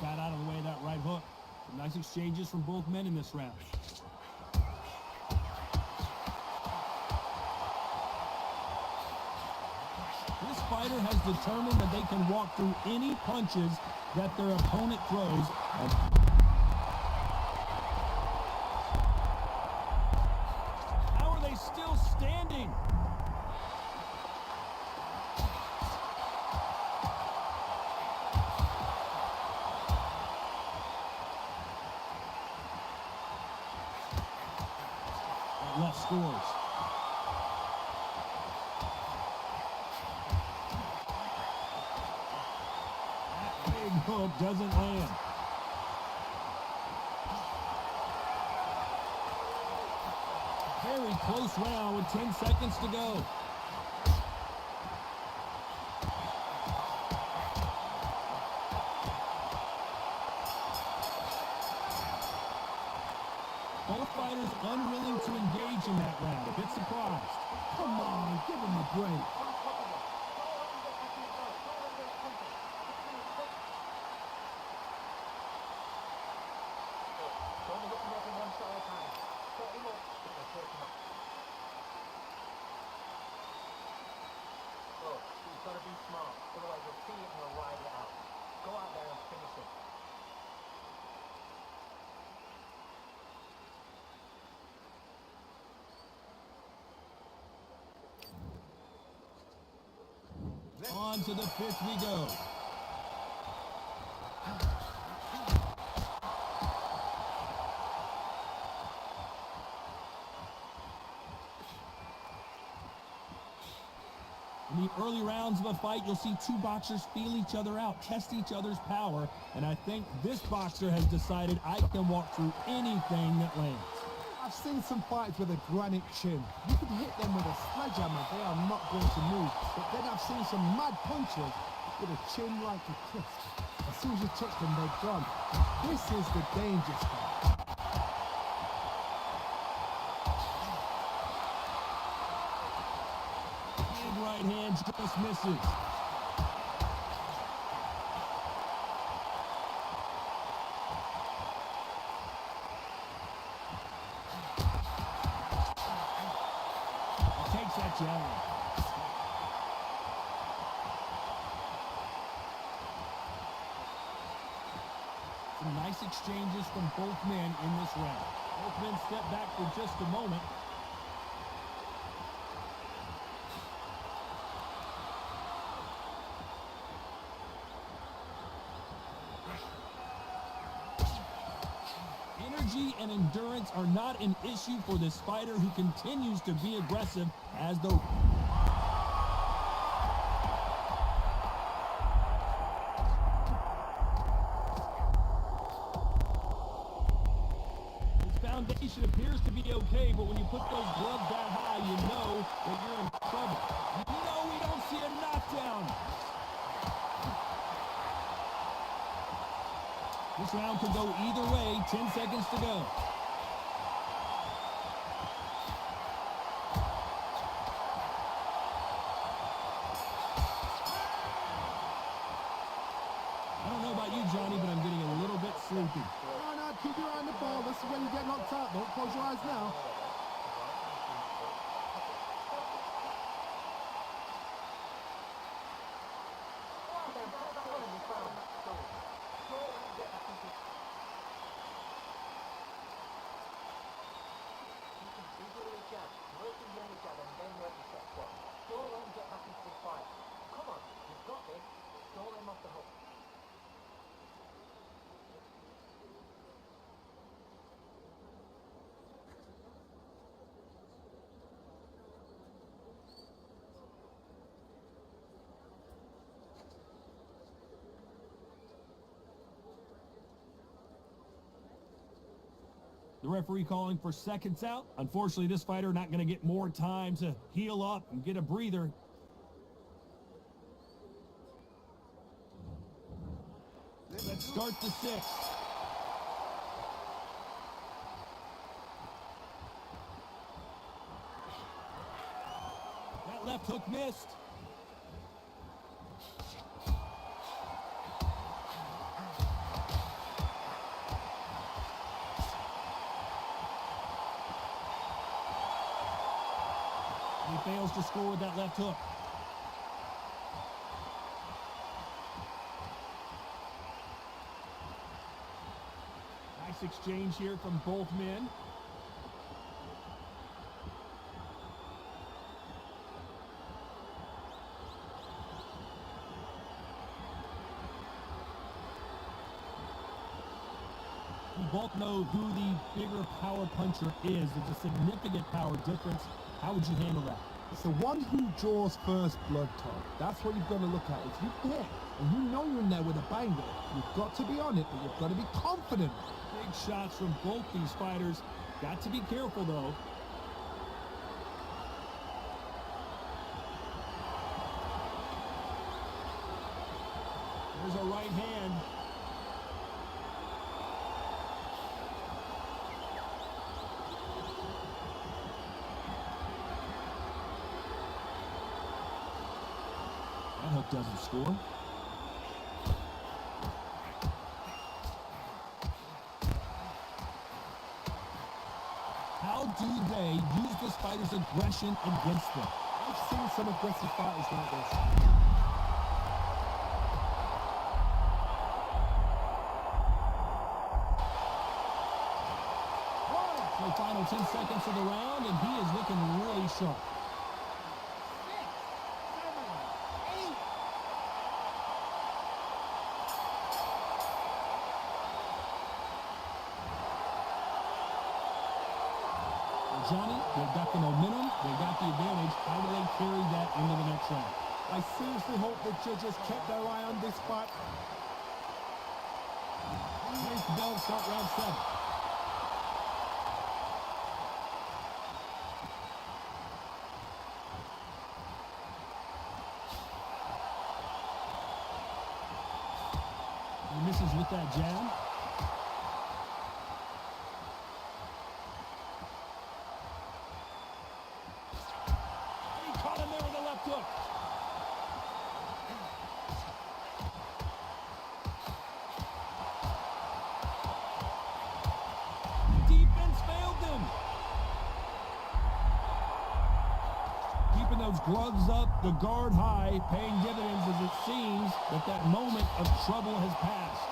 Got out of the way of that right hook. Some nice exchanges from both men in this round. This fighter has determined that they can walk through any punches that their opponent throws. How are they still standing? Left scores. That big hook doesn't land. Very close round with 10 seconds to go. Both fighters unwilling to engage in that round. A bit surprised. Come on, give him a break. gotta be smart, otherwise you'll see it and you'll ride it out. Go out there and finish it. On to the fifth we go. In the early rounds of a fight, you'll see two boxers feel each other out, test each other's power, and I think this boxer has decided I can walk through anything that lands. I've seen some fights with a granite chin. You could hit them with a sledgehammer, they are not going to move. But then I've seen some mad punchers with a chin like a crisp. As soon as you touch them, they're gone. This is the dangerous fight. Big right hand just misses. Takes that challenge. Some nice exchanges from both men in this round. Both men step back for just a moment. Energy and endurance are not an issue for this fighter who continues to be aggressive as the his foundation appears to be okay, but when you put those gloves that high, you know that you're in trouble. No, we don't see a knockdown. This round could go either way. 10 seconds to go. I don't know about you, Johnny, but I'm getting a little bit sleepy. No, keep your eye on the ball. This is when you get knocked out. Don't close your eyes now. Well then, that's all you found that stone. Go and get back into it. You can easily a jab, work in the jab and then work the set spot. Go and get back into the fight. Come on, you've got this. Don't let him off the hook. The referee calling for seconds out. Unfortunately, this fighter not going to get more time to heal up and get a breather. Let's start the sixth. That left hook missed. He fails to score with that left hook. Nice exchange here from both men. We both know who the bigger power puncher is. It's a significant power difference. How would you handle that? It's the one who draws first blood, Tom. That's what you've got to look at. If you hit and you know you're in there with a banger, you've got to be on it, but you've got to be confident. Big shots from both these fighters. Got to be careful, though. There's a right hand. That hook doesn't score. How do they use this fighter's aggression against them? I've seen some aggressive fighters like this. The final 10 seconds of the round, and he is looking really sharp. Johnny, they've got the momentum, they've got the advantage. How do they carry that into the next round? I seriously hope the judges kept their eye on this fight. Here's the bell to start round 7. He misses with that jab. Defense failed them. Keeping those gloves up, the guard high, paying dividends as it seems that moment of trouble has passed.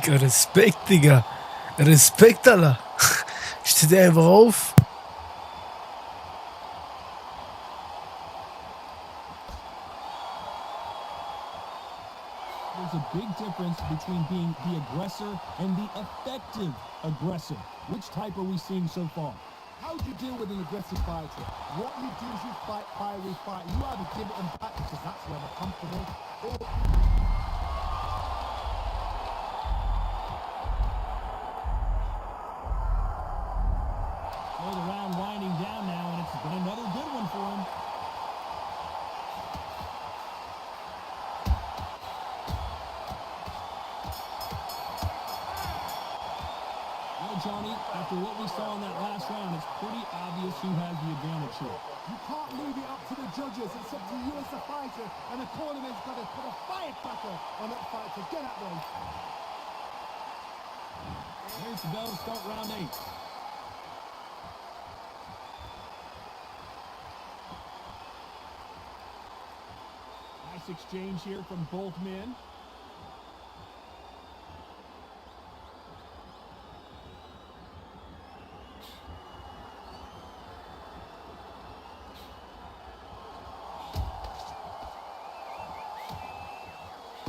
Digga, Respekt, Digga. Respekt, Alter. Steht der einfach auf? There's a big difference between being the aggressor and the effective aggressor. Which type are we seeing so far? How do you deal with an aggressive fighter? What you do is you fight, fiery fight. You either give it them back because that's where they're comfortable, or... Well, the round winding down now, and it's been another good one for him. Well, Johnny, after what we saw in that last round, it's pretty obvious who has the advantage here. You can't leave it up to the judges. It's up to you as the fighter, and the cornerman's got to put a firecracker on that fighter. Get at them. Here's the bell to start round 8. Nice exchange here from both men.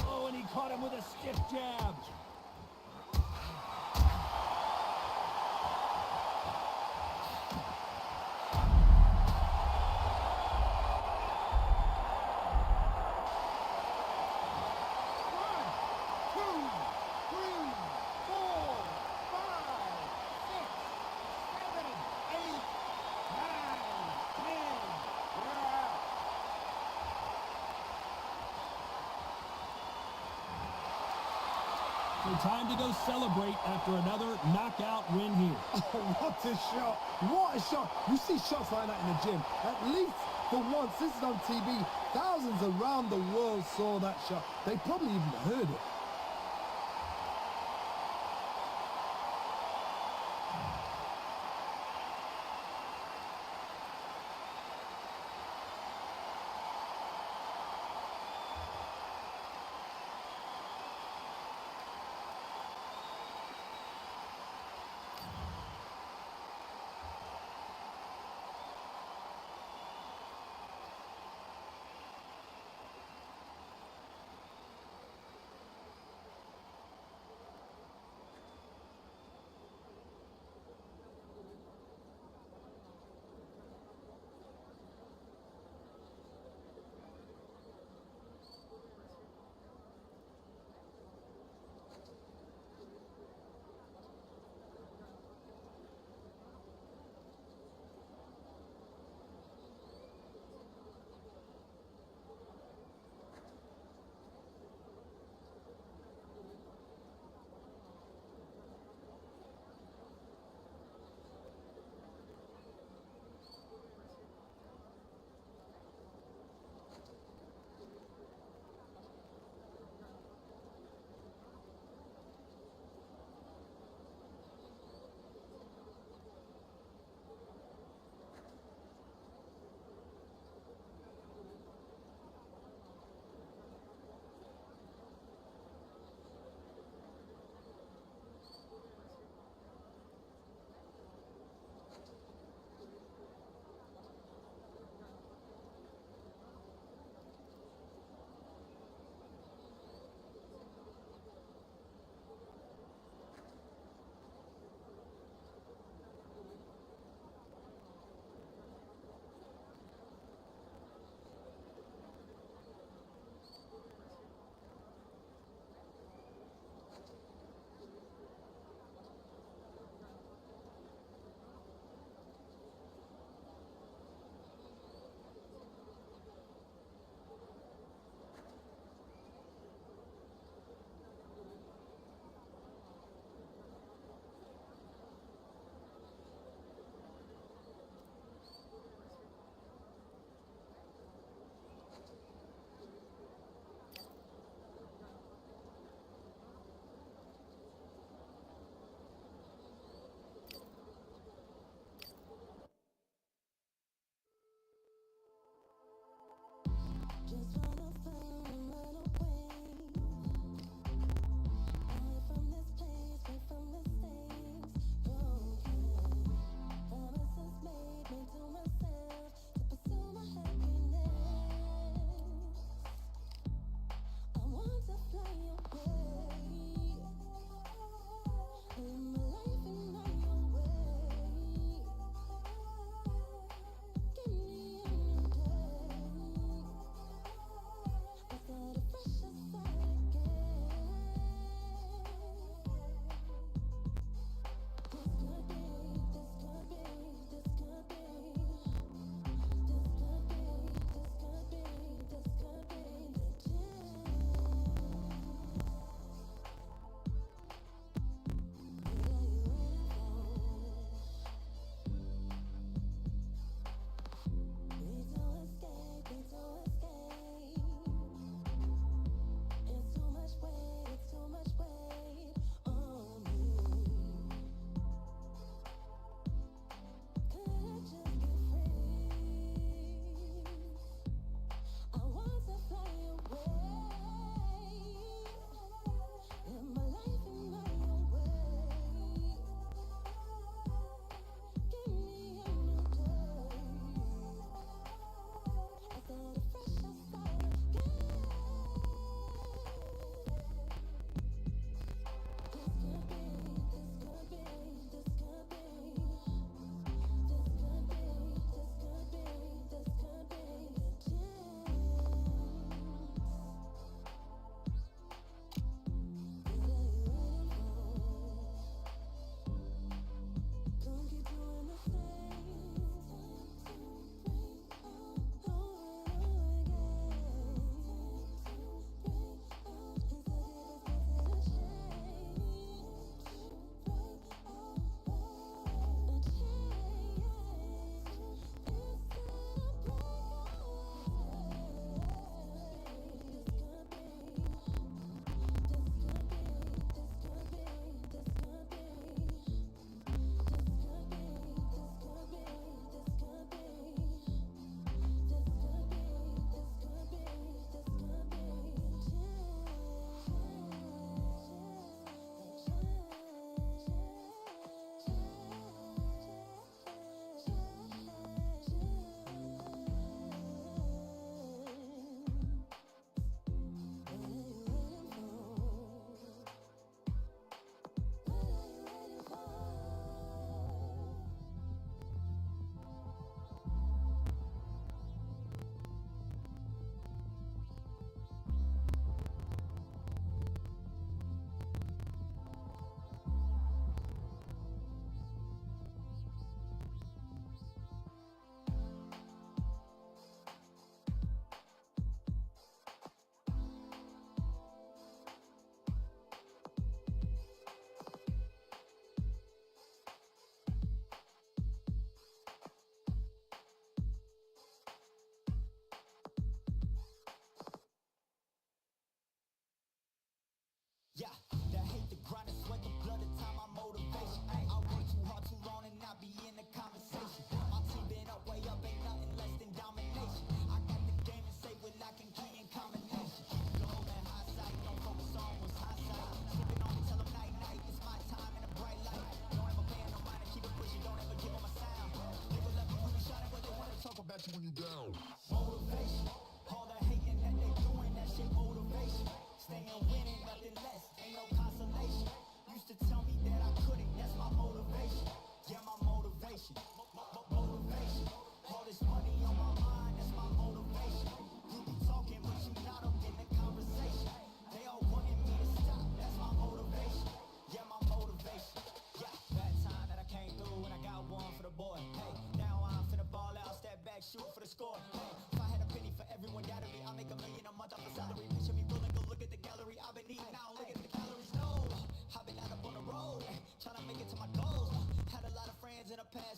Oh, and he caught him with a stiff jab. So time to go celebrate after another knockout win here. What a shot. What a shot. You see shots like that in the gym. At least for once, this is on TV. Thousands around the world saw that shot. They probably even heard it.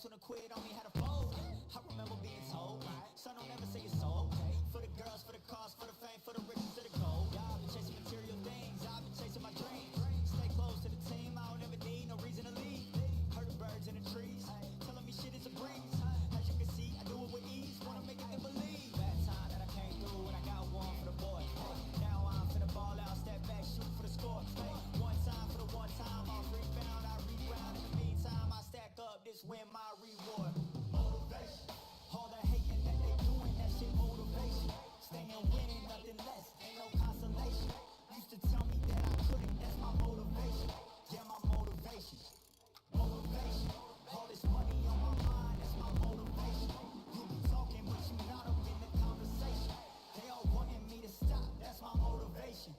last one to quit, only had a fold. I remember being told, son, don't ever say you're sold. For the girls, for the cars, for the fame, for the riches, for the gold. Yeah, I've been chasing material things, I've been chasing my dreams. Stay close to the team, I don't ever need no reason to leave. Heard the birds in the trees, telling me shit is a breeze. As you can see, I do it with ease, wanna make it believe. Bad time that I came through and I got one for the boy. Now I'm finna ball out, step back, shoot for the score. One time for the one time, I'll rebound, I rebound. In the meantime, I stack up, this win my reward. Motivation, all the hating that they doing, that shit motivation. Staying winning, nothing less, ain't no consolation. Used to tell me that I couldn't, that's my motivation. Yeah, my motivation. Motivation, all this money on my mind, that's my motivation. You be talking, but you not up in the conversation. They all wanting me to stop, that's my motivation.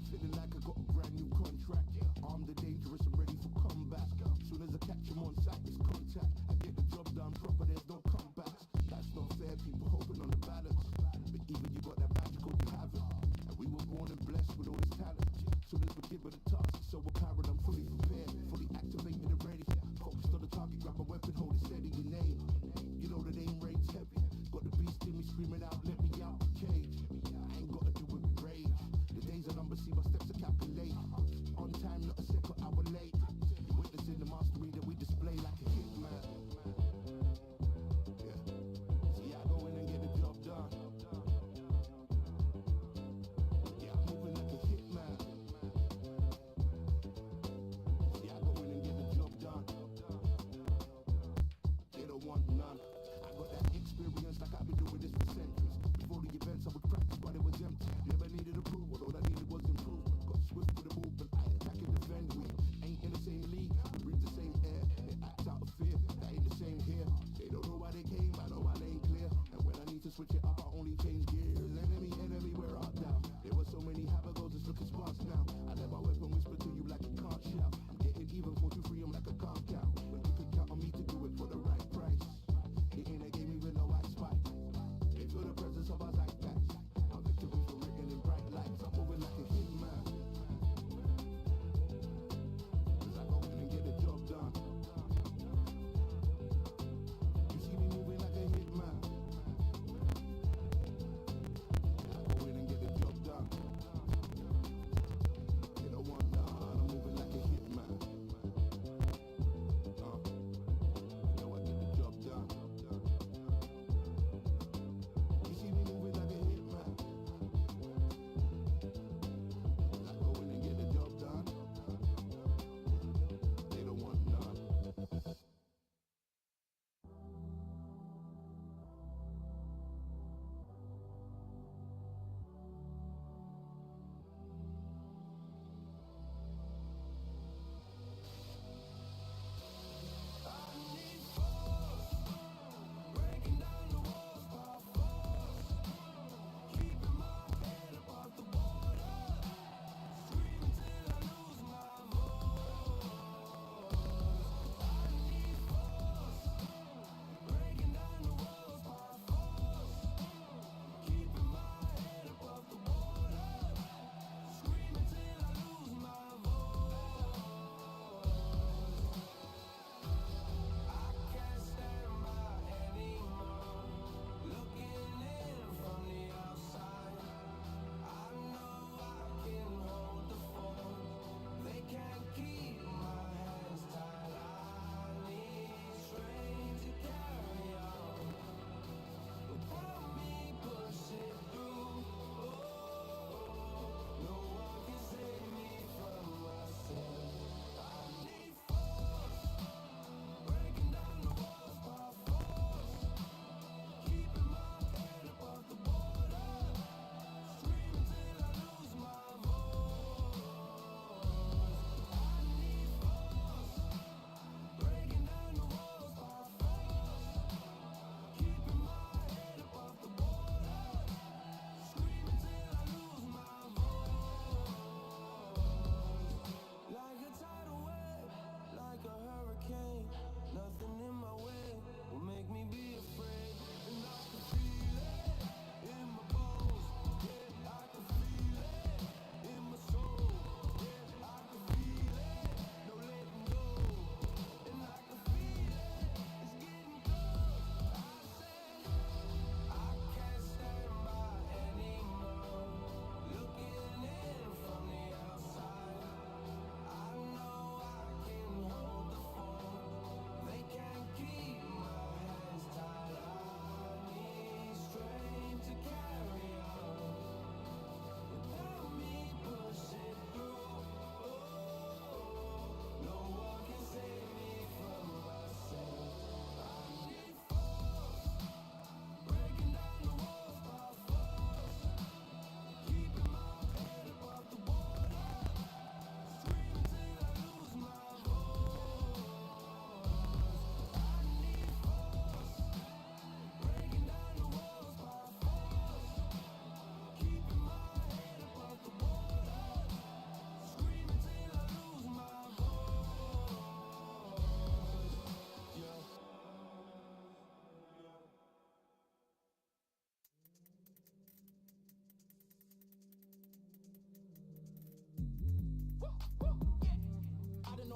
Feeling like I got a brand new contract. Armed and dangerous and ready for comeback. Soon as I catch him on sight, it's contact. I get the job done proper, there's no comebacks. That's not fair, people hoping on the balance. But even you got that magical, you have it. And we were born and blessed with all this talent. Soon as we're given a task, it's so apparent I'm fully prepared. Fully activated and ready. Focused on the target, grab my weapon, hold it steady, your name. You know that aim rate's heavy. Got the beast in me screaming out, let me out the cage. I ain't gotta do it with rage. The days are numbered, see my steps are calculate. On time, not a second hour late. Witnessing the mastery that we display like a hitman. Yeah. See, I go in and get the job done. Yeah, I'm moving like a hitman.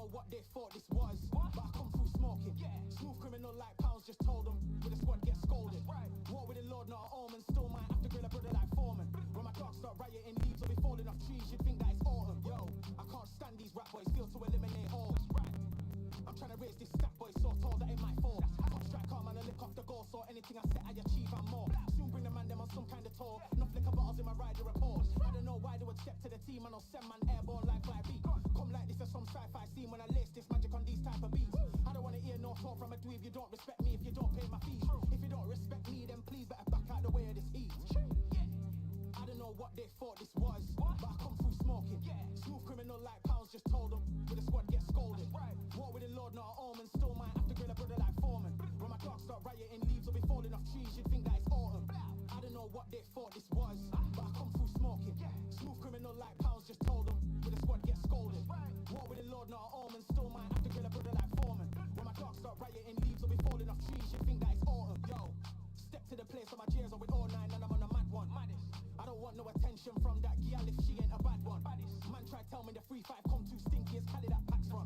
know what they thought this was, but I come through smoking. Smooth criminal like pounds, just told them with a squad get scolded. War with the Lord, not an omen. Still might have to grill a brother like Foreman. When my dogs start rioting, leaves will be falling off trees. You'd think that it's autumn. Yo, I can't stand these rap boys. Feel to eliminate all. I'm trying to raise this stack boy so tall that it might fall. Top strike arm and I lick off the goal, so anything I set I achieve and more. Soon bring the man them on some kind of tour. No flicker bottles in my rider report. I don't know why they would step to the team and I'll send man airborne like fly beat. Come like this as some sci-fi scene when I lace this magic on these type of beats. I don't wanna hear no talk from a dweeb. You don't respect me if you don't pay my fees. If you don't respect me, then please better back out the way of this heat. I don't know what they thought this was, but I come through smoking. Smooth criminal like pounds, just told them with a squad get scolded. War with the Lord, not an omen. Still might have to grill a brother like Foreman. When my dogs start rioting, leaves will be falling off trees. You'd think that it's autumn. I don't know what they thought this was, but I come through smoking. Smooth criminal like pounds, just told them with a squad get scolded. War with the Lord, not an omen. Still might have to grill a brother like Foreman. When my dogs start rioting, leaves will be falling off trees. You'd think that it's autumn. Yo, step to the place where my cheers are with all nine and I'm on a mad one. I don't want no attention from that girl if she ain't a bad one. Man try tell me the 3-5 come too stinky as Cali that packs from.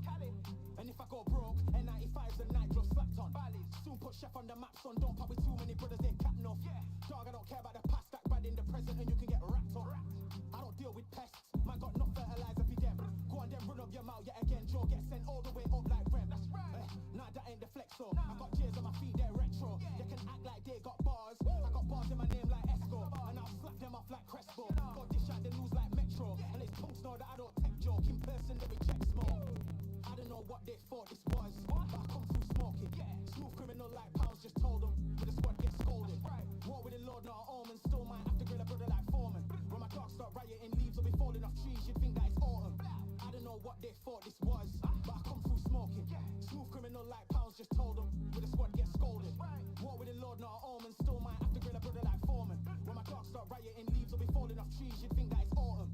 And if I go broke, N95's the nitro slapped on. Soon put chef on the map, son. Don't pop with too many brothers, they cap off. Dog, I don't care about the past, that bad in the present and you can get wrapped up. I don't deal with pests, man got no fertilizer for them. Go on then run up your mouth yet again. Joe get sent all the way up like Rem. Nah, that ain't the flexo. I got cheers on my feet, they're retro. They can act like they got bars. I got bars in my name like Esco. And I'll slap them off like Crespo. Got dish out the news like Metro. And it's punks know that I don't tech joke. In person, they reject smoke. I don't know what they thought this was, but I come through smoking. Smooth criminal like pounds, just told them with a squad get scolded. War with the Lord, not an omen. Still might have to grill a brother like Foreman. When my dogs start rioting, leaves will be falling off trees. You'd think that it's autumn. I don't know what they thought this was, but I come through smoking. Smooth criminal like pounds, just told them with a squad get scolded. War with the Lord, not an omen. Still might have to grill a brother like Foreman. When my dogs start rioting, leaves will be falling off trees. You'd think that it's autumn.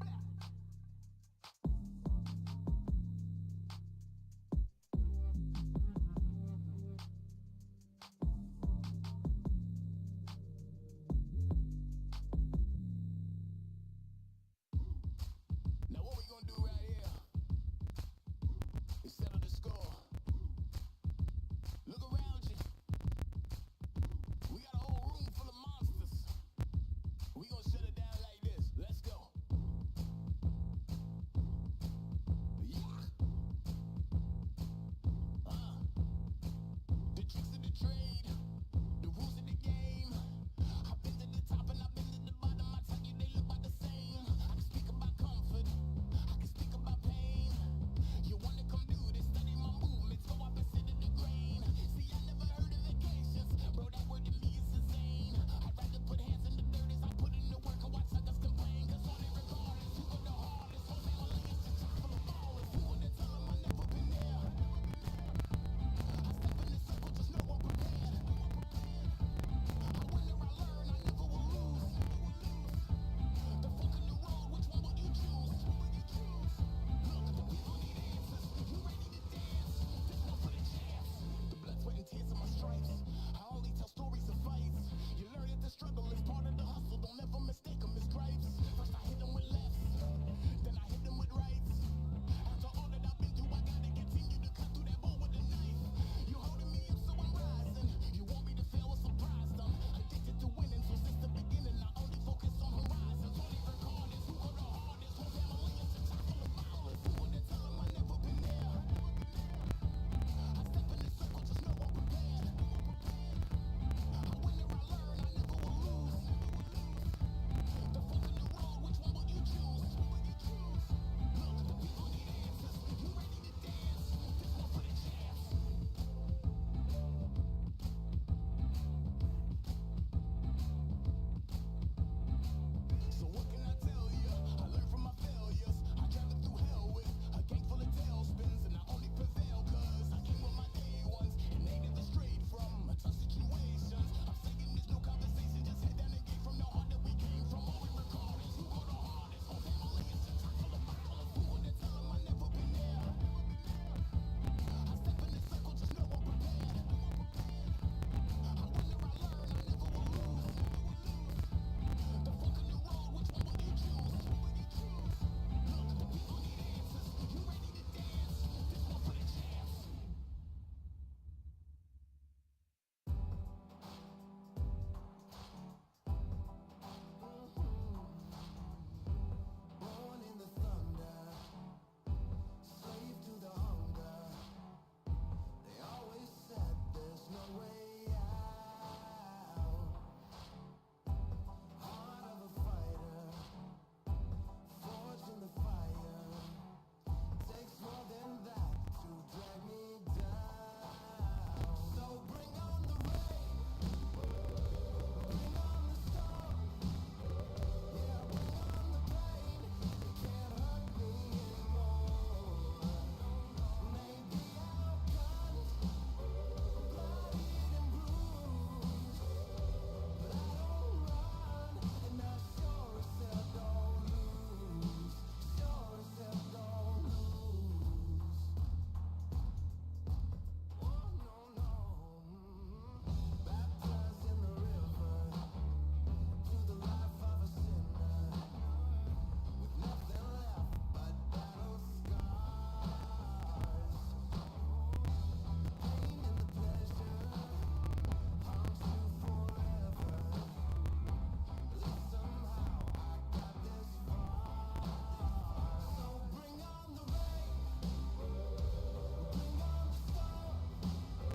Now what we gonna do right here is settle the score. Look around you. We got a whole room full of monsters. We gonna shut it down like this. Let's go.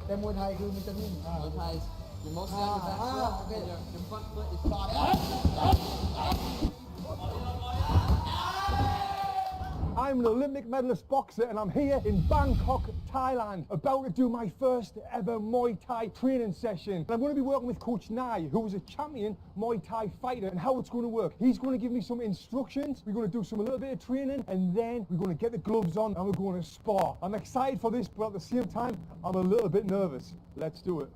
แต่มวยไทยคือมันจะนิ่ม Muay Thai is you're mostly on your back foot okay. and your front foot is I'm an Olympic medalist boxer and I'm here in Bangkok, Thailand, about to do my first ever Muay Thai training session. And I'm going to be working with Coach Nai, who is a champion Muay Thai fighter, and how it's going to work. He's going to give me some instructions, we're going to do a little bit of training, and then we're going to get the gloves on and we're going to spar. I'm excited for this, but at the same time, I'm a little bit nervous. Let's do it.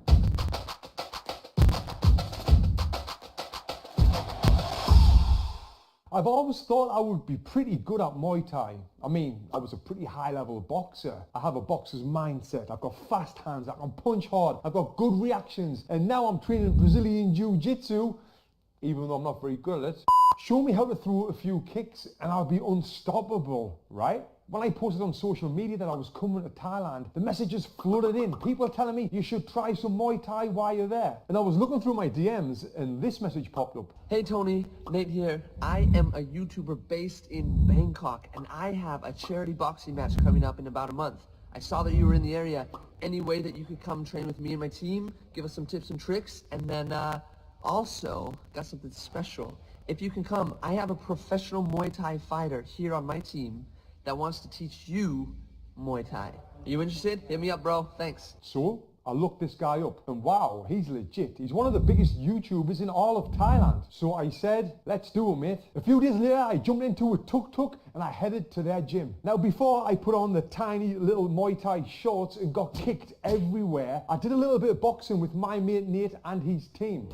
I've always thought I would be pretty good at Muay Thai. I mean, I was a pretty high-level boxer. I have a boxer's mindset. I've got fast hands. I can punch hard. I've got good reactions. And now I'm training Brazilian Jiu-Jitsu, even though I'm not very good at it. Show me how to throw a few kicks and I'll be unstoppable, right? When I posted on social media that I was coming to Thailand, the messages flooded in. People telling me you should try some Muay Thai while you're there. And I was looking through my DMs and this message popped up. Hey Tony, Nate here. I am a YouTuber based in Bangkok and I have a charity boxing match coming up in about a month. I saw that you were in the area. Any way that you could come train with me and my team, give us some tips and tricks, and then also got something special. If you can come, I have a professional Muay Thai fighter here on my team that wants to teach you Muay Thai. Are you interested? Hit me up, bro. Thanks. So I looked this guy up and wow, he's legit. He's one of the biggest YouTubers in all of Thailand. So I said, let's do it, mate. A few days later, I jumped into a tuk-tuk and I headed to their gym. Now, before I put on the tiny little Muay Thai shorts and got kicked everywhere, I did a little bit of boxing with my mate Nate and his team.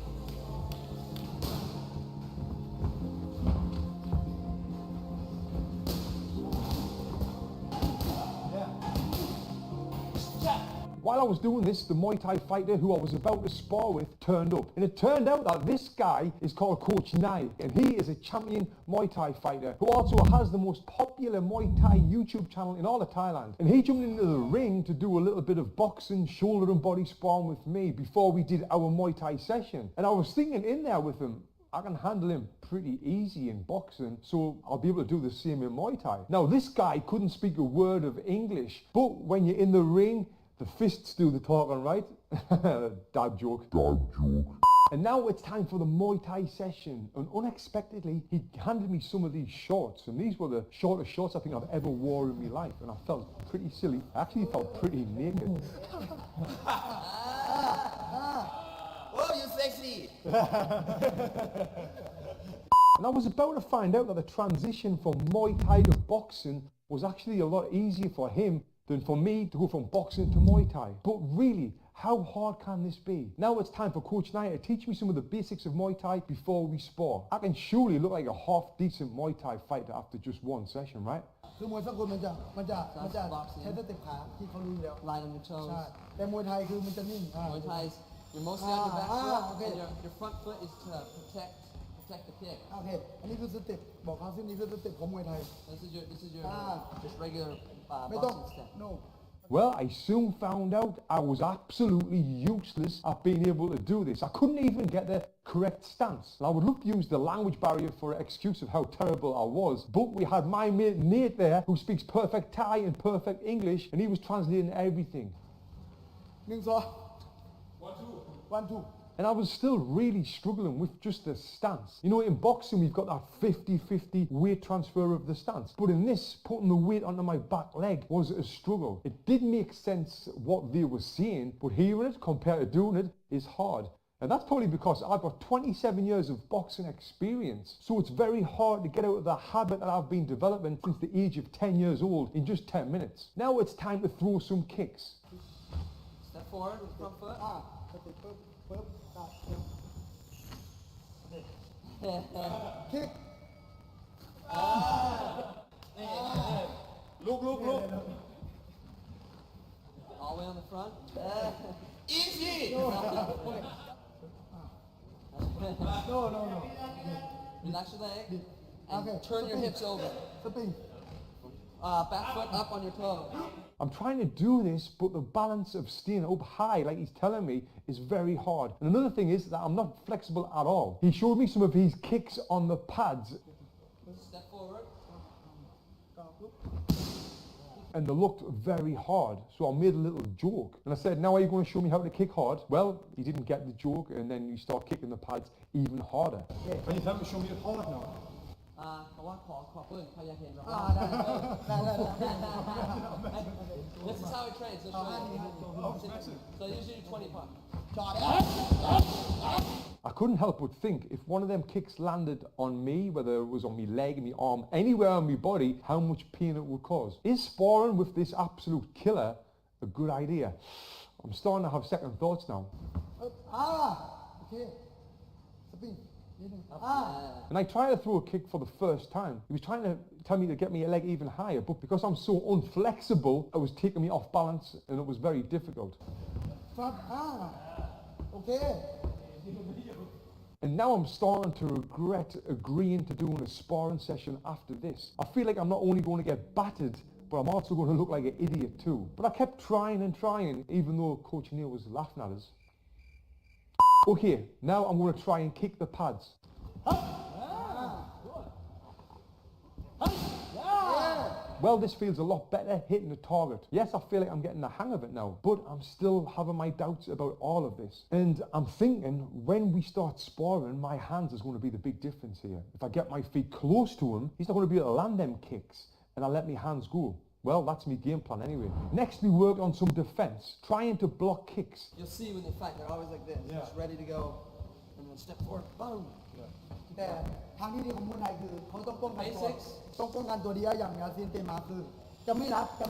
While I was doing this, the Muay Thai fighter who I was about to spar with turned up. And it turned out that this guy is called Coach Nai. And he is a champion Muay Thai fighter who also has the most popular Muay Thai YouTube channel in all of Thailand. And he jumped into the ring to do a little bit of boxing, shoulder and body sparring with me before we did our Muay Thai session. And I was thinking in there with him, I can handle him pretty easy in boxing, so I'll be able to do the same in Muay Thai. Now, this guy couldn't speak a word of English, but when you're in the ring, the fists do the talking, right? Dad joke. Dad joke. And now it's time for the Muay Thai session. And unexpectedly, he handed me some of these shorts. And these were the shortest shorts I think I've ever worn in my life. And I felt pretty silly. I actually felt pretty naked. Whoa, you're sexy! And I was about to find out that the transition from Muay Thai to boxing was actually a lot easier for him than for me to go from boxing to Muay Thai. But really, how hard can this be? Now it's time for Coach Nai to teach me some of the basics of Muay Thai before we spar. I can surely look like a half-decent Muay Thai fighter after just one session, right? คือมวยสากลมันจะใช้สเต็ปขาที่เขารู้อยู่แล้ว Line on your toes. ใช่แต่มวยไทยคือมันจะนิ่ม Muay Thai is you're mostly on your back foot okay. and your front foot is to protect the kick. โอเคอันนี้คือสเต็ปบอกเขาซึ่งนี่คือสเต็ปของมวยไทย This is your just regular ไม่ต้อง boxing step. no Well, I soon found out I was absolutely useless at being able to do this. I couldn't even get the correct stance. And I would love to use the language barrier for an excuse of how terrible I was, but we had my mate Nate there who speaks perfect Thai and perfect English, and he was translating everything. 1 2 1 2 And I was still really struggling with just the stance. You know, in boxing, we've got that 50-50 weight transfer of the stance. But in this, putting the weight onto my back leg was a struggle. It did make sense what they were saying, but hearing it compared to doing it is hard. And that's probably because I've got 27 years of boxing experience. So it's very hard to get out of the habit that I've been developing since the age of 10 years old in just 10 minutes. Now it's time to throw some kicks. Step forward with front foot. สเต็ปปึ๊บคิก Look. All the way on the front. easy no Relax your leg. Okay. And turn your hips over. สปริง Back foot up on your toe. I'm trying to do this, but the balance of staying up high, like he's telling me, is very hard. And another thing is that I'm not flexible at all. He showed me some of his kicks on the pads. Step forward. and they looked very hard. So I made a little joke and I said, now are you going to show me how to kick hard? Well, he didn't get the joke, and then you start kicking the pads even harder. Can you help me show me it hard now? เพราะว่าขอเพิ่งเขาอยากเห็นแบบ ได้ This is how it trains. So so usually 20 parts. จอด I couldn't help but think if one of them kicks landed on me, whether it was on my leg, my arm, anywhere on my body, how much pain it would cause. Is sparring with this absolute killer a good idea? I'm starting to have second thoughts now. โอเคสปริงนิดนึง And I tried to throw a kick for the first time. He was trying to tell me to get my leg even higher, but because I'm so unflexible, it was taking me off balance and it was very difficult. ครับโอเค And now I'm starting to regret agreeing to doing a sparring session after this. I feel like I'm not only going to get battered, but I'm also going to look like an idiot too. But I kept trying and trying, even though Coach Neil was laughing at us. Okay, now I'm going to try and kick the pads. Well, this feels a lot better hitting the target. Yes, I feel like I'm getting the hang of it now, but I'm still having my doubts about all of this. And I'm thinking when we start sparring, my hands is going to be the big difference here. If I get my feet close to him, he's not going to be able to land them kicks, and I let my hands go. Well, that's my game plan anyway. Next, we work on some defense, trying to block kicks. You'll see when they fight, they're always like this. Just ready to go. And then step forward. Boom. แต่ทางที่ดีของมวยไทยคือเขาต้องป้องกันตัว Basics ต้องป้องกันตัวเดียวอย่างยาซินเตมาคือจะไม่รับจะ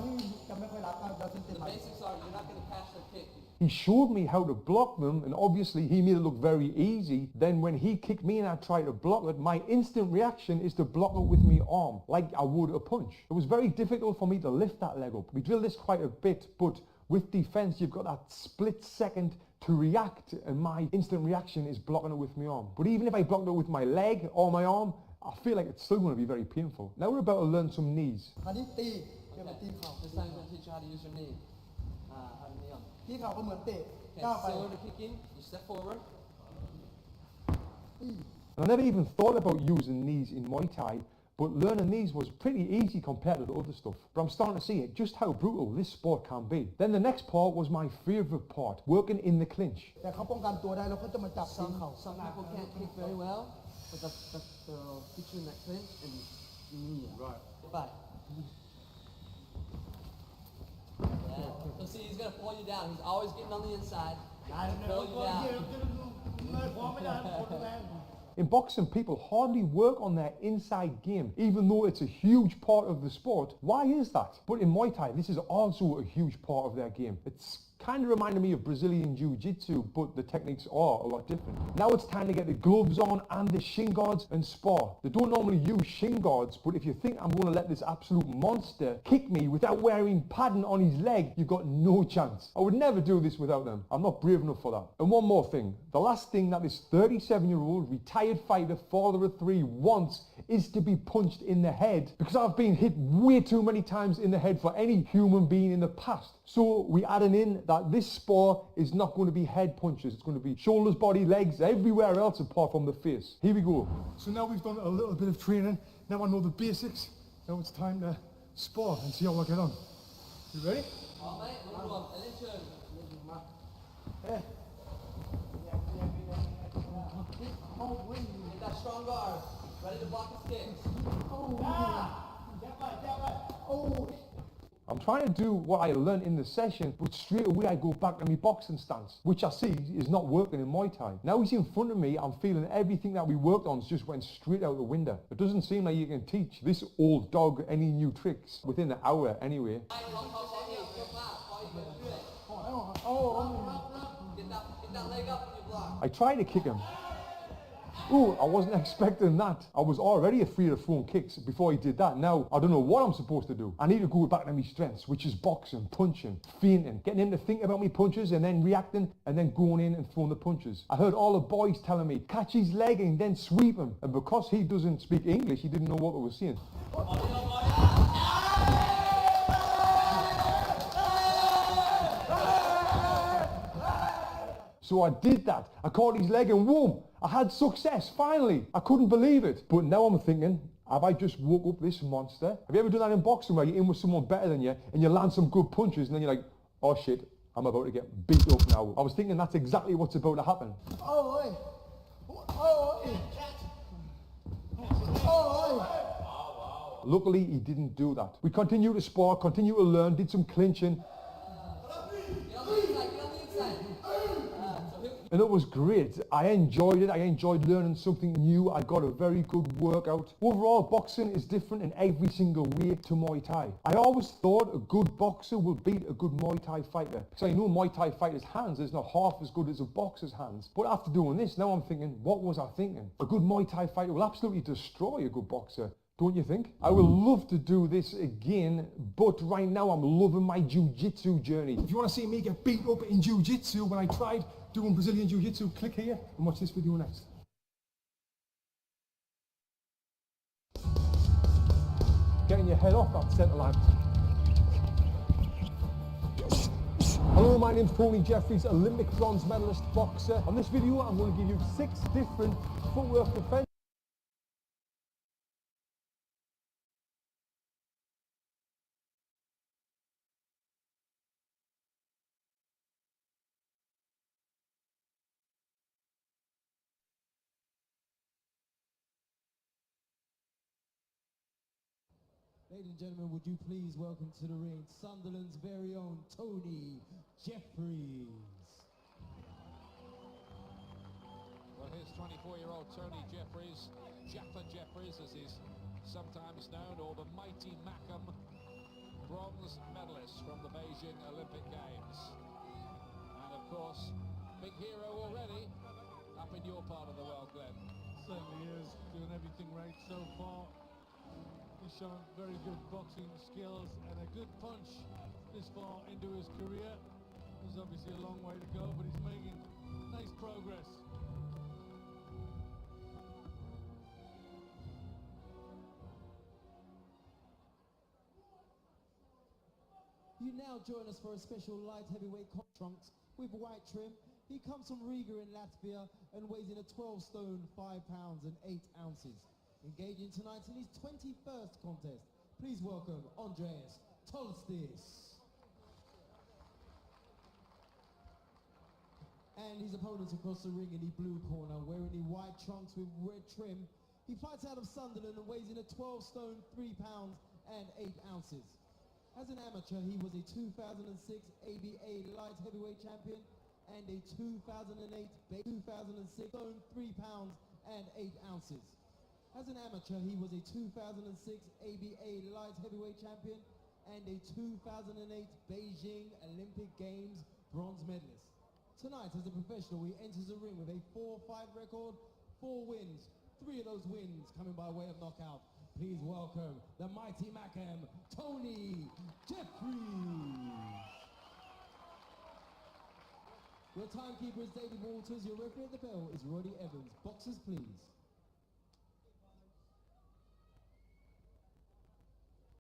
ไม่ค่อยรับยาซินเต The มา basics are you're not going to catch the kick. He showed me how to block them, and obviously he made it look very easy. Then when he kicked me and I tried to block it, my instant reaction is to block it with my arm, like I would a punch. It was very difficult for me to lift that leg up. We drilled this quite a bit, but with defense, you've got that split second to react, and my instant reaction is blocking it with my arm. But even if I blocked it with my leg or my arm, I feel like it's still going to be very painful. Now we're about to learn some knees. คราวนี้ตีเดี๋ยวไปตีเข่า This time I'm going to teach you how to use your knee. How to knee on. ตีเข่าก็เหมือนเตะ Okay, ก้าวไป similar to kicking, you step forward. And I never even thought about using knees in Muay Thai, but learning these was pretty easy compared to the other stuff. But I'm starting to see it, just how brutal this sport can be. Then the next part was my favourite part, working in the clinch. แต่เขาป้องกันตัวได้แล้วเขาจะมาจับตีเข่า Some people can't kick very well, but they'll put you in that clinch and knee. Right. Bye. Yeah. So see, he's going to pull you down. He's always getting on the inside. Pull you down. In boxing, people hardly work on their inside game, even though it's a huge part of the sport. Why is that? But in Muay Thai, this is also a huge part of their game. It's kind of reminded me of Brazilian Jiu-Jitsu, but the techniques are a lot different. Now it's time to get the gloves on and the shin guards and spar. They don't normally use shin guards, but if you think I'm going to let this absolute monster kick me without wearing padding on his leg, you've got no chance. I would never do this without them. I'm not brave enough for that. And one more thing. The last thing that this 37-year-old retired fighter, father of three, wants is to be punched in the head, because I've been hit way too many times in the head for any human being in the past. So we adding in that this spar is not going to be head punches. It's going to be shoulders, body, legs, everywhere else apart from the face. Here we go. So now we've done a little bit of training. Now I know the basics. Now it's time to spar and see how I get on. You ready? All right, number one, and then turn. Get that strong guard. Ready to block his kicks. I'm trying to do what I learned in the session, but straight away I go back to my boxing stance, which I see is not working in Muay Thai. Now he's in front of me, I'm feeling everything that we worked on just went straight out the window. It doesn't seem like you can teach this old dog any new tricks within an hour anyway. Get that leg up when you block. I tried to kick him. Ooh, I wasn't expecting that. I was already afraid of throwing kicks before he did that. Now, I don't know what I'm supposed to do. I need to go back to my strengths, which is boxing, punching, feinting, getting him to think about my punches and then reacting and then going in and throwing the punches. I heard all the boys telling me, catch his leg and then sweep him. And because he doesn't speak English, he didn't know what they were saying. So I did that. I caught his leg and whoom, I had success, finally. I couldn't believe it. But now I'm thinking, Have I just woke up this monster? Have you ever done that in boxing where you're in with someone better than you and you land some good punches and then you're like, oh shit, I'm about to get beat up now. I was thinking that's exactly what's about to happen. Oh, ơi. Oh, ơi. Oh, ơi. Luckily, he didn't do that. We continued to spar, continued to learn, did some clinching. And it was great. I enjoyed it. I enjoyed learning something new. I got a very good workout. Overall, boxing is different in every single way to Muay Thai. I always thought a good boxer will beat a good Muay Thai fighter. Because I know Muay Thai fighters' hands is not half as good as a boxer's hands. But after doing this, now I'm thinking, what was I thinking? A good Muay Thai fighter will absolutely destroy a good boxer. Don't you think? I would love to do this again, but right now I'm loving my jiu-jitsu journey. If you want to see me get beat up in jiu-jitsu when I tried doing Brazilian jiu-jitsu, click here and watch this video next. Getting your head off that centre line. Hello, my name's Tony Jeffries, Olympic bronze medalist boxer. On this video, I'm going to give you 6 different footwork defense. Ladies and gentlemen, would you please welcome to the ring Sunderland's very own Tony Jeffries. Well, here's 24-year-old Tony Jeffries, Jaffa Jeffries as he's sometimes known, or the mighty Macam, bronze medalist from the Beijing Olympic Games. And of course, big hero already up in your part of the world, Glenn. Certainly is, doing everything right so far. He's shown very good boxing skills and a good punch this far into his career. There's obviously a long way to go, but he's making nice progress. You now join us for a special light heavyweight trunks with white trim. He comes from Riga in Latvia and weighs in at 12 stone, 5 pounds and 8 ounces. Engaging tonight in his 21st contest. Please welcome Andreas Tolstis. And his opponents across the ring in the blue corner, wearing the white trunks with red trim. He fights out of Sunderland and weighs in at 12 stone, 3 pounds and 8 ounces. As an amateur, he was a 2006 ABA light heavyweight champion and a 2008 2006 stone, 3 pounds and 8 ounces. As an amateur, he was a 2006 ABA light heavyweight champion and a 2008 Beijing Olympic Games bronze medalist. Tonight, as a professional, he enters the ring with a 4-5 record, 4 wins, 3 of those wins coming by way of knockout. Please welcome the mighty Macam, Tony Jeffries. Your timekeeper is David Walters. Your referee at the bell is Roddy Evans. Boxers, please.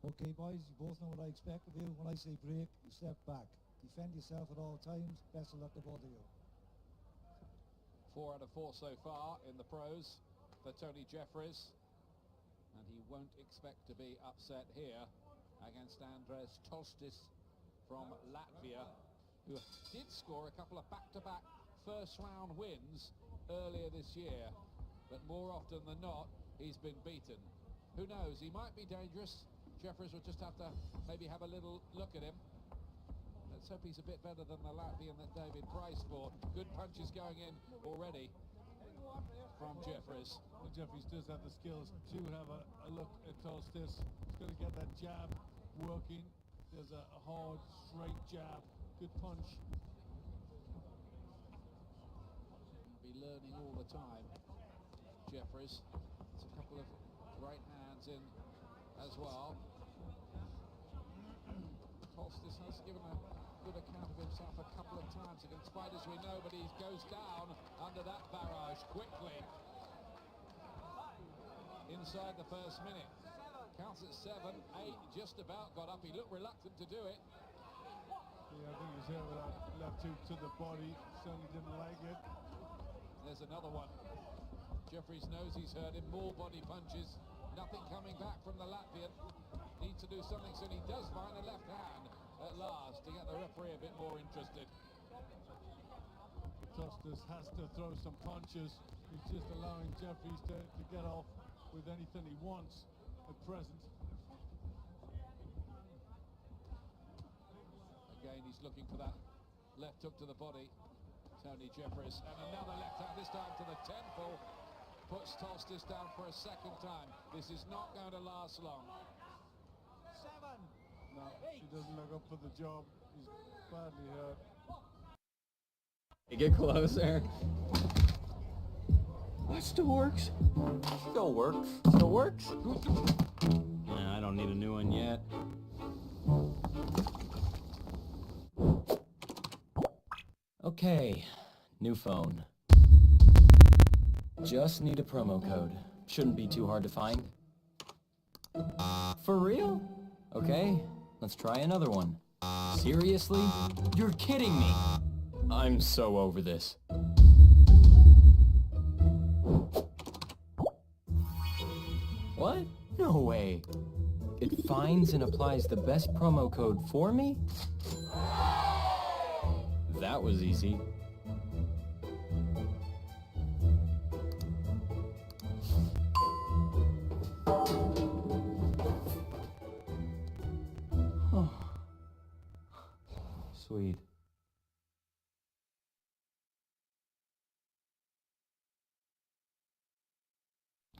Okay, boys, you both know what I expect of you. When I say break, you step back. Defend yourself at all times. Best of luck to both of you. 4 out of 4 so far in the pros for Tony Jeffries. And he won't expect to be upset here against Andres Tolstis from Latvia, who did score a couple of back-to-back first-round wins earlier this year. But more often than not, he's been beaten. Who knows? He might be dangerous. Jeffries will just have to maybe have a little look at him. Let's hope he's a bit better than the Latvian that David priced for. Good punches going in already from Jeffries. Well, Jeffries does have the skills to have a look at Tolstis. He's got to get that jab working. There's a hard, straight jab. Good punch. Be learning all the time, Jeffries. It's a couple of right hands in as well. Tolstis has given a good account of himself a couple of times against fighters we know, but he goes down under that barrage quickly. Inside the first minute. Counts at 7, 8, just about got up. He looked reluctant to do it. Yeah, I think he was here with that left hook to the body. Certainly didn't like it. There's another one. Jeffries knows he's hurt him. More body punches Nothing coming back from the Latvian. Needs to do something soon. He does find a left hand at last to get the referee a bit more interested. Costas has to throw some punches. He's just allowing Jeffries to get off with anything he wants at present. Again, he's looking for that left hook to the body. Tony Jeffries, and another left hand, this time to the temple. Puts Tostis down for a second time. This is not going to last long. 7. No, he doesn't look up for the job. He's badly hurt. Get closer. It still works. Still works. Still works? Nah, I don't need a new one yet. Okay, new phone. Just need a promo code. Shouldn't be too hard to find. For real? Okay, let's try another one. Seriously? You're kidding me! I'm so over this. What? No way. It finds and applies the best promo code for me? That was easy. Sweet.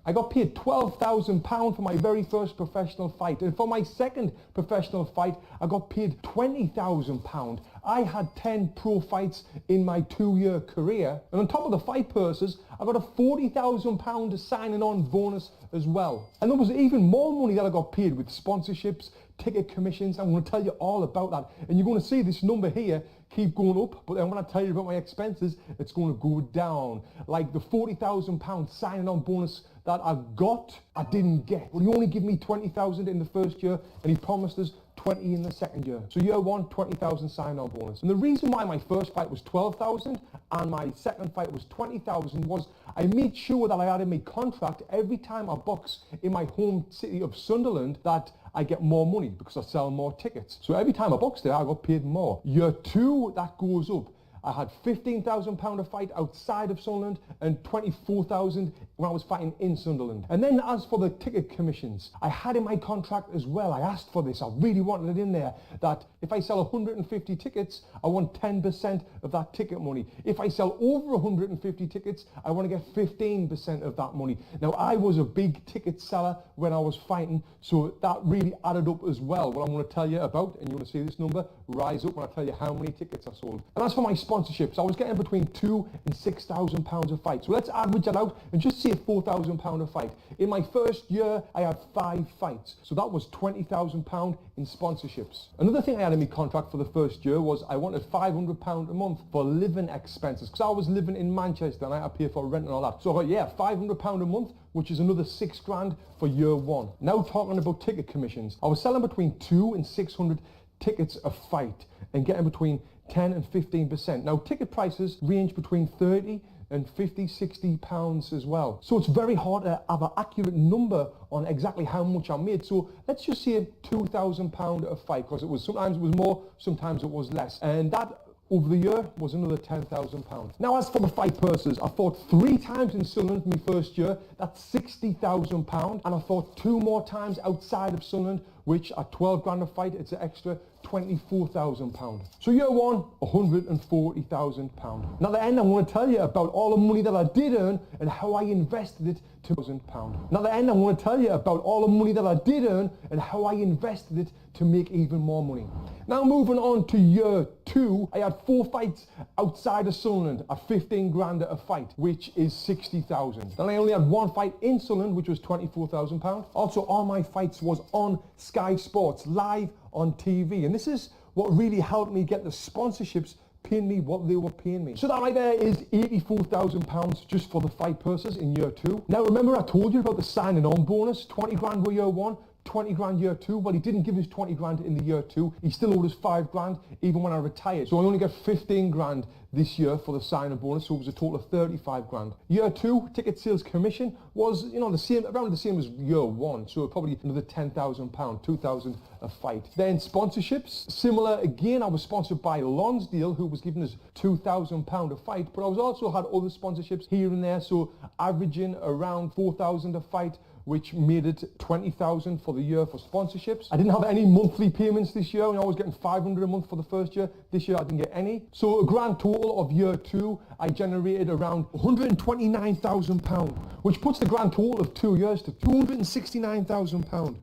I got paid £12,000 for my very first professional fight, and for my second professional fight I got paid £20,000. I had 10 pro fights in my 2-year career, and on top of the fight purses I got a £40,000 signing on bonus as well. And there was even more money that I got paid with sponsorships, ticket commissions. I'm going to tell you all about that, and you're going to see this number here keep going up, but then when I tell you about my expenses, it's going to go down. Like the £40,000 signing on bonus that I got, I didn't get. Well, he only gave me 20,000 in the first year, and he promised us 20 in the second year. So year one, 20,000 sign-on bonus. And the reason why my first fight was 12,000 and my second fight was 20,000 was I made sure that I had in my contract every time I box in my home city of Sunderland that I get more money because I sell more tickets. So every time I boxed there, I got paid more. Year two, that goes up. I had £15,000 a fight outside of Sunderland and 24,000 when I was fighting in Sunderland. And then as for the ticket commissions, I had in my contract as well, I asked for this, I really wanted it in there, that if I sell 150 tickets, I want 10% of that ticket money. If I sell over 150 tickets, I want to get 15% of that money. Now, I was a big ticket seller when I was fighting, so that really added up as well. What I'm going to tell you about, and you're going to see this number rise up when I tell you how many tickets I sold. And as for my sponsorships, I was getting between £2,000 and £6,000 a fight. So let's average that out and just say £4,000 a fight. In my first year, I had 5 fights. So that was £20,000 in sponsorships. Another thing I had in my contract for the first year was I wanted £500 a month for living expenses, because I was living in Manchester and I had to pay for rent and all that. So I thought, yeah, £500 a month, which is another £6,000 for year one. Now talking about ticket commissions, I was selling between 200 and 600 tickets a fight and getting between 10 and 15%. Now ticket prices range between 30 and 50, 60 pounds as well. So it's very hard to have an accurate number on exactly how much I made. So let's just say £2,000 a fight, because sometimes it was more, sometimes it was less. And that over the year was another £10,000. Now as for the fight purses, I fought 3 times in Sunderland my first year, that's £60,000, and I fought 2 more times outside of Sunderland, which at 12 grand a fight, it's an extra £24,000. So year one, £140,000. Now at the end, I'm going to tell you about all the money that I did earn and how I invested it to £1,000. Now at the end, I'm going to tell you about all the money that I did earn and how I invested it to make even more money. Now moving on to year 2, I had 4 fights outside of Sunderland at 15 grand a fight, which is 60,000. Then I only had 1 fight in Sunderland, which was £24,000. Also, all my fights was on Sky Sports, live on TV. And this is what really helped me get the sponsorships paying me what they were paying me. So that right there is £84,000 just for the fight purses in year 2. Now remember I told you about the signing on bonus, 20 grand for year 1, 20 grand year 2. Well, he didn't give us 20 grand in the year 2. He still owed us 5 grand even when I retired. So I only get 15 grand this year for the sign-on bonus, so it was a total of 35 grand. Year 2 ticket sales commission was, you know, the same, around the same as year 1, so probably another £10,000, 2,000 a fight. Then sponsorships, similar again. I was sponsored by Lonsdale, who was giving us £2,000 a fight, but I was also had other sponsorships here and there, so averaging around 4,000 a fight, which made it 20,000 for the year for sponsorships. I didn't have any monthly payments this year, and I was getting 500 a month for the first year. This year I didn't get any. So a grand total of year 2, I generated around £129,000, which puts the grand total of 2 years to £269,000.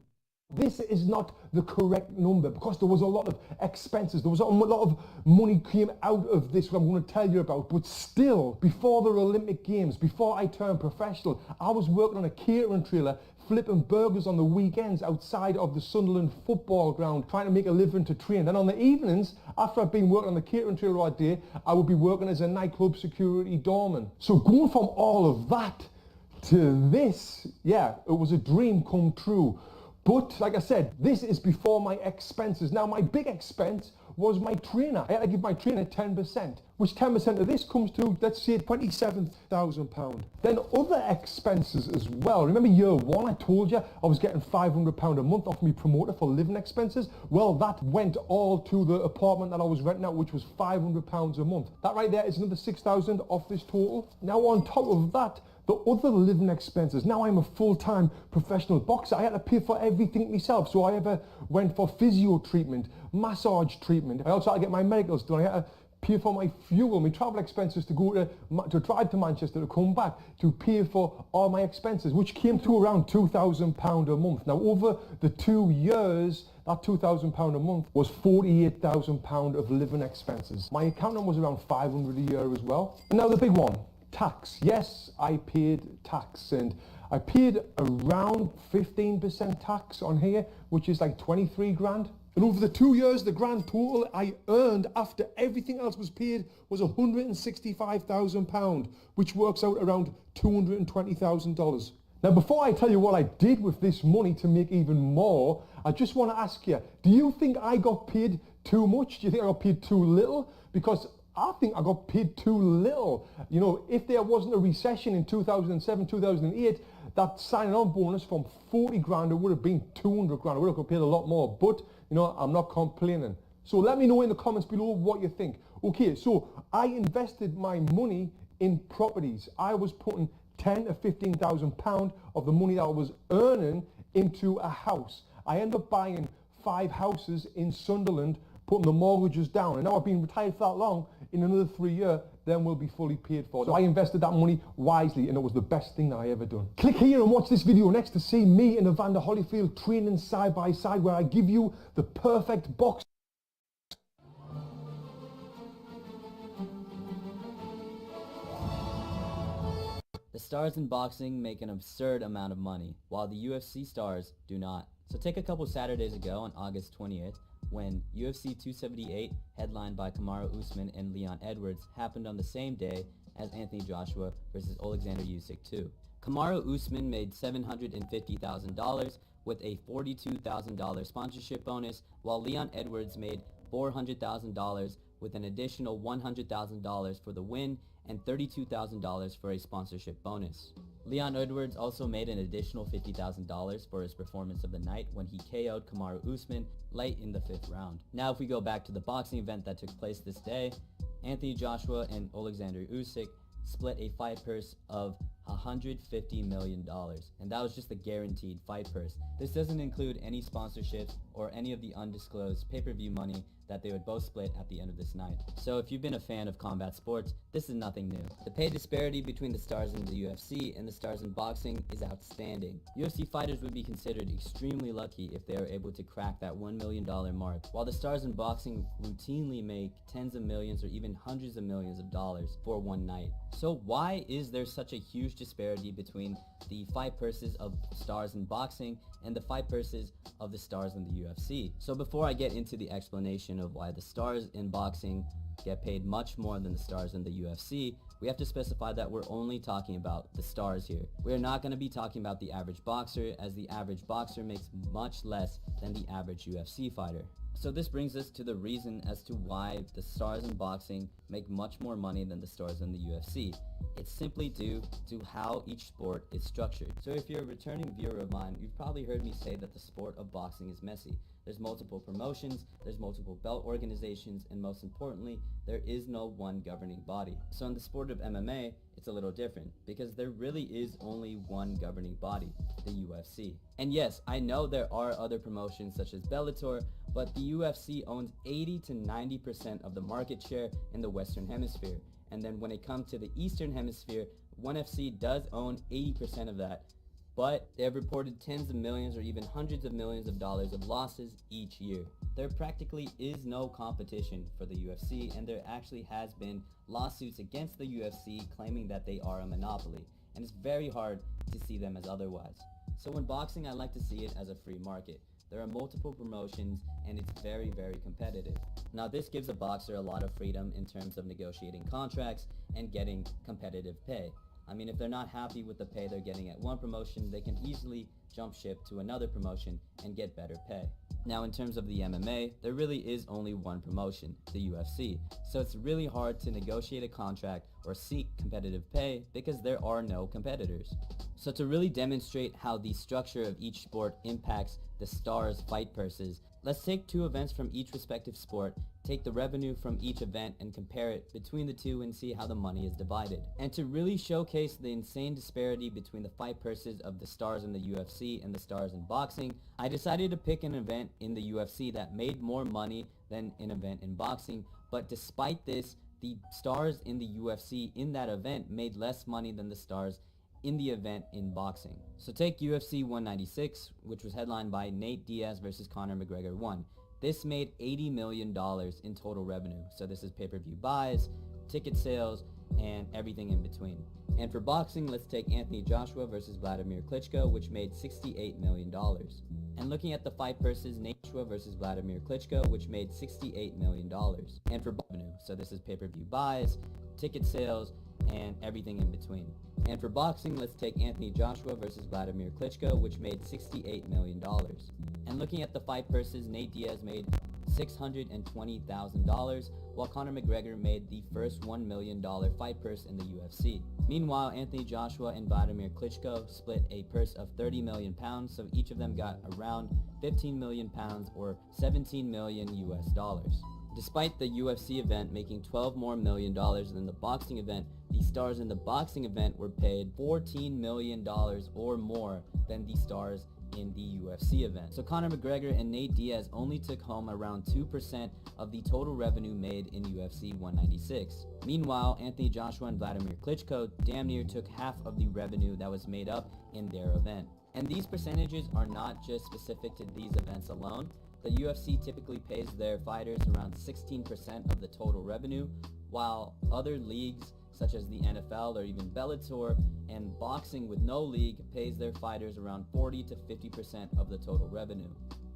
This is not the correct number because there was a lot of expenses. There was a lot of money came out of this, what I'm going to tell you about. But still, before the Olympic Games, before I turned professional, I was working on a catering trailer, flipping burgers on the weekends outside of the Sunderland football ground, trying to make a living to train. Then on the evenings, after I've been working on the catering trailer all day, I would be working as a nightclub security doorman. So going from all of that to this, yeah, it was a dream come true. But like I said, this is before my expenses. Now my big expense was my trainer. I had to give my trainer 10%, which 10% of this comes to, let's say, £27,000. Then other expenses as well. Remember year 1, I told you I was getting £500 a month off my promoter for living expenses? Well, that went all to the apartment that I was renting out, which was £500 a month. That right there is another 6,000 off this total. Now on top of that, the other living expenses. Now I'm a full-time professional boxer. I had to pay for everything myself. So I ever went for physio treatment, massage treatment. I also had to get my medicals done. I had to pay for my fuel, my travel expenses to go to drive to Manchester, to come back, to pay for all my expenses, which came to around £2,000 a month. Now over the 2 years, that £2,000 a month was £48,000 of living expenses. My accountant was around 500 a year as well. And now the big one. Tax. Yes, I paid tax, and I paid around 15% tax on here, which is like 23 grand. And over the 2 years, the grand total I earned after everything else was paid was £165,000, which works out around $220,000. Now, before I tell you what I did with this money to make even more, I just want to ask you, do you think I got paid too much? Do you think I got paid too little? Because I think I got paid too little. You know, if there wasn't a recession in 2007, 2008, that signing on bonus from 40 grand, it would have been 200 grand. I would have got paid a lot more, but, you know, I'm not complaining. So let me know in the comments below what you think. Okay, so I invested my money in properties. I was putting 10 to 15,000 pounds of the money that I was earning into a house. I ended up buying 5 houses in Sunderland, putting the mortgages down, and now I've been retired for that long. In another 3 years, then we'll be fully paid for. So I invested that money wisely, and it was the best thing that I ever done. Click here and watch this video next to see me and Evander Holyfield training side by side, where I give you the perfect box. The stars in boxing make an absurd amount of money, while the UFC stars do not. So take a couple Saturdays ago on August 20th, when UFC 278, headlined by Kamaru Usman and Leon Edwards, happened on the same day as Anthony Joshua versus Alexander Usyk 2. Kamaru Usman made $750,000 with a $42,000 sponsorship bonus, while Leon Edwards made $400,000 with an additional $100,000 for the win and $32,000 for a sponsorship bonus. Leon Edwards also made an additional $50,000 for his performance of the night when he KO'd Kamaru Usman late in the 5th round. Now if we go back to the boxing event that took place this day, Anthony Joshua and Alexander Usyk split a fight purse of $150 million, and that was just the guaranteed fight purse. This doesn't include any sponsorships or any of the undisclosed pay-per-view money that they would both split at the end of this night. So if you've been a fan of combat sports, this is nothing new. The pay disparity between the stars in the UFC and the stars in boxing is outstanding. UFC fighters would be considered extremely lucky if they are able to crack that $1 million mark, while the stars in boxing routinely make tens of millions or even hundreds of millions of dollars for one night. So why is there such a huge disparity between the fight purses of stars in boxing and the fight purses of the stars in the UFC? So before I get into the explanation of why the stars in boxing get paid much more than the stars in the UFC, we have to specify that we're only talking about the stars here. We're not going to be talking about the average boxer, as the average boxer makes much less than the average UFC fighter. So this brings us to the reason as to why the stars in boxing make much more money than the stars in the UFC. It's simply due to how each sport is structured. So if you're a returning viewer of mine, you've probably heard me say that the sport of boxing is messy. There's multiple promotions, there's multiple belt organizations, and most importantly, there is no one governing body. So in the sport of MMA, it's a little different, because there really is only one governing body, the UFC. And yes, I know there are other promotions such as Bellator, but the UFC owns 80 to 90% of the market share in the Western Hemisphere. And then when it comes to the Eastern Hemisphere, ONE FC does own 80% of that, but they have reported tens of millions or even hundreds of millions of dollars of losses each year. There practically is no competition for the UFC, and there actually has been lawsuits against the UFC claiming that they are a monopoly, and it's very hard to see them as otherwise. So in boxing, I like to see it as a free market. There are multiple promotions, and it's very, very competitive. Now this gives a boxer a lot of freedom in terms of negotiating contracts and getting competitive pay. I mean, if they're not happy with the pay they're getting at one promotion, they can easily jump ship to another promotion and get better pay. Now in terms of the MMA, there really is only one promotion, the UFC. So it's really hard to negotiate a contract or seek competitive pay because there are no competitors. So to really demonstrate how the structure of each sport impacts the stars' fight purses, let's take two events from each respective sport, take the revenue from each event and compare it between the two and see how the money is divided. And to really showcase the insane disparity between the fight purses of the stars in the UFC and the stars in boxing, I decided to pick an event in the UFC that made more money than an event in boxing, but despite this, the stars in the UFC in that event made less money than the stars in the event in boxing. So take UFC 196, which was headlined by Nate Diaz versus Conor McGregor 1. This made $80 million in total revenue. So this is pay-per-view buys, ticket sales, and everything in between. And for boxing, let's take Anthony Joshua versus Vladimir Klitschko, which made $68 million. And looking at the fight purses, Nate Joshua versus Vladimir Klitschko, which made $68 million. And for revenue, so this is pay-per-view buys, ticket sales, and everything in between. And for boxing, let's take Anthony Joshua versus Vladimir Klitschko, which made $68 million. And looking at the fight purses, Nate Diaz made $620,000, while Conor McGregor made the first $1 million fight purse in the UFC. Meanwhile, Anthony Joshua and Vladimir Klitschko split a purse of 30 million pounds, so each of them got around 15 million pounds or 17 million US dollars. Despite the UFC event making $12 more million than the boxing event, the stars in the boxing event were paid $14 million or more than the stars in the UFC event. So Conor McGregor and Nate Diaz only took home around 2% of the total revenue made in UFC 196. Meanwhile, Anthony Joshua and Vladimir Klitschko damn near took half of the revenue that was made up in their event. And these percentages are not just specific to these events alone. The UFC typically pays their fighters around 16% of the total revenue, while other leagues such as the NFL or even Bellator and boxing with no league pays their fighters around 40 to 50% of the total revenue.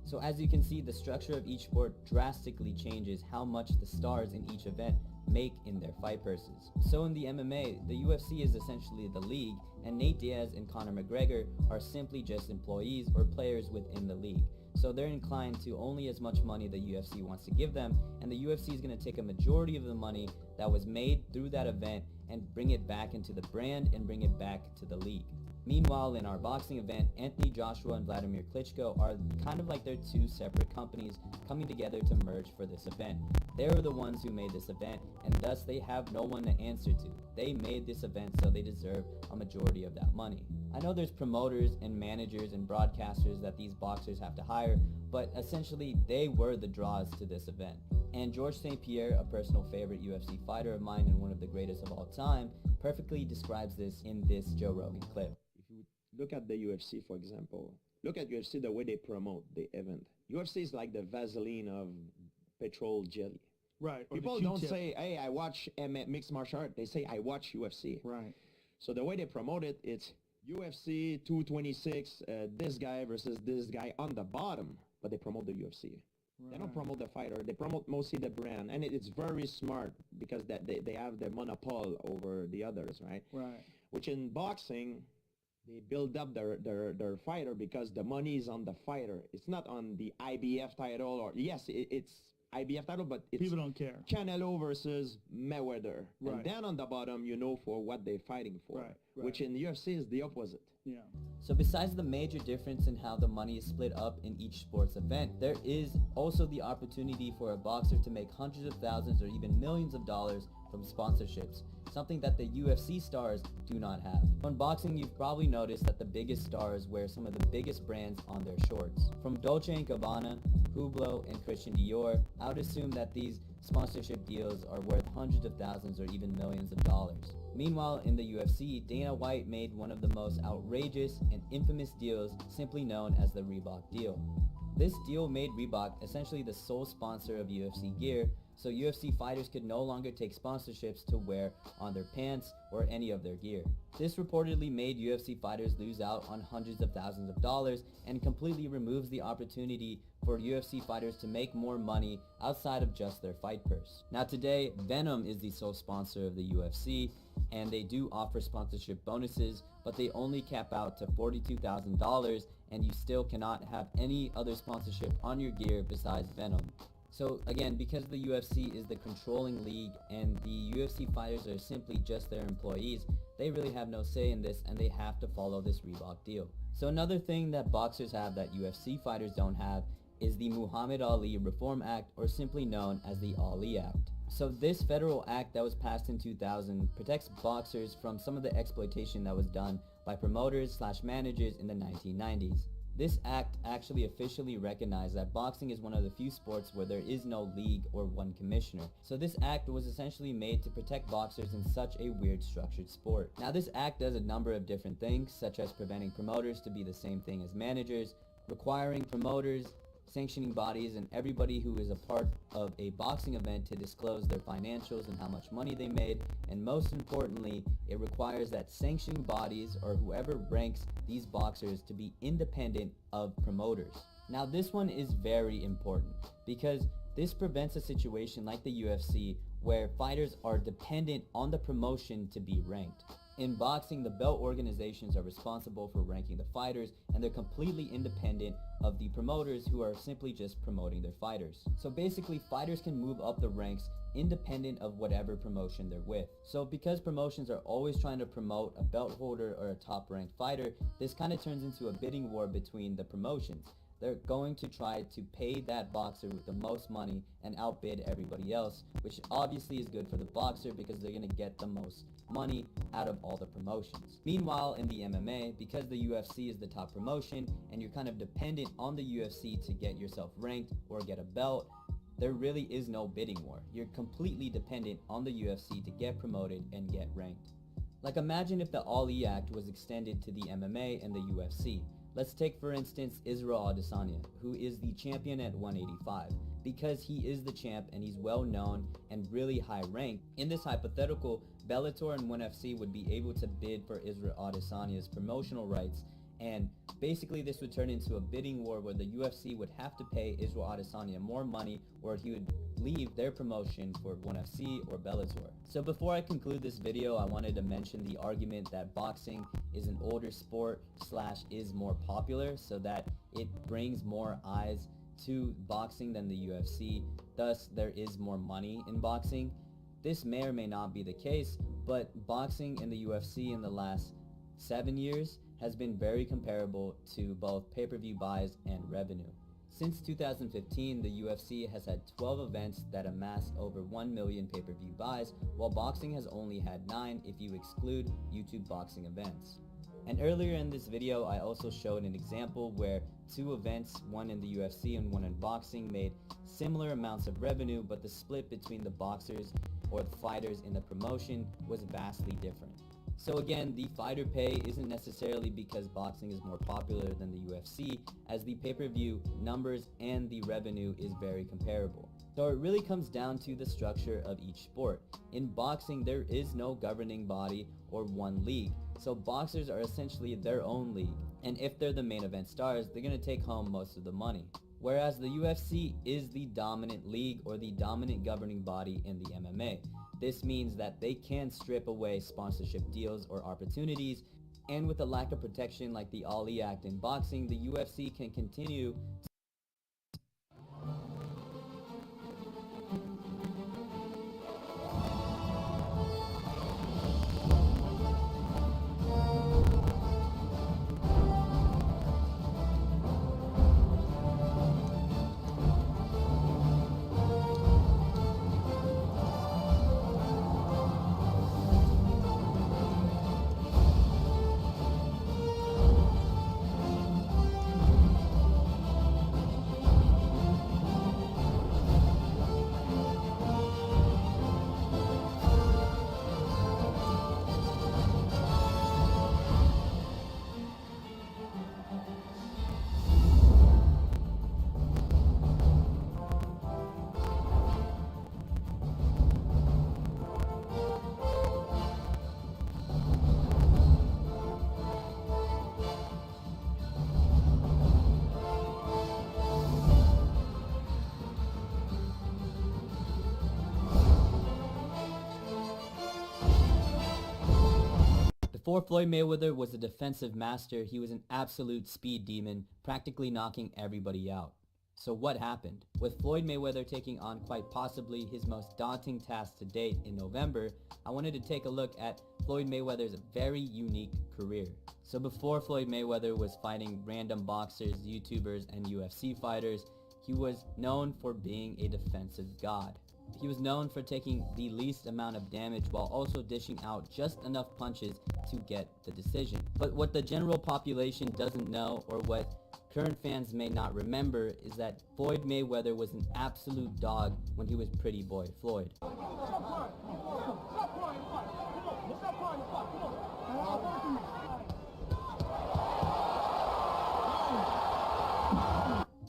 So as you can see, the structure of each sport drastically changes how much the stars in each event make in their fight purses. So in the MMA, the UFC is essentially the league, and Nate Diaz and Conor McGregor are simply just employees or players within the league. So they're inclined to only as much money the UFC wants to give them, and the UFC is going to take a majority of the money that was made through that event and bring it back into the brand and bring it back to the league. Meanwhile, in our boxing event, Anthony Joshua and Vladimir Klitschko are kind of like they're two separate companies coming together to merge for this event. They're the ones who made this event, and thus they have no one to answer to. They made this event, so they deserve a majority of that money. I know there's promoters and managers and broadcasters that these boxers have to hire, but essentially they were the draws to this event. And George St. Pierre, a personal favorite UFC fighter of mine and one of the greatest of all time, perfectly describes this in this Joe Rogan clip. Look at the UFC, for example. Look at UFC, the way they promote the event. UFC is like the Vaseline of petrol jelly. Right. People don't say, hey, I watch mixed martial art. They say, I watch UFC. Right. So the way they promote it, it's UFC 226, this guy versus this guy on the bottom, but they promote the UFC. They don't promote the fighter. They promote mostly the brand, and it's very smart because that they have the monopoly over the others, right? Right. Which in boxing, they build up their fighter because the money is on the fighter. It's not on the IBF title, or yes, it's IBF title, but it's People don't care. Canelo versus Mayweather. Right. And then on the bottom, you know for what they're fighting for. Right. Which in the UFC is the opposite. Yeah. So besides the major difference in how the money is split up in each sports event, there is also the opportunity for a boxer to make hundreds of thousands or even millions of dollars from sponsorships, something that the UFC stars do not have. In boxing, you've probably noticed that the biggest stars wear some of the biggest brands on their shorts. From Dolce & Gabbana, Hublot, and Christian Dior, I would assume that these sponsorship deals are worth hundreds of thousands or even millions of dollars. Meanwhile, in the UFC, Dana White made one of the most outrageous and infamous deals, simply known as the Reebok deal. This deal made Reebok essentially the sole sponsor of UFC gear, so UFC fighters could no longer take sponsorships to wear on their pants or any of their gear. This reportedly made UFC fighters lose out on hundreds of thousands of dollars and completely removes the opportunity for UFC fighters to make more money outside of just their fight purse. Now today, Venom is the sole sponsor of the UFC, and they do offer sponsorship bonuses, but they only cap out to $42,000, and you still cannot have any other sponsorship on your gear besides Venom. So again, because the UFC is the controlling league and the UFC fighters are simply just their employees, they really have no say in this, and they have to follow this Reebok deal. So another thing that boxers have that UFC fighters don't have is the Muhammad Ali Reform Act, or simply known as the Ali Act. So this federal act that was passed in 2000 protects boxers from some of the exploitation that was done by promoters/managers in the 1990s. This act actually officially recognized that boxing is one of the few sports where there is no league or one commissioner. So this act was essentially made to protect boxers in such a weird structured sport. Now this act does a number of different things, such as preventing promoters to be the same thing as managers, requiring promoters, sanctioning bodies, and everybody who is a part of a boxing event to disclose their financials and how much money they made, and most importantly, it requires that sanctioning bodies or whoever ranks these boxers to be independent of promoters. Now this one is very important because this prevents a situation like the UFC where fighters are dependent on the promotion to be ranked. In boxing, the belt organizations are responsible for ranking the fighters, and they're completely independent of the promoters who are simply just promoting their fighters. So basically, fighters can move up the ranks independent of whatever promotion they're with. So because promotions are always trying to promote a belt holder or a top ranked fighter, this kind of turns into a bidding war between the promotions. They're going to try to pay that boxer with the most money and outbid everybody else, which obviously is good for the boxer because they're going to get the most money out of all the promotions. Meanwhile, in the MMA, because the UFC is the top promotion and you're kind of dependent on the UFC to get yourself ranked or get a belt, there really is no bidding war. You're completely dependent on the UFC to get promoted and get ranked. Like imagine if the Ali Act was extended to the MMA and the UFC. Let's take for instance Israel Adesanya, who is the champion at 185. Because he is the champ and he's well known and really high ranked, in this hypothetical, Bellator and ONE FC would be able to bid for Israel Adesanya's promotional rights, and basically this would turn into a bidding war where the UFC would have to pay Israel Adesanya more money, or he would leave their promotion for ONE FC or Bellator. So before I conclude this video, I wanted to mention the argument that boxing is an older sport / is more popular, so that it brings more eyes to boxing than the UFC, thus there is more money in boxing. This may or may not be the case, but boxing in the UFC in the last 7 years has been very comparable to both pay-per-view buys and revenue. Since 2015, the UFC has had 12 events that amassed over 1 million pay-per-view buys, while boxing has only had 9 if you exclude YouTube boxing events. And earlier in this video, I also showed an example where 2 events, one in the UFC and one in boxing, made similar amounts of revenue, but the split between the boxers or the fighters in the promotion was vastly different. So again, the fighter pay isn't necessarily because boxing is more popular than the UFC, as the pay-per-view numbers and the revenue is very comparable. So it really comes down to the structure of each sport. In boxing, there is no governing body or one league, so boxers are essentially their own league, and if they're the main event stars, they're going to take home most of the money. whereas the UFC is the dominant league or the dominant governing body in the MMA. This means that they can strip away sponsorship deals or opportunities, and with a lack of protection like the Ali Act in boxing, the UFC can continue Before Floyd Mayweather was a defensive master, he was an absolute speed demon, practically knocking everybody out. So what happened? With Floyd Mayweather taking on quite possibly his most daunting task to date in November, I wanted to take a look at Floyd Mayweather's very unique career. So before Floyd Mayweather was fighting random boxers, YouTubers, and UFC fighters, he was known for being a defensive god. He was known for taking the least amount of damage while also dishing out just enough punches to get the decision. But what the general population doesn't know, or what current fans may not remember, is that Floyd Mayweather was an absolute dog when he was Pretty Boy Floyd.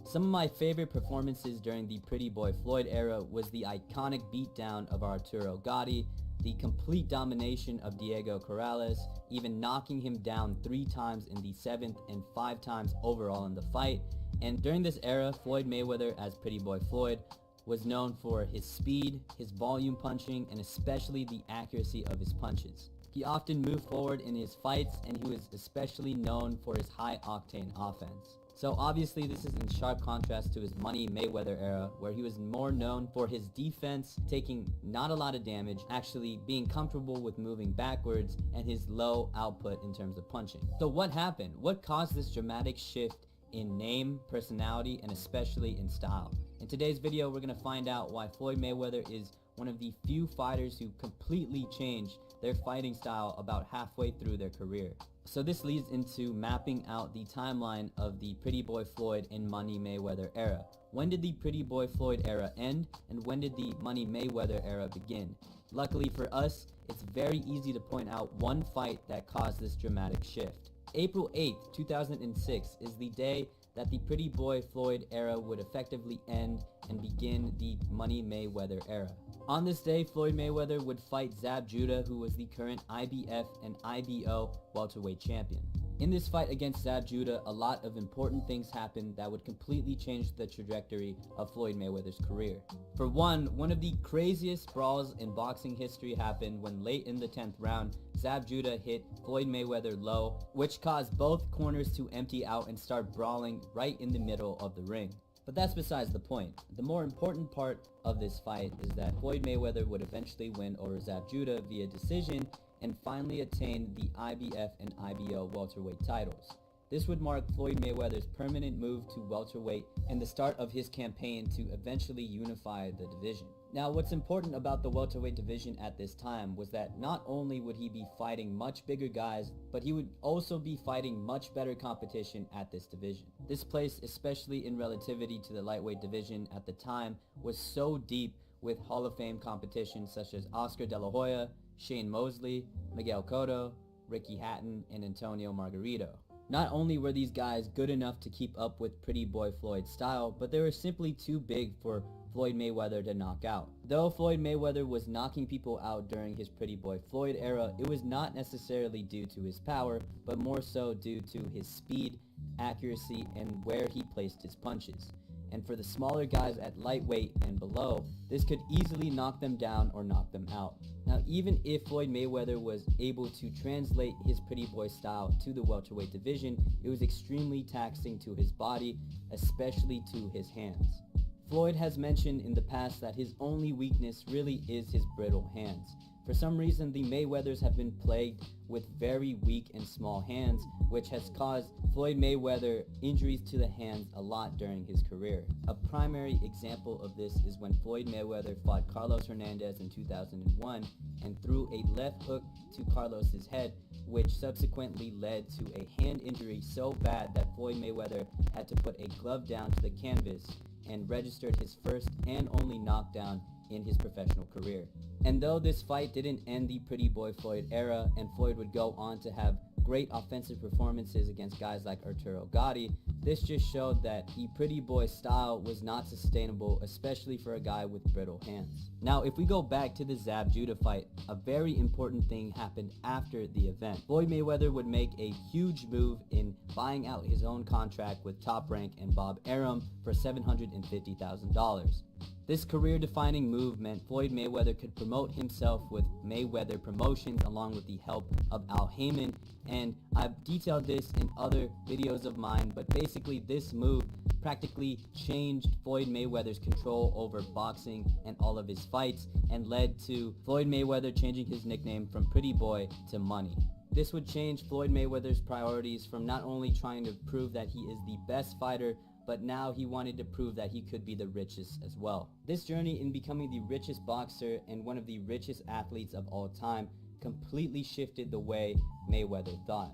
Some of my favorite performances during the Pretty Boy Floyd era was the iconic beatdown of Arturo Gatti, the complete domination of Diego Corrales, even knocking him down 3 times in the 7th and 5 times overall in the fight. And during this era, Floyd Mayweather as Pretty Boy Floyd was known for his speed, his volume punching, and especially the accuracy of his punches. He often moved forward in his fights, and he was especially known for his high-octane offense. So obviously this is in sharp contrast to his Money Mayweather era, where he was more known for his defense, taking not a lot of damage, actually being comfortable with moving backwards, and his low output in terms of punching. So what happened? What caused this dramatic shift in name, personality, and especially in style? In today's video, we're going to find out why Floyd Mayweather is one of the few fighters who completely changed their fighting style about halfway through their career. So this leads into mapping out the timeline of the Pretty Boy Floyd and Money Mayweather era. When did the Pretty Boy Floyd era end, and when did the Money Mayweather era begin? Luckily for us, it's very easy to point out one fight that caused this dramatic shift. April 8th, 2006 is the day that the Pretty Boy Floyd era would effectively end and begin the Money Mayweather era. On this day, Floyd Mayweather would fight Zab Judah, who was the current IBF and IBO welterweight champion. In this fight against Zab Judah, a lot of important things happened that would completely change the trajectory of Floyd Mayweather's career. For one of the craziest brawls in boxing history happened when late in the 10th round, Zab Judah hit Floyd Mayweather low, which caused both corners to empty out and start brawling right in the middle of the ring. But that's besides the point. The more important part of this fight is that Floyd Mayweather would eventually win over Zab Judah via decision and finally attain the IBF and IBO welterweight titles. This would mark Floyd Mayweather's permanent move to welterweight and the start of his campaign to eventually unify the division. Now, what's important about the welterweight division at this time was that not only would he be fighting much bigger guys, but he would also be fighting much better competition at this division. This place, especially in relativity to the lightweight division at the time, was so deep with Hall of Fame competition such as Oscar De La Hoya, Shane Mosley, Miguel Cotto, Ricky Hatton, and Antonio Margarito. Not only were these guys good enough to keep up with Pretty Boy Floyd's style, but they were simply too big for Floyd Mayweather to knock out. Though Floyd Mayweather was knocking people out during his Pretty Boy Floyd era, it was not necessarily due to his power, but more so due to his speed, accuracy, and where he placed his punches. and for the smaller guys at lightweight and below, this could easily knock them down or knock them out. Now, even if Floyd Mayweather was able to translate his pretty boy style to the welterweight division, it was extremely taxing to his body, especially to his hands. Floyd has mentioned in the past that his only weakness really is his brittle hands. For some reason, the Mayweathers have been plagued with very weak and small hands, which has caused Floyd Mayweather injuries to the hands a lot during his career. A primary example of this is when Floyd Mayweather fought Carlos Hernandez in 2001 and threw a left hook to Carlos's head, which subsequently led to a hand injury so bad that Floyd Mayweather had to put a glove down to the canvas and registered his first and only knockdown in his professional career. And though this fight didn't end the Pretty Boy Floyd era, and Floyd would go on to have great offensive performances against guys like Arturo Gatti, this just showed that the Pretty Boy style was not sustainable, especially for a guy with brittle hands. Now, if we go back to the Zab Judah fight, a very important thing happened after the event. Floyd Mayweather would make a huge move in buying out his own contract with Top Rank and Bob Arum for $750,000. This career-defining move meant Floyd Mayweather could promote himself with Mayweather Promotions along with the help of Al Heyman, and I've detailed this in other videos of mine, but basically this move practically changed Floyd Mayweather's control over boxing and all of his fights, and led to Floyd Mayweather changing his nickname from Pretty Boy to Money. This would change Floyd Mayweather's priorities from not only trying to prove that he is the best fighter, but now he wanted to prove that he could be the richest as well. This journey in becoming the richest boxer and one of the richest athletes of all time completely shifted the way Mayweather thought.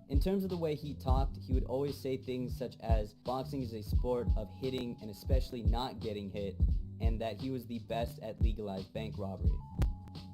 In terms of the way he talked, he would always say things such as boxing is a sport of hitting and especially not getting hit, and that he was the best at legalized bank robbery.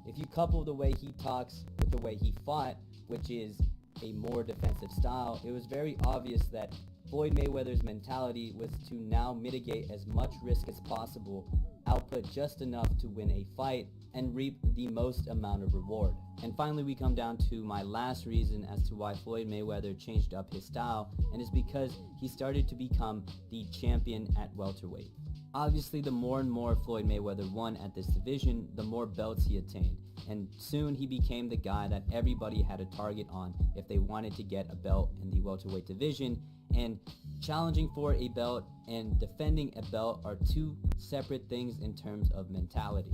If you couple the way he talks with the way he fought, which is a more defensive style, it was very obvious that Floyd Mayweather's mentality was to now mitigate as much risk as possible, output just enough to win a fight, and reap the most amount of reward. And finally, we come down to my last reason as to why Floyd Mayweather changed up his style, and it's because he started to become the champion at welterweight. Obviously, the more and more Floyd Mayweather won at this division, the more belts he attained, and soon he became the guy that everybody had a target on if they wanted to get a belt in the welterweight division. And challenging for a belt and defending a belt are two separate things in terms of mentality.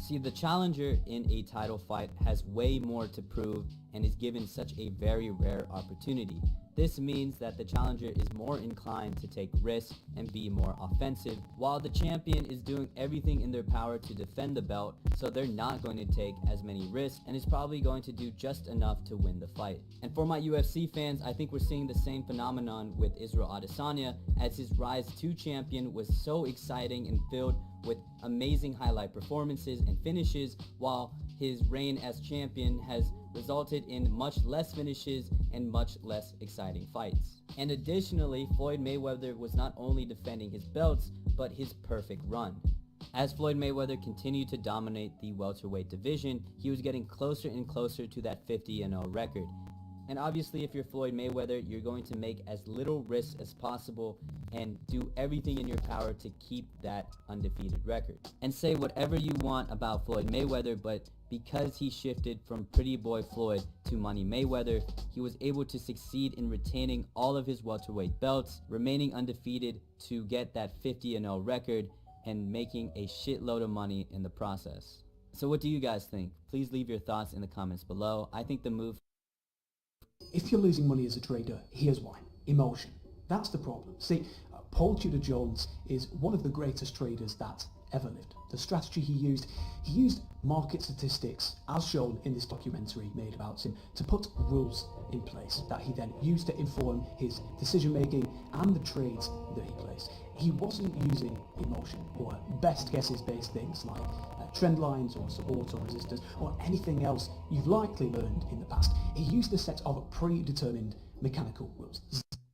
See, the challenger in a title fight has way more to prove and is given such a very rare opportunity. This means that the challenger is more inclined to take risks and be more offensive, while the champion is doing everything in their power to defend the belt, so they're not going to take as many risks and is probably going to do just enough to win the fight. And for my UFC fans, I think we're seeing the same phenomenon with Israel Adesanya, as his rise to champion was so exciting and filled with amazing highlight performances and finishes, while his reign as champion has resulted in much less finishes and much less exciting fights. And additionally, Floyd Mayweather was not only defending his belts, but his perfect run. As Floyd Mayweather continued to dominate the welterweight division, he was getting closer and closer to that 50-0 record. And obviously, if you're Floyd Mayweather, you're going to make as little risk as possible and do everything in your power to keep that undefeated record. And say whatever you want about Floyd Mayweather, but because he shifted from Pretty Boy Floyd to Money Mayweather, he was able to succeed in retaining all of his welterweight belts, remaining undefeated to get that 50-0 record, and making a shitload of money in the process. So what do you guys think? Please leave your thoughts in the comments below. I think the move... If you're losing money as a trader, here's why. Emotion. That's the problem. See, Paul Tudor Jones is one of the greatest traders that ever lived. The strategy he used market statistics, as shown in this documentary made about him, to put rules in place that he then used to inform his decision making and the trades that he placed. He wasn't using emotion or best guesses based things like trend lines or support or resistance or anything else you've likely learned in the past. He used a set of predetermined mechanical rules.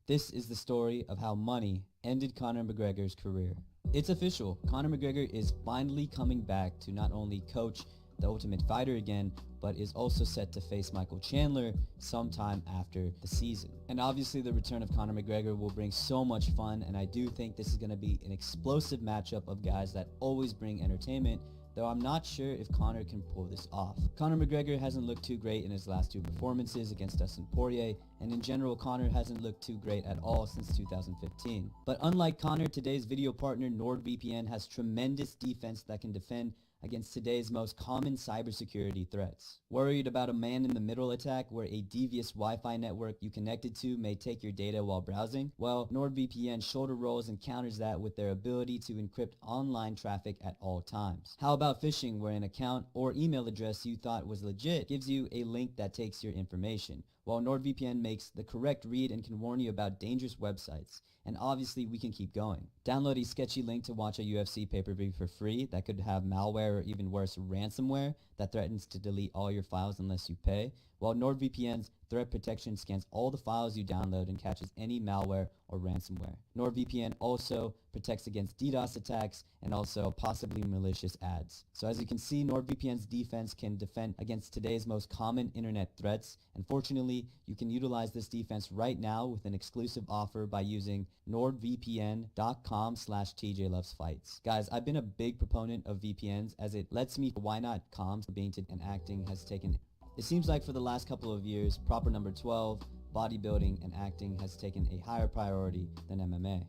This is the story of how money ended Conor McGregor's career. It's official. Conor McGregor is finally coming back to not only coach The Ultimate Fighter again, but is also set to face Michael Chandler sometime after the season. And obviously the return of Conor McGregor will bring so much fun, and I do think this is going to be an explosive matchup of guys that always bring entertainment, though I'm not sure if Conor can pull this off. Conor McGregor hasn't looked too great in his last two performances against Dustin Poirier, and in general Conor hasn't looked too great at all since 2015. But unlike Conor, today's video partner NordVPN has tremendous defense that can defend against today's most common cybersecurity threats. Worried about a man-in-the-middle attack where a devious Wi-Fi network you connected to may take your data while browsing? Well, NordVPN shoulder rolls and counters that with their ability to encrypt online traffic at all times. How about phishing, where an account or email address you thought was legit gives you a link that takes your information? Well, NordVPN makes the correct read and can warn you about dangerous websites. And obviously we can keep going. Download a sketchy link to watch a UFC pay-per-view for free that could have malware or even worse, ransomware that threatens to delete all your files unless you pay, while NordVPN's threat protection scans all the files you download and catches any malware or ransomware. NordVPN also protects against DDoS attacks and also possibly malicious ads. So as you can see, NordVPN's defense can defend against today's most common internet threats, and fortunately, you can utilize this defense right now with an exclusive offer by using nordvpn.com/TJLovesFights. Guys, I've been a big proponent of VPNs as it lets me why not comms being and acting has taken. It seems like for the last couple of years, proper number 12, bodybuilding and acting has taken a higher priority than MMA.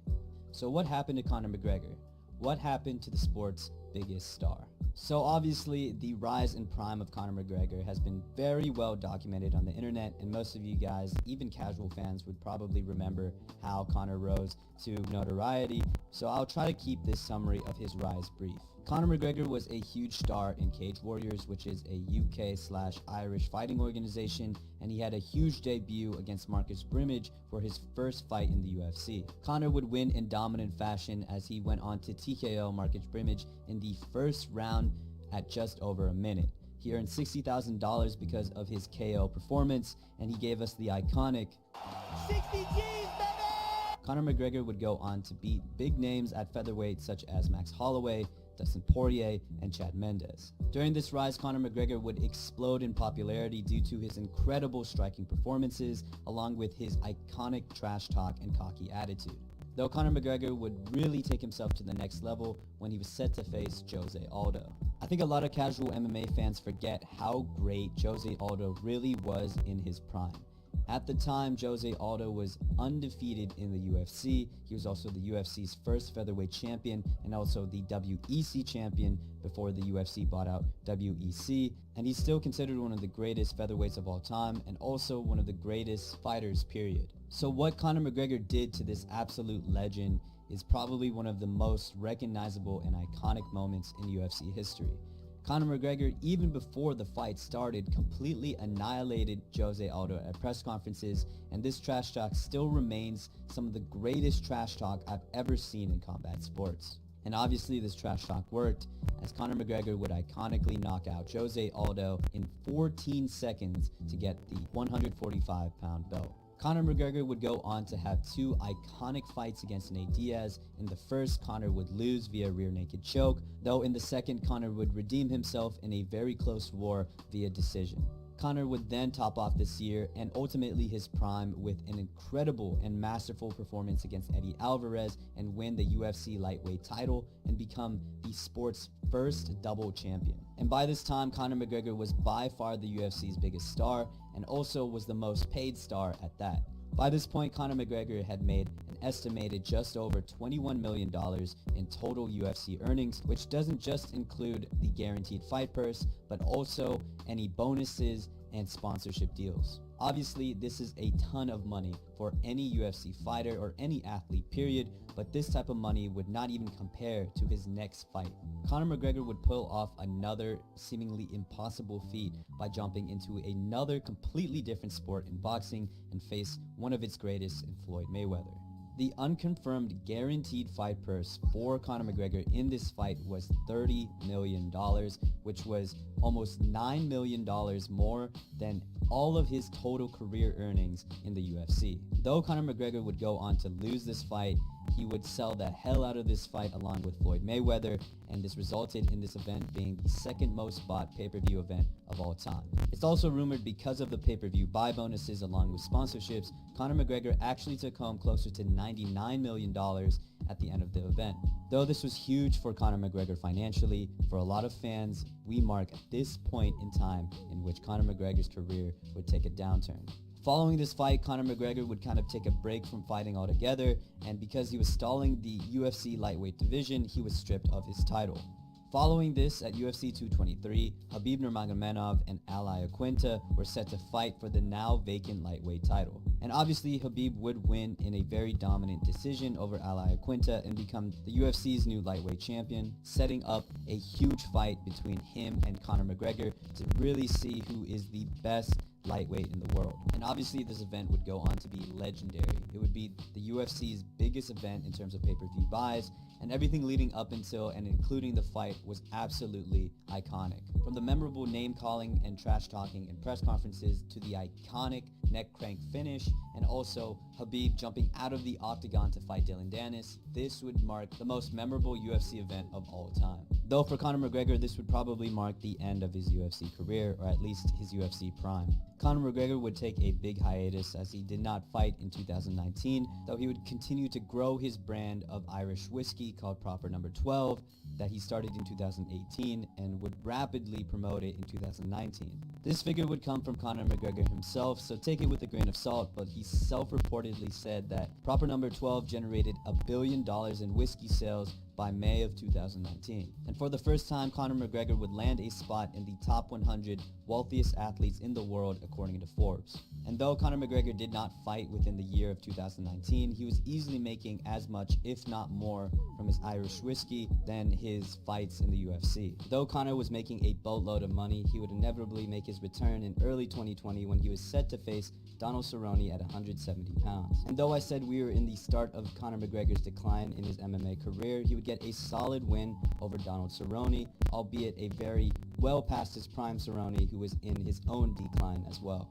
So what happened to Conor McGregor? What happened to the sport's biggest star? So obviously the rise in prime of Conor McGregor has been very well documented on the internet, and most of you guys, even casual fans, would probably remember how Conor rose to notoriety, so I'll try to keep this summary of his rise brief. Conor McGregor was a huge star in Cage Warriors, which is a UK/Irish fighting organization, and he had a huge debut against Marcus Brimage for his first fight in the UFC. Conor would win in dominant fashion as he went on to TKO Marcus Brimage in the first round at just over a minute. He earned $60,000 because of his KO performance, and he gave us the iconic 60 G's, baby! Conor McGregor would go on to beat big names at featherweight such as Max Holloway, Dustin Poirier, and Chad Mendes. During this rise, Conor McGregor would explode in popularity due to his incredible striking performances, along with his iconic trash talk and cocky attitude. Though Conor McGregor would really take himself to the next level when he was set to face Jose Aldo. I think a lot of casual MMA fans forget how great Jose Aldo really was in his prime. At the time, Jose Aldo was undefeated in the UFC. He was also the UFC's first featherweight champion and also the WEC champion before the UFC bought out WEC. And he's still considered one of the greatest featherweights of all time and also one of the greatest fighters, period. So what Conor McGregor did to this absolute legend is probably one of the most recognizable and iconic moments in UFC history. Conor McGregor, even before the fight started, completely annihilated Jose Aldo at press conferences, and this trash talk still remains some of the greatest trash talk I've ever seen in combat sports. And obviously this trash talk worked, as Conor McGregor would iconically knock out Jose Aldo in 14 seconds to get the 145-pound belt. Conor McGregor would go on to have two iconic fights against Nate Diaz. In the first, Conor would lose via rear naked choke, though in the second, Conor would redeem himself in a very close war via decision. Conor would then top off this year and ultimately his prime with an incredible and masterful performance against Eddie Alvarez and win the UFC lightweight title and become the sport's first double champion. And by this time, Conor McGregor was by far the UFC's biggest star and also was the most paid star at that. By this point, Conor McGregor had made an estimated just over $21 million in total UFC earnings, which doesn't just include the guaranteed fight purse, but also any bonuses and sponsorship deals. Obviously, this is a ton of money for any UFC fighter or any athlete, period, but this type of money would not even compare to his next fight. Conor McGregor would pull off another seemingly impossible feat by jumping into another completely different sport in boxing and face one of its greatest in Floyd Mayweather. The unconfirmed guaranteed fight purse for Conor McGregor in this fight was $30 million, which was almost $9 million more than all of his total career earnings in the UFC. Though Conor McGregor would go on to lose this fight, he would sell the hell out of this fight along with Floyd Mayweather, and this resulted in this event being the second most bought pay-per-view event of all time. It's also rumored because of the pay-per-view buy bonuses along with sponsorships, Conor McGregor actually took home closer to $99 million at the end of the event. Though this was huge for Conor McGregor financially, for a lot of fans, we mark this point in time in which Conor McGregor's career would take a downturn. Following this fight, Conor McGregor would kind of take a break from fighting altogether, and because he was stalling the UFC lightweight division, he was stripped of his title. Following this, at UFC 223, Khabib Nurmagomedov and Al Iaquinta were set to fight for the now vacant lightweight title. And obviously, Khabib would win in a very dominant decision over Al Iaquinta and become the UFC's new lightweight champion, setting up a huge fight between him and Conor McGregor to really see who is the best lightweight in the world. And obviously this event would go on to be legendary. It would be the UFC's biggest event in terms of pay-per-view buys, and everything leading up until and including the fight was absolutely iconic. From the memorable name-calling and trash-talking in press conferences to the iconic neck crank finish, and also Khabib jumping out of the octagon to fight Dillon Danis, this would mark the most memorable UFC event of all time. Though for Conor McGregor, this would probably mark the end of his UFC career, or at least his UFC prime. Conor McGregor would take a big hiatus as he did not fight in 2019, though he would continue to grow his brand of Irish whiskey called Proper No. 12 that he started in 2018 and would rapidly promote it in 2019. This figure would come from Conor McGregor himself, so take it with a grain of salt, but he self-reportedly said that Proper No. 12 generated $1 billion in whiskey sales by May of 2019. And for the first time, Conor McGregor would land a spot in the top 100 wealthiest athletes in the world according to Forbes. And though Conor McGregor did not fight within the year of 2019, he was easily making as much, if not more, from his Irish whiskey than his fights in the UFC. Though Conor was making a boatload of money, he would inevitably make his return in early 2020 when he was set to face Donald Cerrone at 170 pounds. And though I said we were in the start of Conor McGregor's decline in his MMA career, he would get a solid win over Donald Cerrone, albeit a very well past his prime Cerrone, who was in his own decline as well.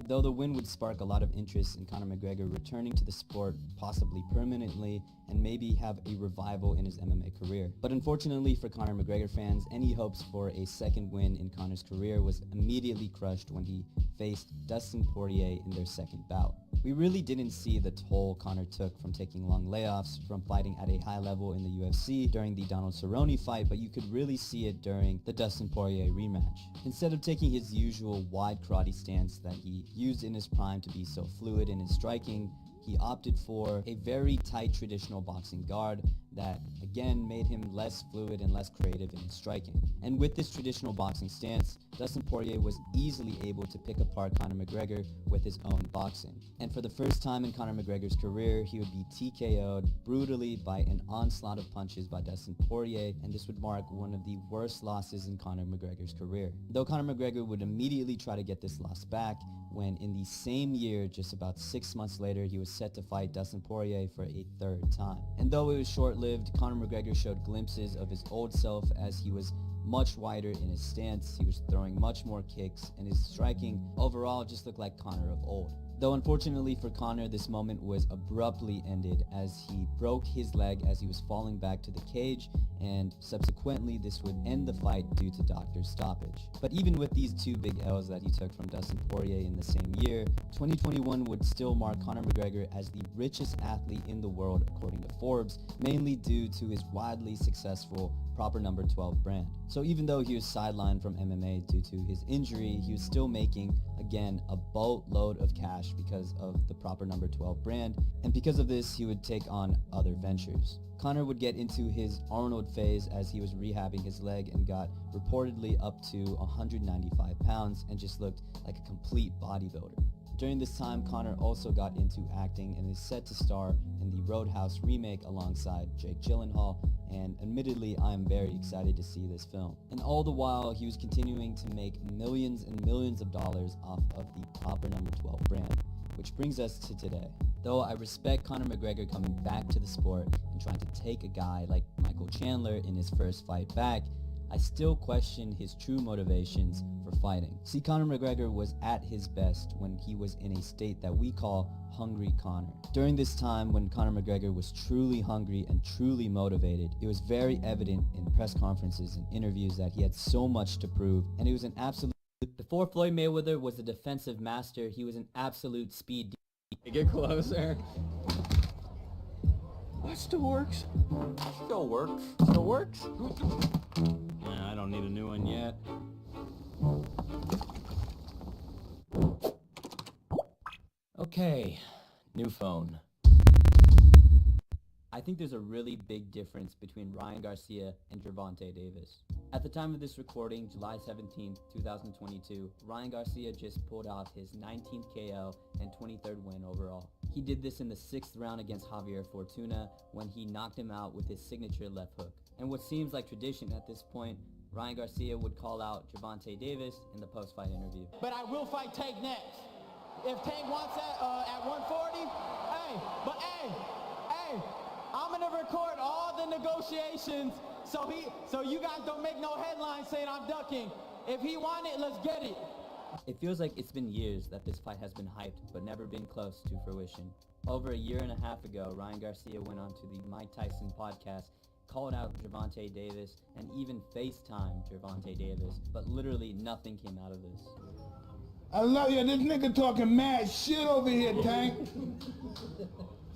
Though the win would spark a lot of interest in Conor McGregor returning to the sport, possibly permanently, and maybe have a revival in his MMA career. But unfortunately for Conor McGregor fans, any hopes for a second win in Conor's career was immediately crushed when he faced Dustin Poirier in their second bout. We really didn't see the toll Conor took from taking long layoffs from fighting at a high level in the UFC during the Donald Cerrone fight, but you could really see it during the Dustin Poirier rematch. Instead of taking his usual wide karate stance that he used in his prime to be so fluid in his striking, he opted for a very tight traditional boxing guard that again made him less fluid and less creative in his striking. And with this traditional boxing stance, Dustin Poirier was easily able to pick apart Conor McGregor with his own boxing. And for the first time in Conor McGregor's career, he would be TKO'd brutally by an onslaught of punches by Dustin Poirier, and this would mark one of the worst losses in Conor McGregor's career. Though Conor McGregor would immediately try to get this loss back, when in the same year, just about 6 months later, he was set to fight Dustin Poirier for a third time. And though it was short-lived, Conor McGregor showed glimpses of his old self as he was much wider in his stance, he was throwing much more kicks, and his striking overall just looked like Conor of old. Though unfortunately for Conor, this moment was abruptly ended as he broke his leg as he was falling back to the cage, and subsequently this would end the fight due to doctor's stoppage. But even with these two big L's that he took from Dustin Poirier in the same year, 2021 would still mark Conor McGregor as the richest athlete in the world according to Forbes, mainly due to his wildly successful Proper No. 12 brand. So even though he was sidelined from MMA due to his injury, he was still making, again, a boatload of cash because of the Proper No. 12 brand, and because of this, he would take on other ventures. Conor would get into his Arnold phase as he was rehabbing his leg and got reportedly up to 195 pounds and just looked like a complete bodybuilder. During this time, Conor also got into acting and is set to star in the Roadhouse remake alongside Jake Gyllenhaal, and admittedly, I am very excited to see this film. And all the while, he was continuing to make millions and millions of dollars off of the Proper No. 12 brand, which brings us to today. Though I respect Conor McGregor coming back to the sport and trying to take a guy like Michael Chandler in his first fight back, I still question his true motivations for fighting. See, Conor McGregor was at his best when he was in a state that we call Hungry Conor. During this time when Conor McGregor was truly hungry and truly motivated, it was very evident in press conferences and interviews that he had so much to prove, and he was an absolute... Before Floyd Mayweather was a defensive master, he was an absolute speed... Get closer. That still works. Still works. Still works? Yeah, I don't need a new one yet. Okay, new phone. I think there's a really big difference between Ryan Garcia and Gervonta Davis. At the time of this recording, July 17th, 2022, Ryan Garcia just pulled off his 19th KO and 23rd win overall. He did this in the 6th round against Javier Fortuna when he knocked him out with his signature left hook. And what seems like tradition at this point, Ryan Garcia would call out Gervonta Davis in the post-fight interview. But I will fight Tank next. If Tank wants that at 140, I'm gonna record all the negotiations so you guys don't make no headlines saying I'm ducking. If he want it, let's get it. It feels like it's been years that this fight has been hyped, but never been close to fruition. Over a year and a half ago, Ryan Garcia went on to the Mike Tyson podcast, called out Gervonta Davis, and even FaceTimed Gervonta Davis, but literally nothing came out of this. I love you. This nigga talking mad shit over here, Tank.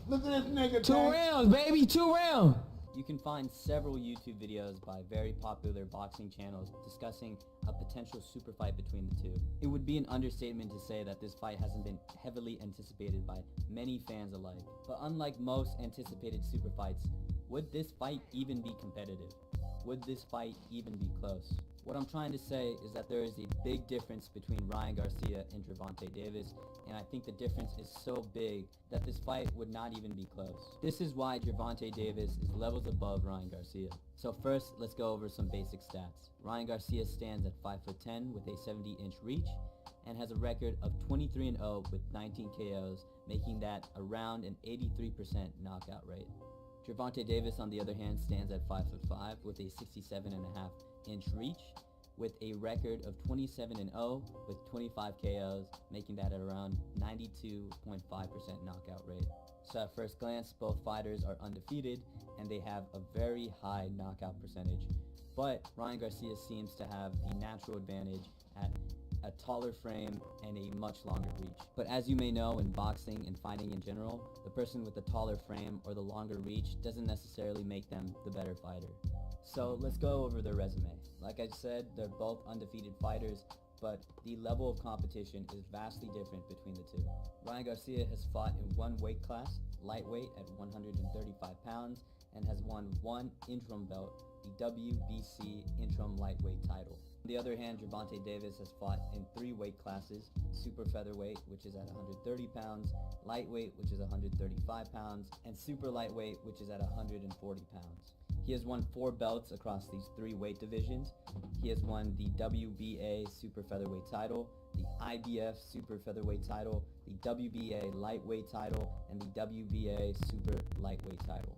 Look at this nigga, Tank. 2 rounds, baby, 2 rounds. You can find several YouTube videos by very popular boxing channels discussing a potential super fight between the two. It would be an understatement to say that this fight hasn't been heavily anticipated by many fans alike. But unlike most anticipated super fights, would this fight even be competitive? Would this fight even be close? What I'm trying to say is that there is a big difference between Ryan Garcia and Gervonta Davis, and I think the difference is so big that this fight would not even be close. This is why Gervonta Davis is levels above Ryan Garcia. So first, let's go over some basic stats. Ryan Garcia stands at 5'10" with a 70-inch reach and has a record of 23-0 with 19 KOs, making that around an 83% knockout rate. Gervonta Davis, on the other hand, stands at 5'5" with a 67.5-inch reach, with a record of 27-0 with 25 KOs, making that at around 92.5% knockout rate. So at first glance, both fighters are undefeated, and they have a very high knockout percentage. But Ryan Garcia seems to have the natural advantage at a taller frame and a much longer reach. But as you may know, in boxing and fighting in general, the person with the taller frame or the longer reach doesn't necessarily make them the better fighter. So let's go over their resume. Like I said, they're both undefeated fighters, but the level of competition is vastly different between the two. Ryan Garcia has fought in one weight class, lightweight at 135 pounds, and has won one interim belt, the WBC interim lightweight title. On the other hand, Gervonta Davis has fought in 3 weight classes, super featherweight, which is at 130 pounds, lightweight, which is 135 pounds, and super lightweight, which is at 140 pounds. He has won 4 belts across these 3 weight divisions. He has won the WBA super featherweight title, the IBF super featherweight title, the WBA lightweight title, and the WBA super lightweight title.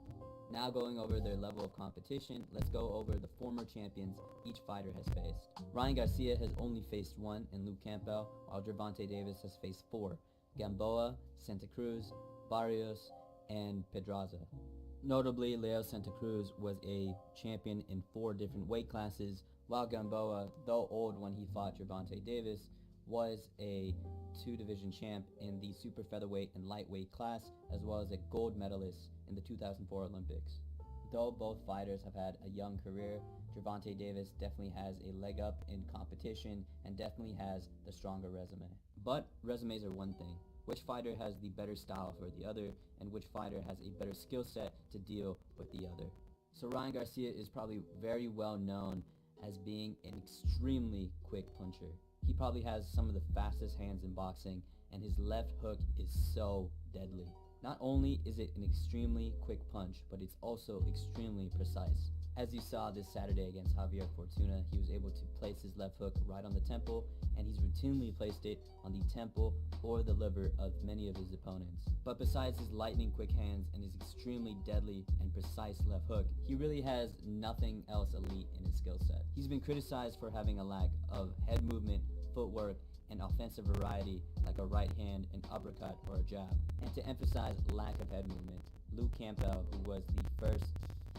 Now going over their level of competition, let's go over the former champions each fighter has faced. Ryan Garcia has only faced 1 in Luke Campbell, while Gervonta Davis has faced 4, Gamboa, Santa Cruz, Barrios, and Pedraza. Notably, Leo Santa Cruz was a champion in 4 different weight classes, while Gamboa, though old when he fought Gervonta Davis, was a 2-division champ in the super featherweight and lightweight class, as well as a gold medalist in the 2004 Olympics. Though both fighters have had a young career, Gervonta Davis definitely has a leg up in competition and definitely has the stronger resume. But resumes are one thing. Which fighter has the better style for the other, and which fighter has a better skill set to deal with the other. So Ryan Garcia is probably very well known as being an extremely quick puncher. He probably has some of the fastest hands in boxing, and his left hook is so deadly. Not only is it an extremely quick punch, but it's also extremely precise. As you saw this Saturday against Javier Fortuna, he was able to place his left hook right on the temple, and he's routinely placed it on the temple or the liver of many of his opponents. But besides his lightning quick hands and his extremely deadly and precise left hook, he really has nothing else elite in his skill set. He's He's been criticized for having a lack of head movement, footwork, and offensive variety like a right hand, an uppercut, or a jab. And to emphasize lack of head movement, Luke Campbell, who was the first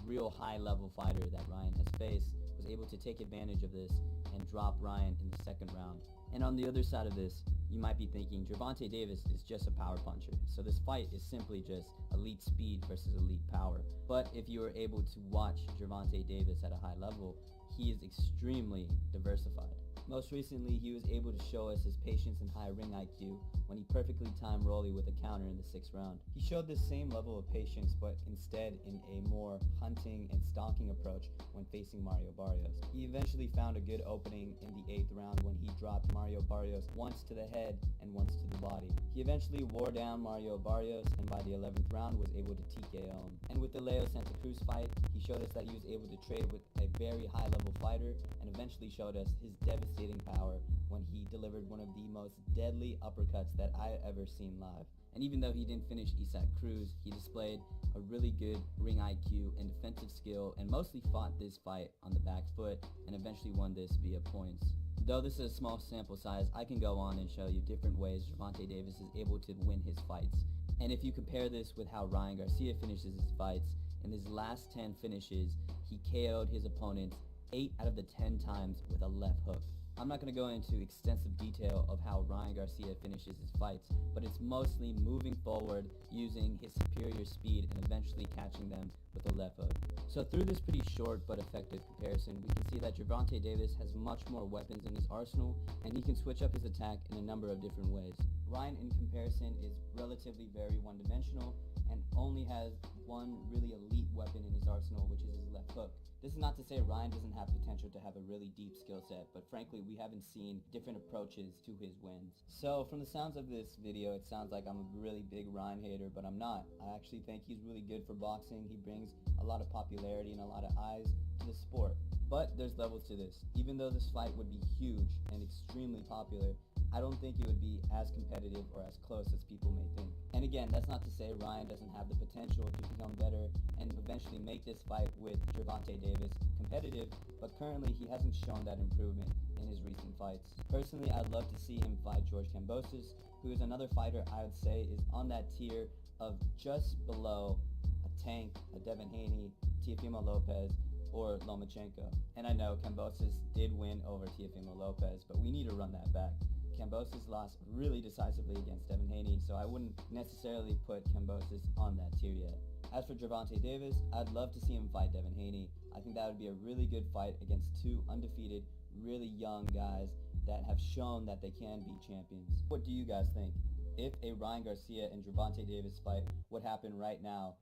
real high-level fighter that Ryan has faced, was able to take advantage of this and drop Ryan in the second round. And on the other side of this, you might be thinking Gervonta Davis is just a power puncher, so this fight is simply just elite speed versus elite power. But if you are able to watch Gervonta Davis at a high level, he is extremely diversified. Most recently, he was able to show us his patience and high ring IQ when he perfectly timed Rolly with a counter in the 6th round. He showed this same level of patience, but instead in a more hunting and stalking approach when facing Mario Barrios. He eventually found a good opening in the 8th round when he dropped Mario Barrios once to the head and once to the body. He eventually wore down Mario Barrios, and by the 11th round was able to TKO him. And with the Leo Santa Cruz fight, he showed us that he was able to trade with a very high-level fighter, and eventually showed us his devastating power when he delivered one of the most deadly uppercuts that I ever seen live. And even though he didn't finish Isaac Cruz, he displayed a really good ring IQ and defensive skill, and mostly fought this fight on the back foot and eventually won this via points. Though this is a small sample size, I can go on and show you different ways Gervonta Davis is able to win his fights. And if you compare this with how Ryan Garcia finishes his fights, in his last 10 finishes, he KO'd his opponents 8 out of the 10 times with a left hook. I'm not going to go into extensive detail of how Ryan Garcia finishes his fights, but it's mostly moving forward, using his superior speed, and eventually catching them with a left hook. So through this pretty short but effective comparison, we can see that Gervonta Davis has much more weapons in his arsenal, and he can switch up his attack in a number of different ways. Ryan, in comparison, is relatively very one-dimensional, and only has one really elite weapon in his arsenal, which is his left hook. This is not to say Ryan doesn't have potential to have a really deep skill set, but frankly, we haven't seen different approaches to his wins. So from the sounds of this video, it sounds like I'm a really big Ryan hater, but I'm not. I actually think he's really good for boxing. He brings a lot of popularity and a lot of eyes to the sport. But there's levels to this. Even though this fight would be huge and extremely popular, I don't think it would be as competitive or as close as people may think. And again, that's not to say Ryan doesn't have the potential to become better and eventually make this fight with Gervonta Davis competitive, but currently he hasn't shown that improvement in his recent fights. Personally, I'd love to see him fight George Kambosos, who is another fighter I would say is on that tier of just below a Tank, a Devin Haney, Teofimo Lopez, or Lomachenko. And I know Kambosos did win over Teofimo Lopez, but we need to run that back. Kambosos lost really decisively against Devin Haney, so I wouldn't necessarily put Kambosos on that tier yet. As for Gervonta Davis, I'd love to see him fight Devin Haney. I think that would be a really good fight against two undefeated, really young guys that have shown that they can be champions. What do you guys think? If a Ryan Garcia and Gervonta Davis fight would happen right now?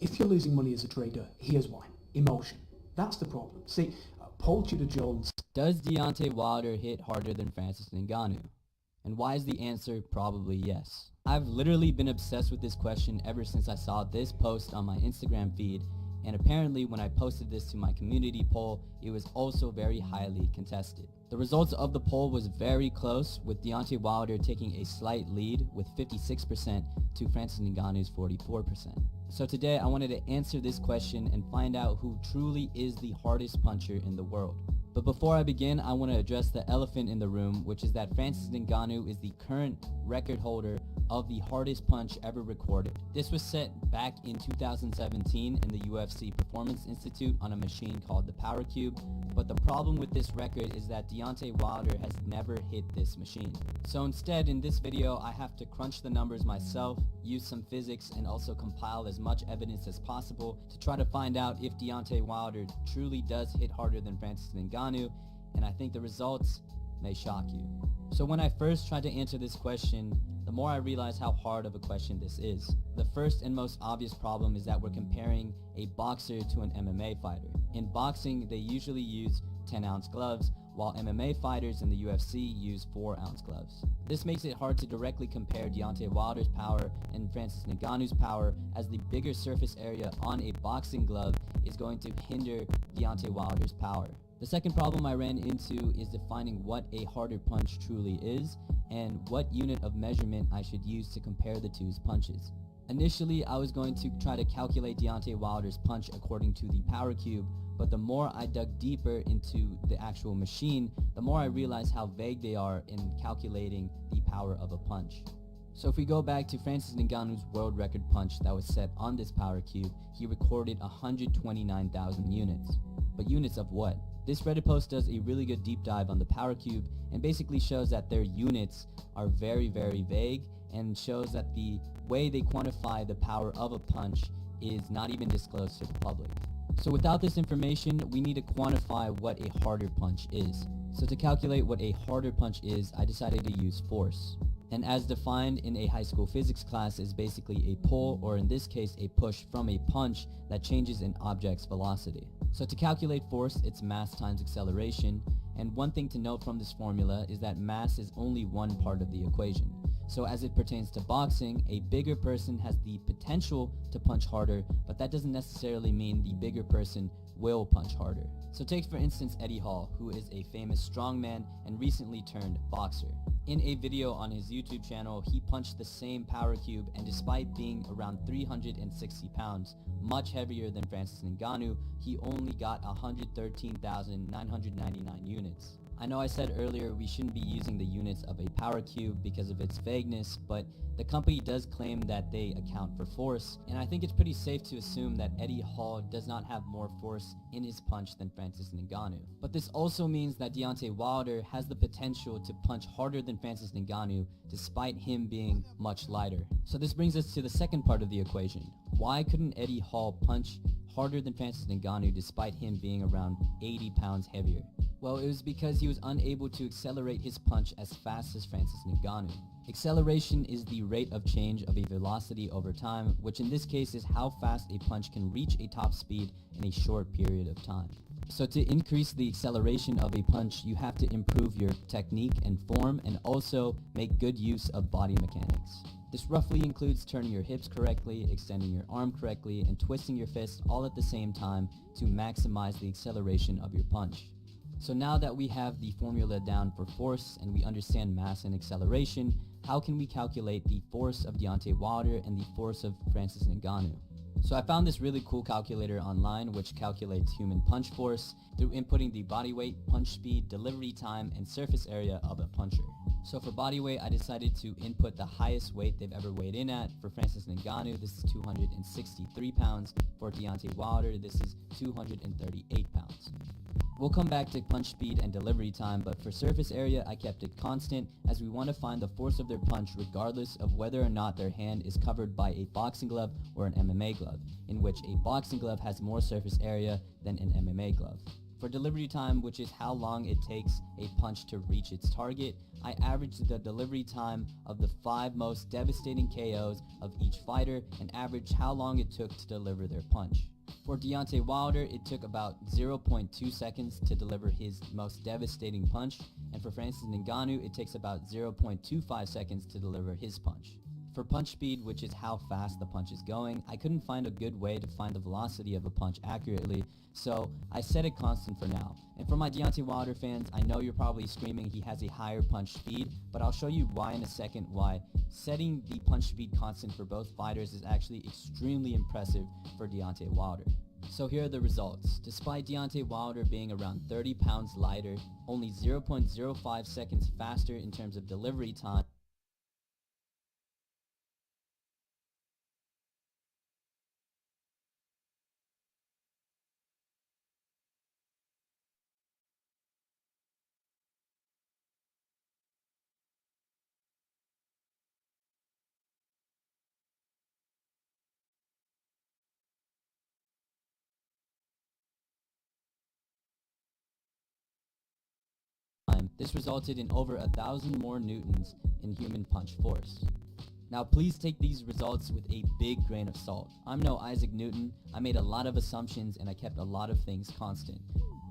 If you're losing money as a trader, here's why. Emotion. That's the problem. See, Paul Tudor Jones. Does Deontay Wilder hit harder than Francis Ngannou? And why is the answer probably yes? I've literally been obsessed with this question ever since I saw this post on my Instagram feed, and apparently when I posted this to my community poll, it was also very highly contested. The results of the poll was very close, with Deontay Wilder taking a slight lead with 56% to Francis Ngannou's 44%. So today I wanted to answer this question and find out who truly is the hardest puncher in the world. But before I begin, I want to address the elephant in the room, which is that Francis Ngannou is the current record holder of the hardest punch ever recorded. This was set back in 2017 in the UFC Performance Institute on a machine called the Power Cube, but the problem with this record is that Deontay Wilder has never hit this machine. So instead, in this video, I have to crunch the numbers myself, use some physics, and also compile as much evidence as possible to try to find out if Deontay Wilder truly does hit harder than Francis Ngannou, and I think the results may shock you. So when I first tried to answer this question, the more I realized how hard of a question this is. The first and most obvious problem is that we're comparing a boxer to an MMA fighter. In boxing, they usually use 10-ounce gloves, while MMA fighters in the UFC use 4-ounce gloves. This makes it hard to directly compare Deontay Wilder's power and Francis Ngannou's power, as the bigger surface area on a boxing glove is going to hinder Deontay Wilder's power. The second problem I ran into is defining what a harder punch truly is and what unit of measurement I should use to compare the two's punches. Initially, I was going to try to calculate Deontay Wilder's punch according to the Power Cube, but the more I dug deeper into the actual machine, the more I realized how vague they are in calculating the power of a punch. So if we go back to Francis Ngannou's world record punch that was set on this power cube, he recorded 129,000 units. But units of what? This Reddit post does a really good deep dive on the power cube and basically shows that their units are very vague, and shows that the way they quantify the power of a punch is not even disclosed to the public. So without this information, we need to quantify what a harder punch is. So to calculate what a harder punch is, I decided to use force. And as defined in a high school physics class, is basically a pull, or in this case a push, from a punch that changes an object's velocity. So to calculate force, it's mass times acceleration, and one thing to note from this formula is that mass is only one part of the equation. So as it pertains to boxing, a bigger person has the potential to punch harder, but that doesn't necessarily mean the bigger person will punch harder. So take for instance Eddie Hall, who is a famous strongman and recently turned boxer. In a video on his YouTube channel, he punched the same power cube, and despite being around 360 pounds, much heavier than Francis Ngannou, he only got 113,999 units. I know I said earlier we shouldn't be using the units of a power cube because of its vagueness, but the company does claim that they account for force, and I think it's pretty safe to assume that Eddie Hall does not have more force in his punch than Francis Ngannou. But this also means that Deontay Wilder has the potential to punch harder than Francis Ngannou despite him being much lighter. So this brings us to the second part of the equation. Why couldn't Eddie Hall punch harder than Francis Ngannou despite him being around 80 pounds heavier? Well, it was because he was unable to accelerate his punch as fast as Francis Ngannou. Acceleration is the rate of change of a velocity over time, which in this case is how fast a punch can reach a top speed in a short period of time. So to increase the acceleration of a punch, you have to improve your technique and form, and also make good use of body mechanics. This roughly includes turning your hips correctly, extending your arm correctly, and twisting your fist all at the same time to maximize the acceleration of your punch. So now that we have the formula down for force and we understand mass and acceleration, how can we calculate the force of Deontay Wilder and the force of Francis Ngannou? So I found this really cool calculator online which calculates human punch force through inputting the body weight, punch speed, delivery time, and surface area of a puncher. So for body weight, I decided to input the highest weight they've ever weighed in at. For Francis Ngannou, this is 263 pounds. For Deontay Wilder, this is 238 pounds. We'll come back to punch speed and delivery time, but for surface area, I kept it constant as we want to find the force of their punch regardless of whether or not their hand is covered by a boxing glove or an MMA glove, in which a boxing glove has more surface area than an MMA glove. For delivery time, which is how long it takes a punch to reach its target, I averaged the delivery time of the 5 most devastating KOs of each fighter and averaged how long it took to deliver their punch. For Deontay Wilder, it took about 0.2 seconds to deliver his most devastating punch, and for Francis Ngannou, it takes about 0.25 seconds to deliver his punch. For punch speed, which is how fast the punch is going, I couldn't find a good way to find the velocity of a punch accurately, so I set it constant for now. And for my Deontay Wilder fans, I know you're probably screaming he has a higher punch speed, but I'll show you why in a second why setting the punch speed constant for both fighters is actually extremely impressive for Deontay Wilder. So here are the results. Despite Deontay Wilder being around 30 pounds lighter, only 0.05 seconds faster in terms of delivery time, this resulted in over 1,000 more newtons in human punch force. Now please take these results with a big grain of salt. I'm no Isaac Newton, I made a lot of assumptions and I kept a lot of things constant.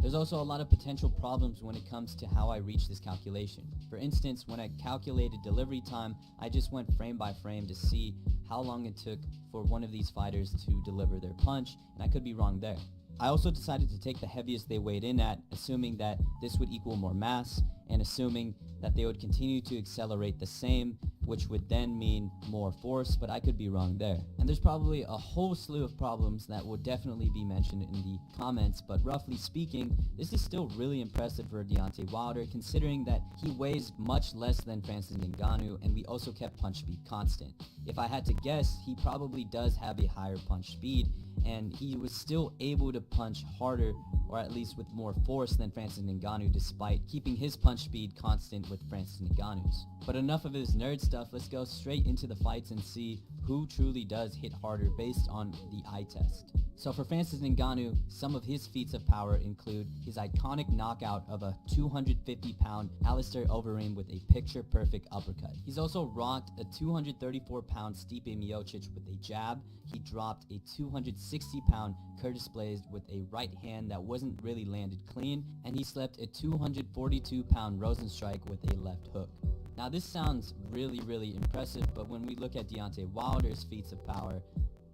There's also a lot of potential problems when it comes to how I reach this calculation. For instance, when I calculated delivery time, I just went frame by frame to see how long it took for one of these fighters to deliver their punch, and I could be wrong there. I also decided to take the heaviest they weighed in at, assuming that this would equal more mass, and assuming that they would continue to accelerate the same, which would then mean more force, but I could be wrong there. And there's probably a whole slew of problems that will definitely be mentioned in the comments, but roughly speaking, this is still really impressive for Deontay Wilder, considering that he weighs much less than Francis Ngannou, and we also kept punch speed constant. If I had to guess, he probably does have a higher punch speed, and he was still able to punch harder, or at least with more force than Francis Ngannou, despite keeping his punch speed constant with Francis Ngannou's. But enough of his nerd stuff, let's go straight into the fights and see who truly does hit harder based on the eye test. So for Francis Ngannou, some of his feats of power include his iconic knockout of a 250-pound Alistair Overeem with a picture-perfect uppercut. He's also rocked a 234-pound Stipe Miocic with a jab. He dropped a 260-pound Curtis Blades with a right hand that wasn't really landed clean, and he slept a 242-pound Rosenstrike with a left hook. Now this sounds really impressive, but when we look at Deontay Wilder's feats of power,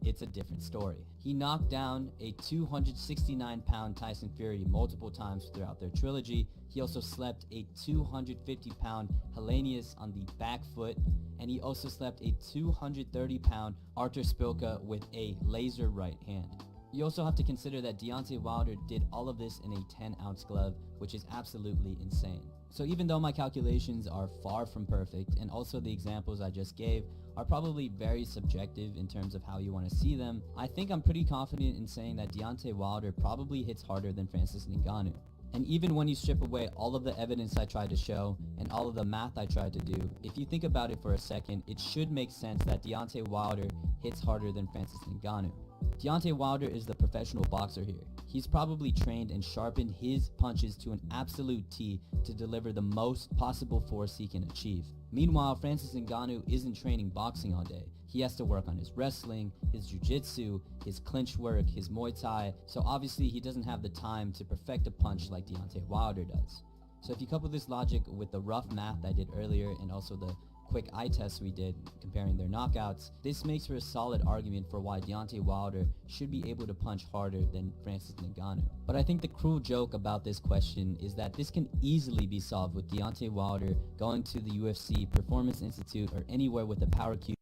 it's a different story. He knocked down a 269-pound Tyson Fury multiple times throughout their trilogy. He also slept a 250-pound Helenius on the back foot, and he also slept a 230-pound Artur Szpilka with a laser right hand. You also have to consider that Deontay Wilder did all of this in a 10-ounce glove, which is absolutely insane. So even though my calculations are far from perfect, and also the examples I just gave are probably very subjective in terms of how you want to see them, I think I'm pretty confident in saying that Deontay Wilder probably hits harder than Francis Ngannou. And even when you strip away all of the evidence I tried to show and all of the math I tried to do, if you think about it for a second, it should make sense that Deontay Wilder hits harder than Francis Ngannou. Deontay Wilder is the professional boxer here. He's probably trained and sharpened his punches to an absolute T to deliver the most possible force he can achieve. Meanwhile, Francis Ngannou isn't training boxing all day. He has to work on his wrestling, his jiu-jitsu, his clinch work, his Muay Thai, so obviously he doesn't have the time to perfect a punch like Deontay Wilder does. So if you couple this logic with the rough math I did earlier and also the quick eye tests we did comparing their knockouts, this makes for a solid argument for why Deontay Wilder should be able to punch harder than Francis Ngannou. But I think the cruel joke about this question is that this can easily be solved with Deontay Wilder going to the UFC, Performance Institute, or anywhere with a power cube.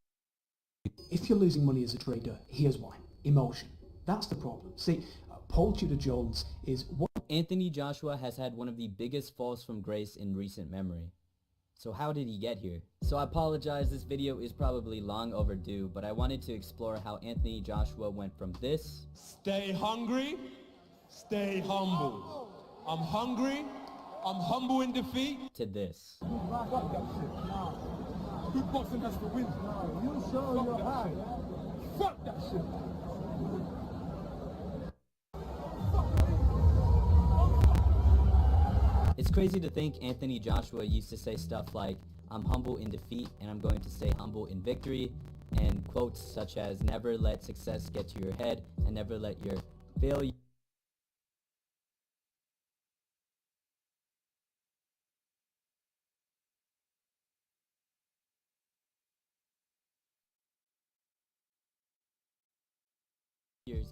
If you're losing money as a trader, here's why. Emotion. That's the problem. See, Paul Tudor Jones is one... Anthony Joshua has had one of the biggest falls from grace in recent memory. So how did he get here? So I apologize, this video is probably long overdue, but I wanted to explore how Anthony Joshua went from this... Stay hungry, stay humble. I'm hungry, I'm humble in defeat. ...to this. Good boxing has to win. You show your high. Fuck that shit. It's crazy to think Anthony Joshua used to say stuff like, I'm humble in defeat and I'm going to stay humble in victory, and quotes such as, never let success get to your head and never let your failure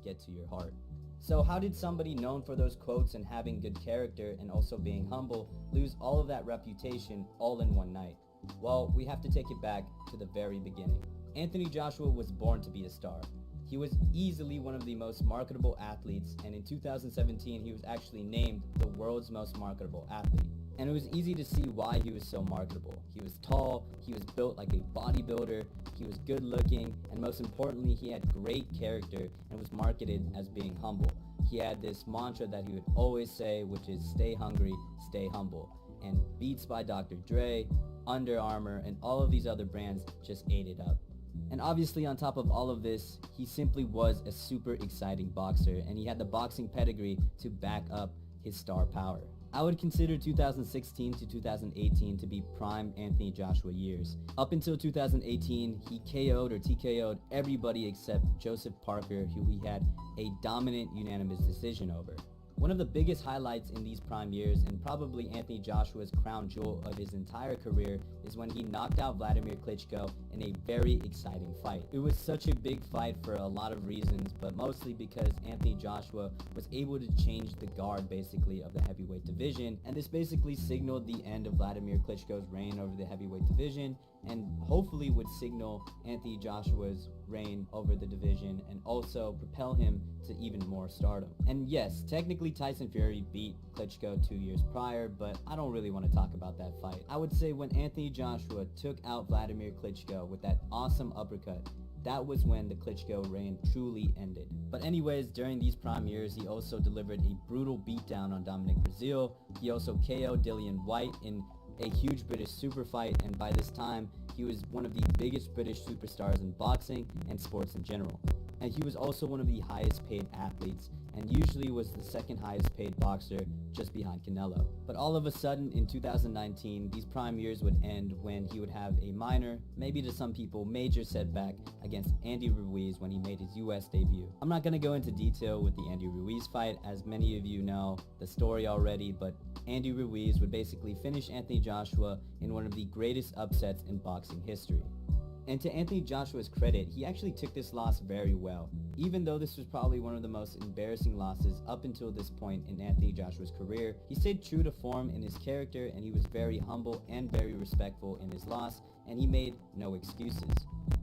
get to your heart. So how did somebody known for those quotes and having good character and also being humble lose all of that reputation all in one night? Well, we have to take it back to the very beginning. Anthony Joshua was born to be a star. He was easily one of the most marketable athletes, and in 2017 he was actually named the world's most marketable athlete. And it was easy to see why he was so marketable. He was tall, he was built like a bodybuilder, he was good looking, and most importantly, he had great character and was marketed as being humble. He had this mantra that he would always say, which is stay hungry, stay humble. And Beats by Dr. Dre, Under Armour, and all of these other brands just ate it up. And obviously on top of all of this, he simply was a super exciting boxer, and he had the boxing pedigree to back up his star power. I would consider 2016 to 2018 to be prime Anthony Joshua years. Up until 2018, he KO'd or TKO'd everybody except Joseph Parker, who he had a dominant unanimous decision over. One of the biggest highlights in these prime years, and probably Anthony Joshua's crown jewel of his entire career, is when he knocked out Vladimir Klitschko in a very exciting fight. It was such a big fight for a lot of reasons, but mostly because Anthony Joshua was able to change the guard basically of the heavyweight division, and this basically signaled the end of Vladimir Klitschko's reign over the heavyweight division, and hopefully would signal Anthony Joshua's reign over the division and also propel him to even more stardom. And yes, technically Tyson Fury beat Klitschko 2 years prior, but I don't really want to talk about that fight. I would say when Anthony Joshua took out Vladimir Klitschko with that awesome uppercut, that was when the Klitschko reign truly ended. But anyways, during these prime years, he also delivered a brutal beatdown on Dominic Breazeale. He also KO'd Dillian Whyte in a huge British super fight, and by this time, he was one of the biggest British superstars in boxing and sports in general. And he was also one of the highest paid athletes, and usually was the second highest paid boxer just behind Canelo. But all of a sudden in 2019, these prime years would end when he would have a minor, maybe to some people major setback against Andy Ruiz when he made his US debut. I'm not going to go into detail with the Andy Ruiz fight, as many of you know the story already, but Andy Ruiz would basically finish Anthony Joshua in one of the greatest upsets in boxing history. And to Anthony Joshua's credit, he actually took this loss very well. Even though this was probably one of the most embarrassing losses up until this point in Anthony Joshua's career, he stayed true to form in his character, and he was very humble and very respectful in his loss, and he made no excuses.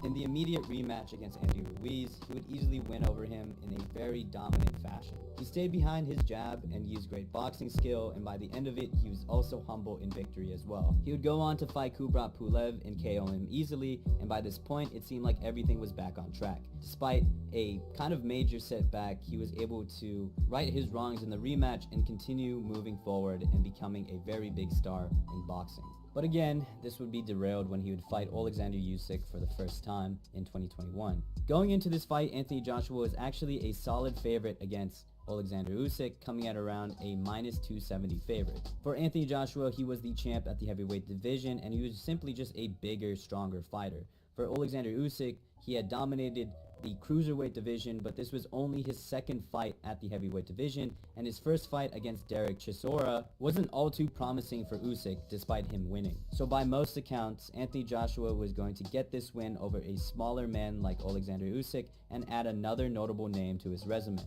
In the immediate rematch against Andy Ruiz, he would easily win over him in a very dominant fashion. He stayed behind his jab and used great boxing skill, and by the end of it, he was also humble in victory as well. He would go on to fight Kubrat Pulev and KO him easily, and by this point, it seemed like everything was back on track. Despite a kind of major setback, he was able to right his wrongs in the rematch and continue moving forward and becoming a very big star in boxing. But again, this would be derailed when he would fight Alexander Usyk for the first time in 2021. Going into this fight, Anthony Joshua was actually a solid favorite against Alexander Usyk, coming at around a -270 favorite. For Anthony Joshua, he was the champ at the heavyweight division, and he was simply just a bigger, stronger fighter. For Alexander Usyk, he had dominated the cruiserweight division, but this was only his second fight at the heavyweight division, and his first fight against Derek Chisora wasn't all too promising for Usyk despite him winning. So by most accounts, Anthony Joshua was going to get this win over a smaller man like Alexander Usyk and add another notable name to his resume.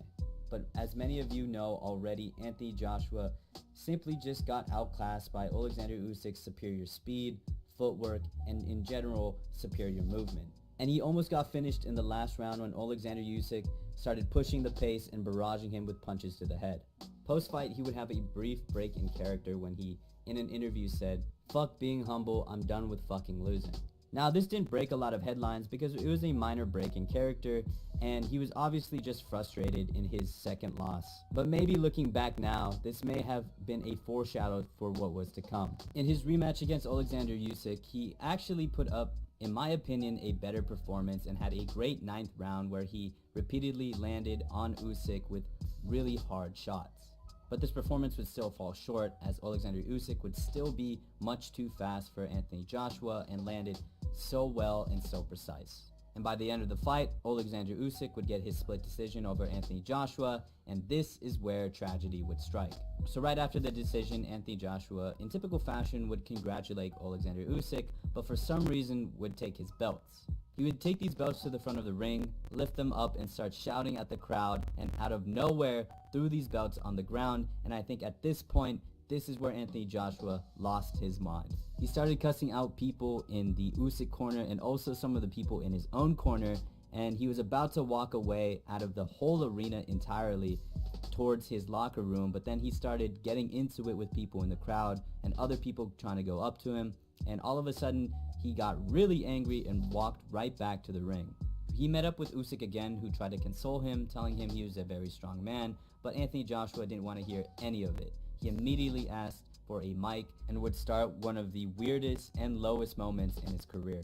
But as many of you know already, Anthony Joshua simply just got outclassed by Alexander Usyk's superior speed, footwork, and in general, superior movement. And he almost got finished in the last round when Alexander Usyk started pushing the pace and barraging him with punches to the head. Post-fight, he would have a brief break in character when he, in an interview, said, "Fuck being humble, I'm done with fucking losing." Now, this didn't break a lot of headlines because it was a minor break in character, and he was obviously just frustrated in his second loss. But maybe looking back now, this may have been a foreshadow for what was to come. In his rematch against Alexander Usyk, he actually put up, in my opinion, a better performance and had a great 9th round where he repeatedly landed on Usyk with really hard shots. But this performance would still fall short, as Alexander Usyk would still be much too fast for Anthony Joshua and landed so well and so precise. And by the end of the fight, Alexander Usyk would get his split decision over Anthony Joshua, and this is where tragedy would strike. So right after the decision, Anthony Joshua, in typical fashion, would congratulate Alexander Usyk, but for some reason would take his belts. He would take these belts to the front of the ring, lift them up, and start shouting at the crowd, and out of nowhere, threw these belts on the ground, and I think at this point, this is where Anthony Joshua lost his mind. He started cussing out people in the Usyk corner and also some of the people in his own corner, and he was about to walk away out of the whole arena entirely towards his locker room, but then he started getting into it with people in the crowd and other people trying to go up to him, and all of a sudden he got really angry and walked right back to the ring. He met up with Usyk again, who tried to console him, telling him he was a very strong man, but Anthony Joshua didn't want to hear any of it. He immediately asked for a mic and would start one of the weirdest and lowest moments in his career.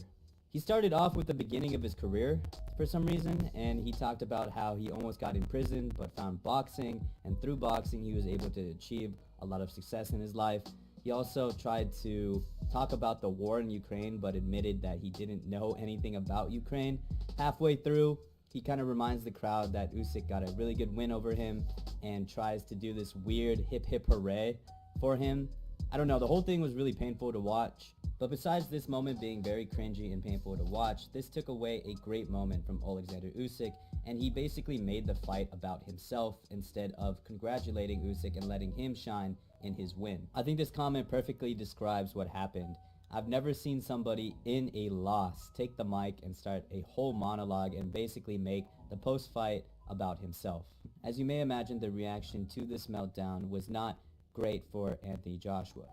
He started off with the beginning of his career for some reason, and he talked about how he almost got in prison but found boxing, and through boxing he was able to achieve a lot of success in his life. He also tried to talk about the war in Ukraine but admitted that he didn't know anything about Ukraine. Halfway through, he kind of reminds the crowd that Usyk got a really good win over him and tries to do this weird hip hip hooray for him. I don't know, the whole thing was really painful to watch. But besides this moment being very cringy and painful to watch, this took away a great moment from Alexander Usyk, and he basically made the fight about himself instead of congratulating Usyk and letting him shine in his win. I think this comment perfectly describes what happened. I've never seen somebody in a loss take the mic and start a whole monologue and basically make the post-fight about himself. As you may imagine, the reaction to this meltdown was not great for Anthony Joshua.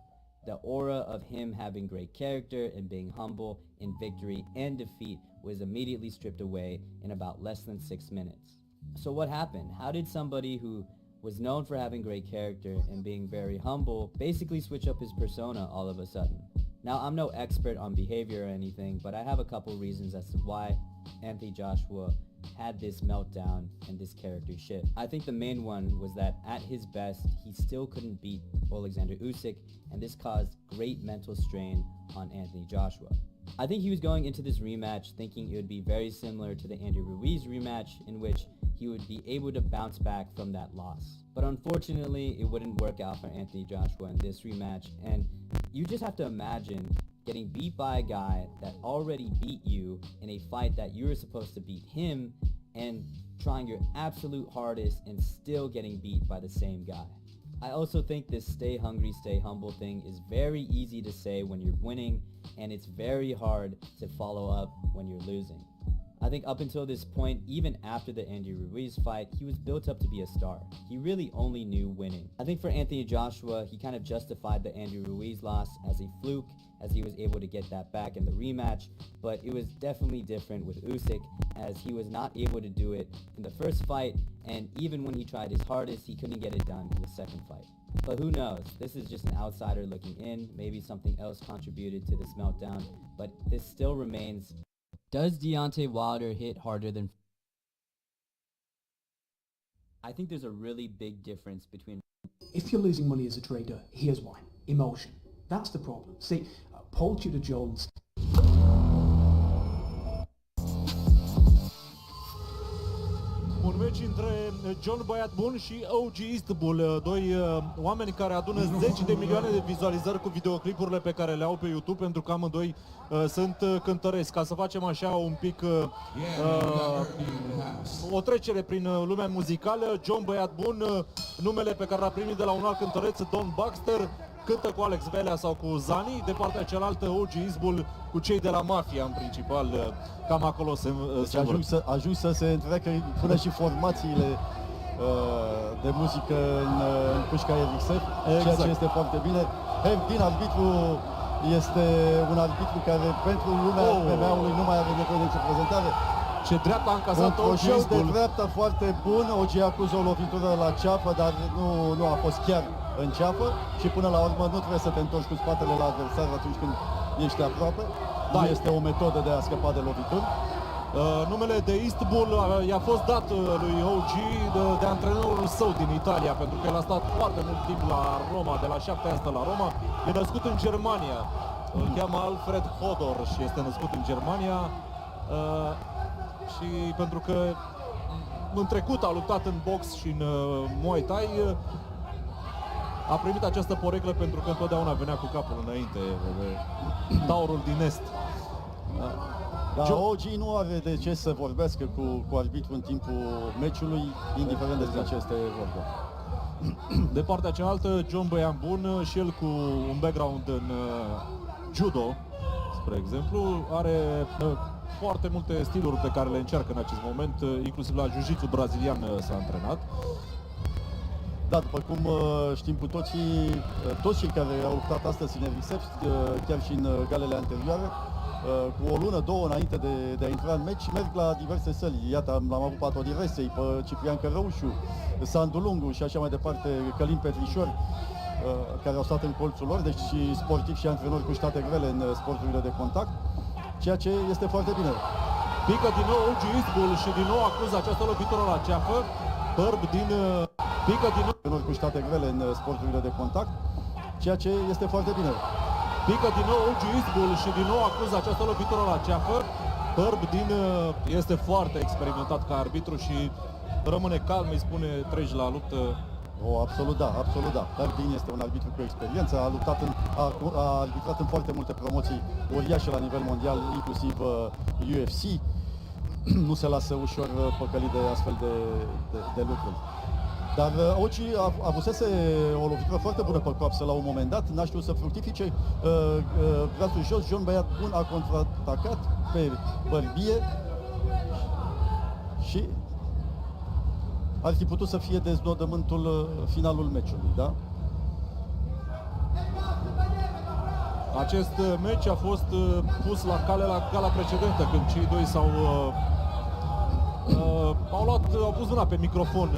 The aura of him having great character and being humble in victory and defeat was immediately stripped away in about less than 6 minutes. So what happened? How did somebody who was known for having great character and being very humble basically switch up his persona all of a sudden? Now, I'm no expert on behavior or anything, but I have a couple reasons as to why Anthony Joshua had this meltdown and this character shift. I think the main one was that at his best, he still couldn't beat Alexander Usyk, and this caused great mental strain on Anthony Joshua. I think he was going into this rematch thinking it would be very similar to the Andy Ruiz rematch, in which he would be able to bounce back from that loss. But unfortunately, it wouldn't work out for Anthony Joshua in this rematch, and you just have to imagine getting beat by a guy that already beat you in a fight that you were supposed to beat him, and trying your absolute hardest and still getting beat by the same guy. I also think this stay hungry, stay humble thing is very easy to say when you're winning, and it's very hard to follow up when you're losing. I think up until this point, even after the Andy Ruiz fight, he was built up to be a star. He really only knew winning. I think for Anthony Joshua, he kind of justified the Andy Ruiz loss as a fluke, as he was able to get that back in the rematch, but it was definitely different with Usyk, as he was not able to do it in the first fight, and even when he tried his hardest, he couldn't get it done in the second fight. But who knows? This is just an outsider looking in. Maybe something else contributed to this meltdown, but this still remains. Does Deontay Wilder hit harder than... I think there's a really big difference between... If you're losing money as a trader, here's why. Emotion. That's the problem. See, Paul Tudor Jones... Un meci între John Băiat Bun și OG Eastbull, doi oameni care adună zeci de milioane de vizualizări cu videoclipurile pe care le au pe YouTube, pentru că amândoi sunt cântăreți. Ca să facem așa un pic o trecere prin lumea muzicală, John Băiat Bun, numele pe care l-a primit de la un alt cântăreț, Don Baxter, cântă cu Alex Velea sau cu Zani, de partea cealaltă OG Eastbull cu cei de la Mafia în principal, cam acolo se ajung să se întreacă până și formațiile de muzică în pușca RTX, ceea ce este foarte bine. Din arbitru este un arbitru care pentru lumea MMA-ului nu mai are nevoie de nicio prezentare. Ce dreapta a încasat un șut de dreapta foarte bun, OG acuză o lovitură la ceafă, dar nu a fost chiar în ceafă și până la urmă nu trebuie să te întorci cu spatele la adversar atunci când ești aproape. Da. Nu este o metodă de a scăpa de lovituri. Numele de Eastbull i-a fost dat lui OG de antrenorul său din Italia, pentru că el a stat foarte mult timp la Roma, de la 7 ani stă la Roma. E născut în Germania, îl cheamă Alfred Hodor și este născut în Germania. Și pentru că în trecut a luptat în box și în Muay Thai, a primit această poreclă pentru că întotdeauna venea cu capul înainte, taurul din Est. Dar OG nu are de ce să vorbească cu arbitru în timpul meciului, indiferent despre ce este vorba. De partea cealaltă, John Băiat Bun, și el cu un background în judo, spre exemplu, are foarte multe stiluri pe care le încearcă în acest moment, inclusiv la jiu-jitsu brazilian s-a antrenat. Da, după cum știm cu toții, toți cei care au luptat astăzi în RTX, chiar și în galele anterioare, cu o lună, două înainte de a intra în meci, merg la diverse săli. Iată, l-am avut pe Toni Resei, pe Ciprian Cărăușu, Sandu Lungu și așa mai departe, Călin Petrișor, care au stat în colțul lor, deci și sportivi și antrenori cu state grele în sporturile de contact, ceea ce este foarte bine. Pică din nou OG Eastbull și din nou acuză această lovitură la ceafă. Bărb din... Pică din nou... cu state grele în sporturile de contact, ceea ce este foarte bine. Pică din nou OG Eastbull și din nou acuză această lovitură la ceafă. Bărb din... este foarte experimentat ca arbitru și rămâne calm, îi spune treci la luptă. Absolut da, absolut da. Barbin este un arbitru cu experiență, a arbitrat în foarte multe promoții uriașe la nivel mondial, inclusiv UFC. Nu se lasă ușor păcălit de astfel de lucruri. Dar Oci avusese o lovitură foarte bună pe coapsă la un moment dat, n-a știut să fructifice, brațul jos, John băiat bun, a contraatacat pe bărbie și ar fi putut să fie deznodământul finalul meciului, da? Acest meci a fost pus la cale la gala precedentă, când cei doi au pus mâna pe microfon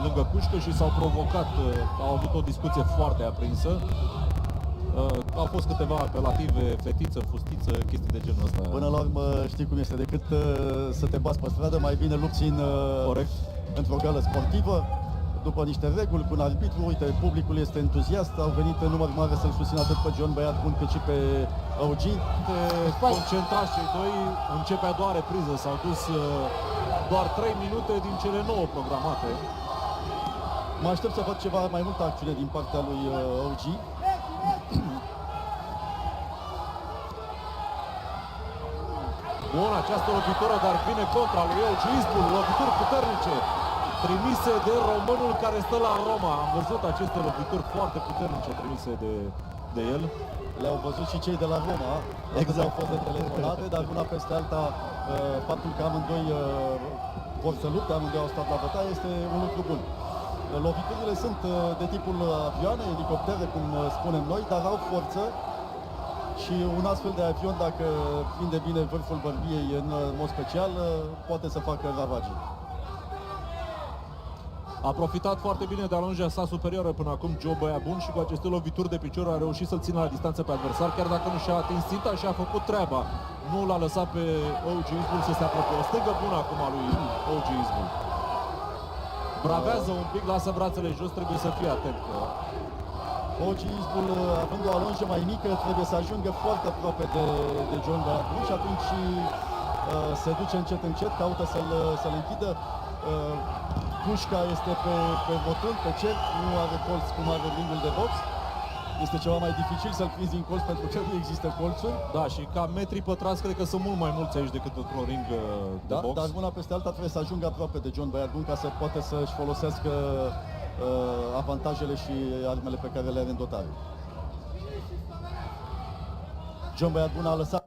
lângă cușcă și s-au provocat, au avut o discuție foarte aprinsă. Au fost câteva apelative, fetiță, fustiță, chestii de genul ăsta. Până la urmă știi cum este, decât să te bați pe stradă, mai bine lupți într-o gală sportivă, după niște reguli, cu un arbitru. Uite, publicul este entuziast, au venit în număr mare să-l susțină atât pe John băiat bun cât și pe OG. Concentrați cei doi, începe a doua repriză, s-au dus doar 3 minute din cele 9 programate. Mă aștept să văd ceva mai multă acțiune din partea lui OG. Bun, această lovitură, dar vine contra lui OG Izbul, lovituri puternice trimise de românul care stă la Roma. Am văzut aceste lovituri foarte puternice trimise de el. Le-au văzut și cei de la Roma, exact. Au fost de telefonate, dar una peste alta, faptul că amândoi vor să lupte, amândoi au stat la bătaie, este un lucru bun. Loviturile sunt de tipul avioane, elicoptere, cum spunem noi, dar au forță și un astfel de avion, dacă prinde bine vârful bărbiei în mod special, poate să facă ravagii. A profitat foarte bine de alungea sa superioară până acum Joe Băiabun și cu aceste lovituri de picior a reușit să-l țină la distanță pe adversar, chiar dacă nu și-a atins ținta și a făcut treaba. Nu l-a lăsat pe OG Izbul să se apropie. O stângă bună acum a lui OG Izbul. Bravează un pic, lasă brațele jos, trebuie să fie atent. OG Izbul, având o alonjă mai mică, trebuie să ajungă foarte aproape de John Băiabun și atunci se duce încet, caută să-l închidă. Pușca este pe rotund, pe cer, nu are colț cum are ringul de box. Este ceva mai dificil să-l prinzi din colț pentru că nu există colțuri. Da, și ca metri pătrați cred că sunt mult mai mulți aici decât într-un ring de box. Dar una peste alta trebuie să ajungă aproape de John Băiat Bun ca să poată să-și folosească avantajele și armele pe care le are în dotare. John Băiat Bun a lăsat